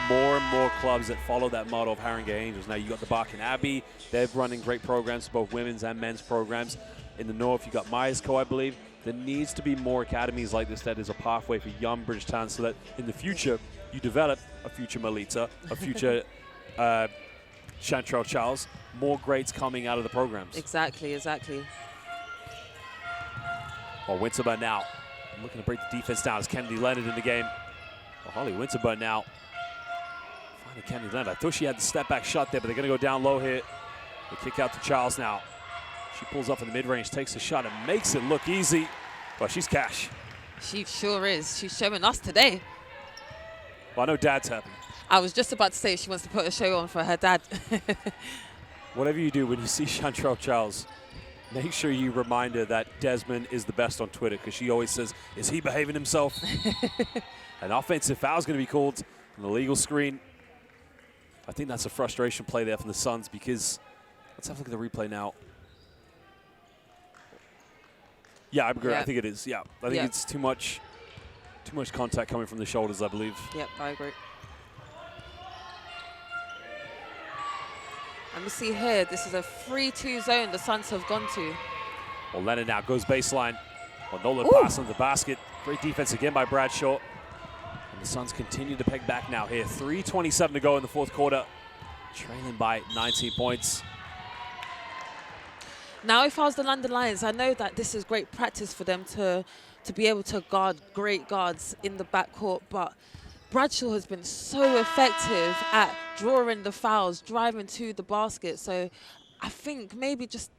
more and more clubs that follow that model of Haringey Angels? Now, you got the Barking Abbey. They're running great programs, both women's and men's programs. In the north, you got Myers Co, I believe. There needs to be more academies like this that is a pathway for young British talent so that in the future, you develop a future Melita, a future Chantrell Charles, more greats coming out of the programs. Exactly, exactly. Well, Winterburn now looking to break the defense down. It's Kennedy Leonard in the game. Well, Holly Winterburn now. Finding Kennedy Leonard. I thought she had the step back shot there, but they're going to go down low here. They kick out to Charles now. She pulls up in the mid-range, takes the shot, and makes it look easy. Well, she's cash. She sure is. She's showing us today. Well, I know Dad's happy. I was just about to say she wants to put a show on for her dad. Whatever you do, when you see Chantrell Charles, make sure you remind her that Desmond is the best on Twitter, because she always says, is he behaving himself? An offensive foul is going to be called on the legal screen. I think that's a frustration play there from the Suns, because let's have a look at the replay now. Yeah, I agree. I think it is. Yeah, I think it's too much contact coming from the shoulders, I believe. Yep, I agree. Let me see here. This is a 3-2 zone the Suns have gone to. Well, Leonard now goes baseline. Well, Nolan pass on the basket. Great defense again by Bradshaw. And the Suns continue to peg back now here. 3:27 to go in the fourth quarter. Trailing by 19 points. Now, if I was the London Lions, I know that this is great practice for them to be able to guard great guards in the backcourt, but Bradshaw has been so effective at drawing the fouls, driving to the basket. So I think maybe just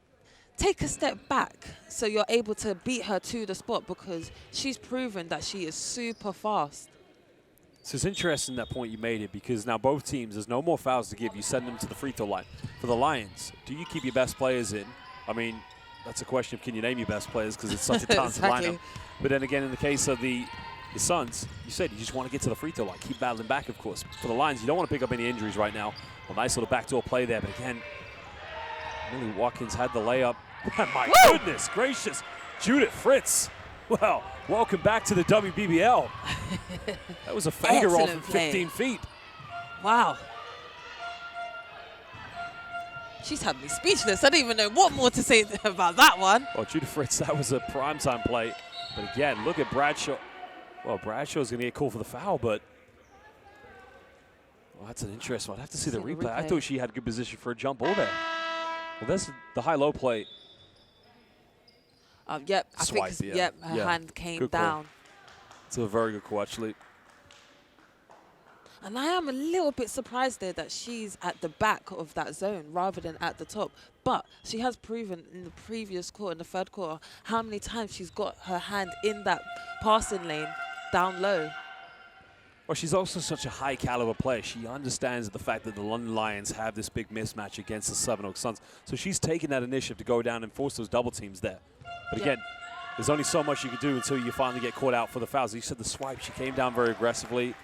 take a step back so you're able to beat her to the spot, because she's proven that she is super fast. So it's interesting that point you made it, because now both teams, there's no more fouls to give. You send them to the free throw line. For the Lions, do you keep your best players in? I mean, that's a question of can you name your best players, because it's such a talented lineup. But then again, in the case of the Suns, you said you just want to get to the free throw line, keep battling back, of course. For the Lions, you don't want to pick up any injuries right now. Well, nice little backdoor play there, but again, Millie Watkins had the layup. My goodness gracious, Judith Fritz. Well, welcome back to the WBBL. That was a finger roll from 15 feet. Wow. She's had me speechless. I don't even know what more to say about that one. Well, Judith Fritz, that was a primetime play. But again, look at Bradshaw. Well, Bradshaw's going to get called for the foul, but well, that's an interesting one. I'd have to see the replay. I thought she had good position for a jump ball there. Well, that's the high-low play. Yep, I Swipe, think her hand came good down. Call. It's a very good call, actually. And I am a little bit surprised there that she's at the back of that zone rather than at the top. But she has proven in the previous quarter, in the third quarter, how many times she's got her hand in that passing lane down low. Well, she's also such a high-caliber player. She understands the fact that the London Lions have this big mismatch against the Sevenoaks Suns. So she's taking that initiative to go down and force those double teams there. But again, there's only so much you can do until you finally get caught out for the fouls. You said the swipe. She came down very aggressively.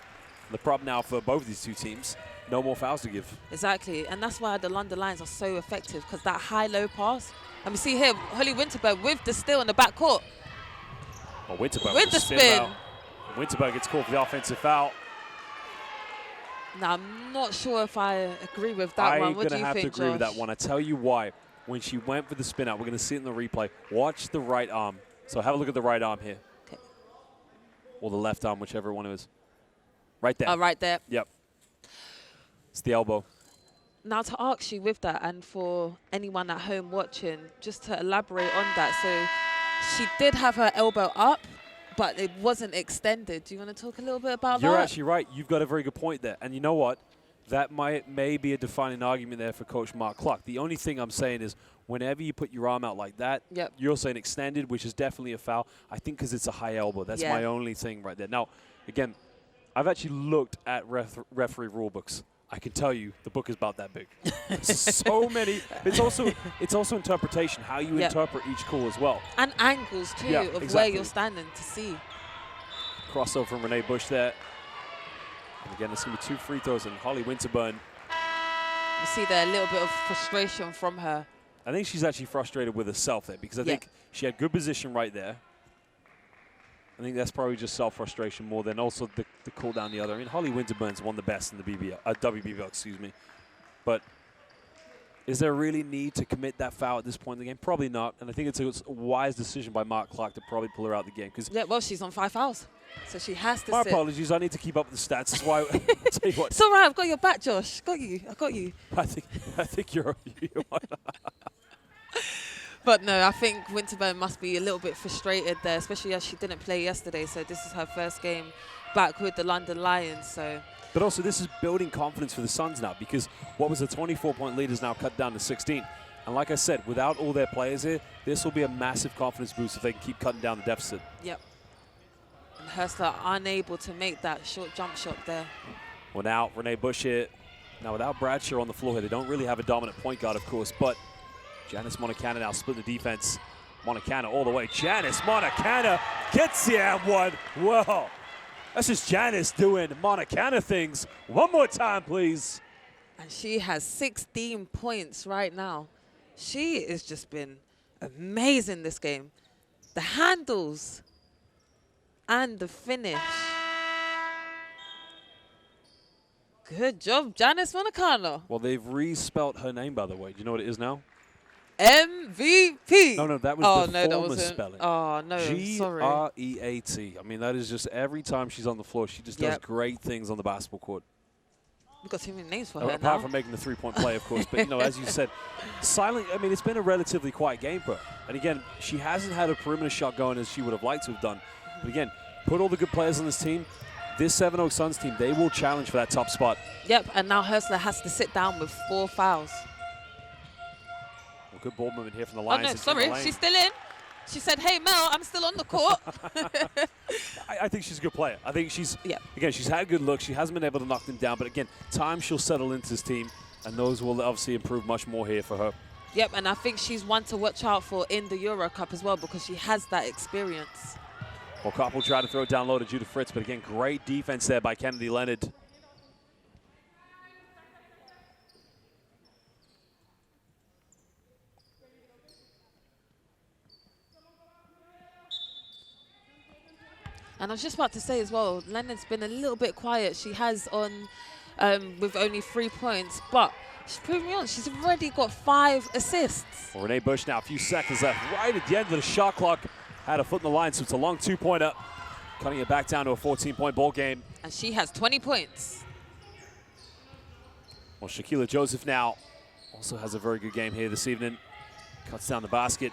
The problem now for both of these two teams, no more fouls to give. Exactly, and that's why the London Lions are so effective, because that high-low pass. And we see here, Holly Winterberg with the steal in the backcourt. Well, Winterberg with the spin. Winterberg gets called for the offensive foul. Now, I'm not sure if I agree with that one. What do you think, Josh? I'm going to have to agree with that one. I tell you why. When she went for the spin out, we're going to see it in the replay. Watch the right arm. So have a look at the right arm here. Okay. Or the left arm, whichever one it is. Right there. Oh, right there. Yep. It's the elbow. Now to ask you with that, and for anyone at home watching, just to elaborate on that. So she did have her elbow up, but it wasn't extended. Do you want to talk a little bit about that? You're actually right. You've got a very good point there. And you know what? That may be a defining argument there for Coach Mark Clark. The only thing I'm saying is whenever you put your arm out like that, you're saying extended, which is definitely a foul. I think because it's a high elbow. That's my only thing right there. Now, again, I've actually looked at referee rule books. I can tell you the book is about that big. So many. It's also interpretation, how you interpret each call as well. And angles, too, of where you're standing to see. Crossover from Renee Bush there. And again, there's going to be 2 free throws, and Holly Winterburn. You see there a little bit of frustration from her. I think she's actually frustrated with herself there because I think she had good position right there. I think that's probably just self-frustration more than also the call down the other. I mean, Holly Winterburn's one of the best in the WBBL, excuse me. But is there really need to commit that foul at this point in the game? Probably not. And I think it's a wise decision by Mark Clark to probably pull her out of the game. Yeah, well, she's on 5 fouls, so she has to My sit. apologies. I need to keep up with the stats. That's why I'll tell you what. It's all right. I've got your back, Josh. Got you. I got you. I think you're But no, I think Winterburn must be a little bit frustrated there, especially as she didn't play yesterday. So this is her first game back with the London Lions. So. But also, this is building confidence for the Suns now because what was a 24-point lead is now cut down to 16. And like I said, without all their players here, this will be a massive confidence boost if they can keep cutting down the deficit. Yep. And Hurstler unable to make that short jump shot there. Well, now Renee Bush here. Now, without Bradshaw on the floor here, they don't really have a dominant point guard, of course, but Janice Montecana now splitting the defense. Montecana all the way. Janice Montecana gets the and one. Whoa. That's just Janice doing Montecana things. One more time, please. And she has 16 points right now. She has just been amazing this game. The handles and the finish. Good job, Janice Montecana. Well, they've respelt her name, by the way. Do you know what it is now? MVP. No, that was the that former wasn't. spelling. Oh, no, sorry. Great. I mean, that is just every time she's on the floor, she just does great things on the basketball court. We've got too many names for her Apart now. from making the three-point play, of course. But, as you said, silent. I mean, it's been a relatively quiet game for her. And, again, she hasn't had a perimeter shot going as she would have liked to have done. But, again, put all the good players on this team. This Sevenoaks Suns team, they will challenge for that top spot. Yep, and now Hurstler has to sit down with 4 fouls. Good ball movement here from the Lions. Oh, no, sorry. She's still in. She said, hey, Mel, I'm still on the court. I think she's a good player. I think she's, again, she's had a good look. She hasn't been able to knock them down. But, again, time she'll settle into this team, and those will obviously improve much more here for her. Yep, and I think she's one to watch out for in the Euro Cup as well because she has that experience. Well, Carr will try to throw it down low to Judith Fritz. But, again, great defense there by Kennedy Leonard. And I was just about to say as well, Leonard's been a little bit quiet. She has on with only 3 points, but she's proving me on. She's already got 5 assists. Well, Renee Bush now, a few seconds left. Right at the end of the shot clock, had a foot in the line, so it's a long 2-pointer. Cutting it back down to a 14-point ball game. And she has 20 points. Well, Shaquila Joseph now also has a very good game here this evening. Cuts down the basket,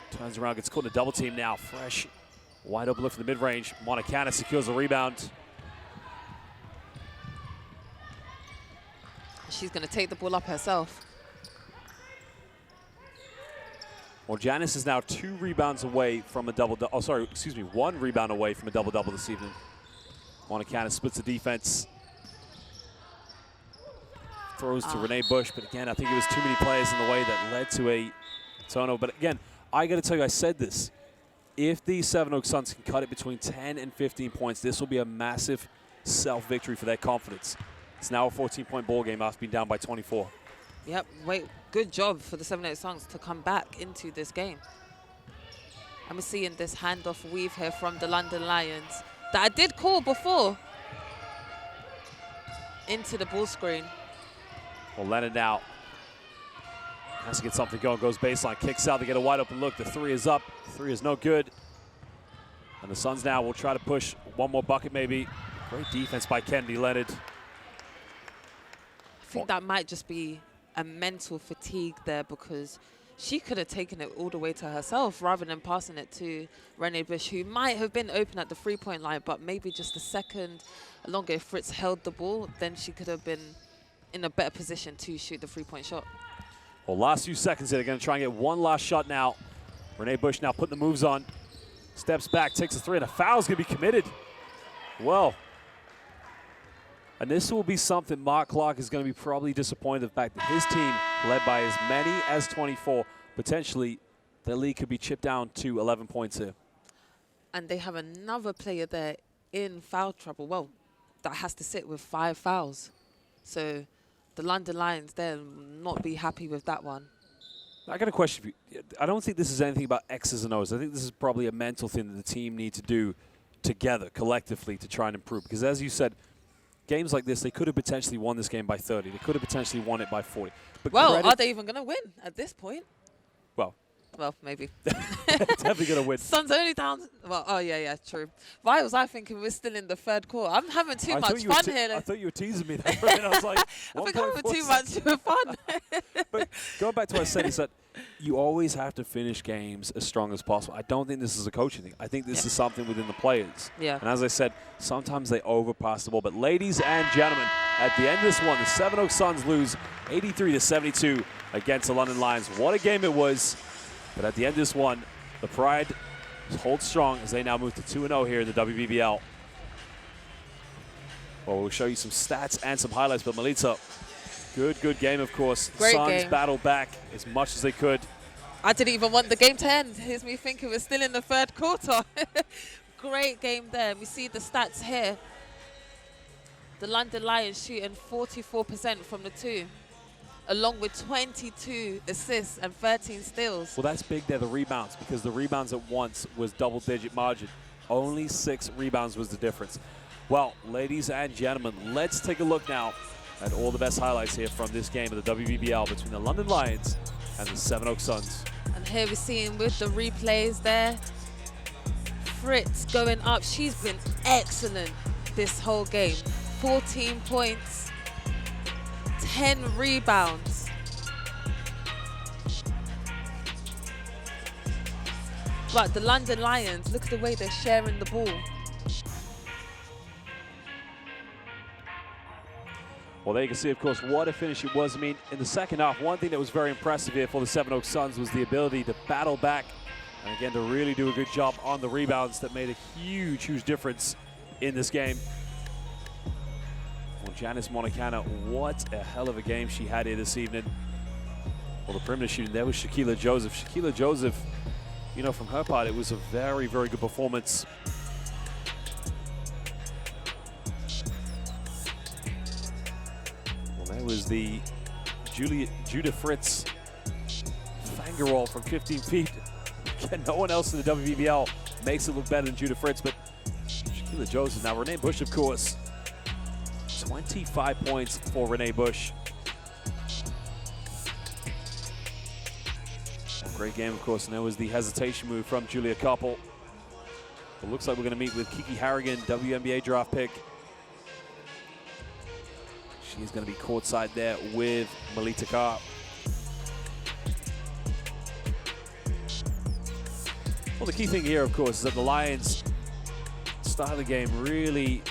turns around, gets caught in a double team now. Fresh. Wide open look for the mid-range. Montecana secures the rebound. She's going to take the ball up herself. Well, Janice is now 2 rebounds away from a double-double. Oh, sorry, excuse me, 1 rebound away from a double-double this evening. Montecana splits the defense. Throws to Renee Bush, but again, I think it was too many players in the way that led to a turnover. But again, I got to tell you, I said this. If the Sevenoaks Suns can cut it between 10 and 15 points, this will be a massive self-victory for their confidence. It's now a 14-point ball game after being down by 24. Yep, good job for the Sevenoaks Suns to come back into this game. And we're seeing this handoff weave here from the London Lions that I did call before. Into the ball screen. Well, Leonard now has to get something going, goes baseline, kicks out to get a wide open look. The 3 is up, 3 is no good. And the Suns now will try to push one more bucket maybe. Great defense by Kennedy Leonard. I think that might just be a mental fatigue there, because she could have taken it all the way to herself rather than passing it to Renee Bush, who might have been open at the three-point line, but maybe just a second longer. If Fritz held the ball, then she could have been in a better position to shoot the three-point shot. Well, last few seconds here, they're going to try and get one last shot now. Renee Bush now putting the moves on. Steps back, takes a three, and a foul's going to be committed. Well, and this will be something Mark Clark is going to be probably disappointed in the fact that his team, led by as many as 24, potentially their lead could be chipped down to 11 points here. And they have another player there in foul trouble. Well, that has to sit with 5 fouls. So the London Lions, they'll not be happy with that one. I got a question for you. I don't think this is anything about X's and O's. I think this is probably a mental thing that the team need to do together, collectively, to try and improve. Because as you said, games like this, they could have potentially won this game by 30. They could have potentially won it by 40. But well, are they even going to win at this point? Well, maybe. Definitely going to win. Suns only down. Well, oh, yeah, true. Why was I thinking we're still in the third quarter? I'm having too much fun here. I thought you were teasing me there for a minute. I was like, I think I'm having too much fun. But going back to what I said, is that you always have to finish games as strong as possible. I don't think this is a coaching thing. I think this is something within the players. Yeah. And as I said, sometimes they overpass the ball. But ladies and gentlemen, at the end of this one, the Sevenoaks Suns lose 83-72 against the London Lions. What a game it was. But at the end of this one, the Pride holds strong as they now move to 2-0 here in the WBBL. Well, we'll show you some stats and some highlights, but Melita, good game, of course. Great Suns game. battled back as much as they could. I didn't even want the game to end. Here's me thinking we're still in the third quarter. Great game there. We see the stats here. The London Lions shooting 44% from the 2. Along with 22 assists and 13 steals. Well, that's big there, the rebounds, because the rebounds at once was double-digit margin. Only 6 rebounds was the difference. Well, ladies and gentlemen, let's take a look now at all the best highlights here from this game of the WBBL between the London Lions and the Sevenoaks Suns. And here we're seeing with the replays there, Fritz going up. She's been excellent this whole game. 14 points. 10 rebounds. But the London Lions, look at the way they're sharing the ball. Well, there you can see, of course, what a finish it was. I mean, in the second half, one thing that was very impressive here for the Sevenoaks Suns was the ability to battle back and, again, to really do a good job on the rebounds that made a huge difference in this game. Well, Janice Monacana, what a hell of a game she had here this evening. Well, the perimeter shooting there was Shaquila Joseph. Shaquila Joseph, you know, from her part, it was a very good performance. Well, there was the Judah Fritz finger roll from 15 feet. Again, no one else in the WBBL makes it look better than Judah Fritz, but Shaquila Joseph. Now, Renee Bush, of course, 25 points for Renee Bush. Great game, of course, and there was the hesitation move from Julia Koppel. It looks like we're going to meet with Kiki Harrigan, WNBA draft pick. She's going to be courtside there with Melita Carr. Well, the key thing here, of course, is that the Lions start of the game really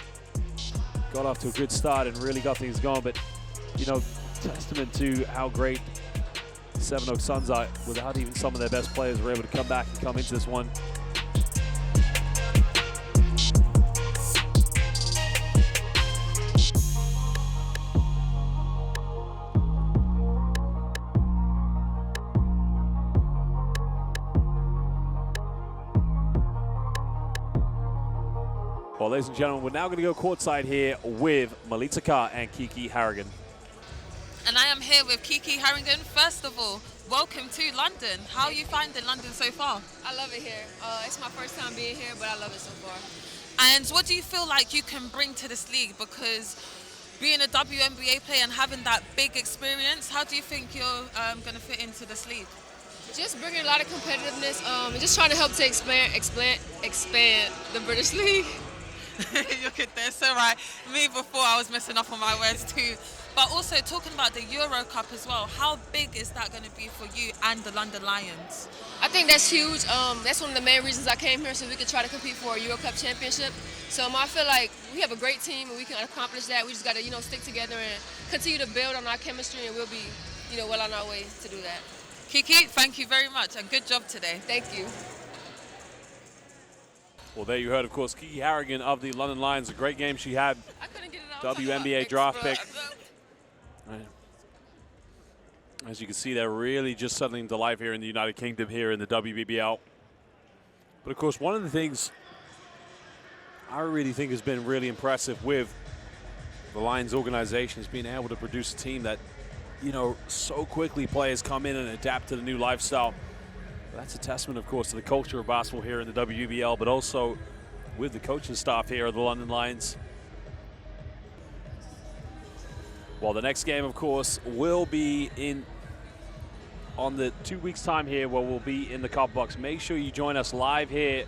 got off to a good start and really got things going, but, you know, testament to how great Sevenoaks Suns are without even some of their best players were able to come back and come into this one. Well, ladies and gentlemen, we're now going to go courtside here with Melita Carr and Kiki Harrigan. And I am here with Kiki Harrigan. First of all, welcome to London. How are you finding London so far? I love it here. It's my first time being here, but I love it so far. And what do you feel like you can bring to this league? Because being a WNBA player and having that big experience, how do you think you're going to fit into this league? Just bringing a lot of competitiveness and just trying to help to expand the British League. You're good there, it's all right. Me before, I was messing up on my words too. But also talking about the Euro Cup as well, how big is that going to be for you and the London Lions? I think that's huge. That's one of the main reasons I came here, so we could try to compete for a Euro Cup championship. So I feel like we have a great team and we can accomplish that. We just got to, stick together and continue to build on our chemistry, and we'll be, well on our way to do that. Kiki, thank you very much and good job today. Thank you. Well, there you heard, of course, Kiki Harrigan of the London Lions. A great game she had. I couldn't get it out. WNBA draft pick. As you can see, they're really just settling into life here in the United Kingdom, here in the WBBL. But, of course, one of the things I really think has been really impressive with the Lions organization is being able to produce a team that, so quickly players come in and adapt to the new lifestyle. That's a testament, of course, to the culture of basketball here in the WBBL, but also with the coaching staff here at the London Lions. Well, the next game, of course, will be on the 2 weeks' time here, where we'll be in the Copper Box. Make sure you join us live here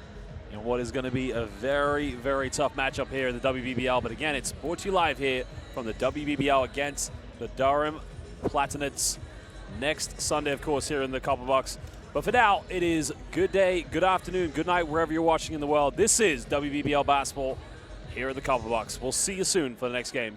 in what is going to be a very, very tough matchup here in the WBBL. But again, it's brought to you live here from the WBBL against the Durham Platinids next Sunday, of course, here in the Copper Box. But for now, it is good day, good afternoon, good night, wherever you're watching in the world. This is WBBL basketball here at the Copper Box. We'll see you soon for the next game.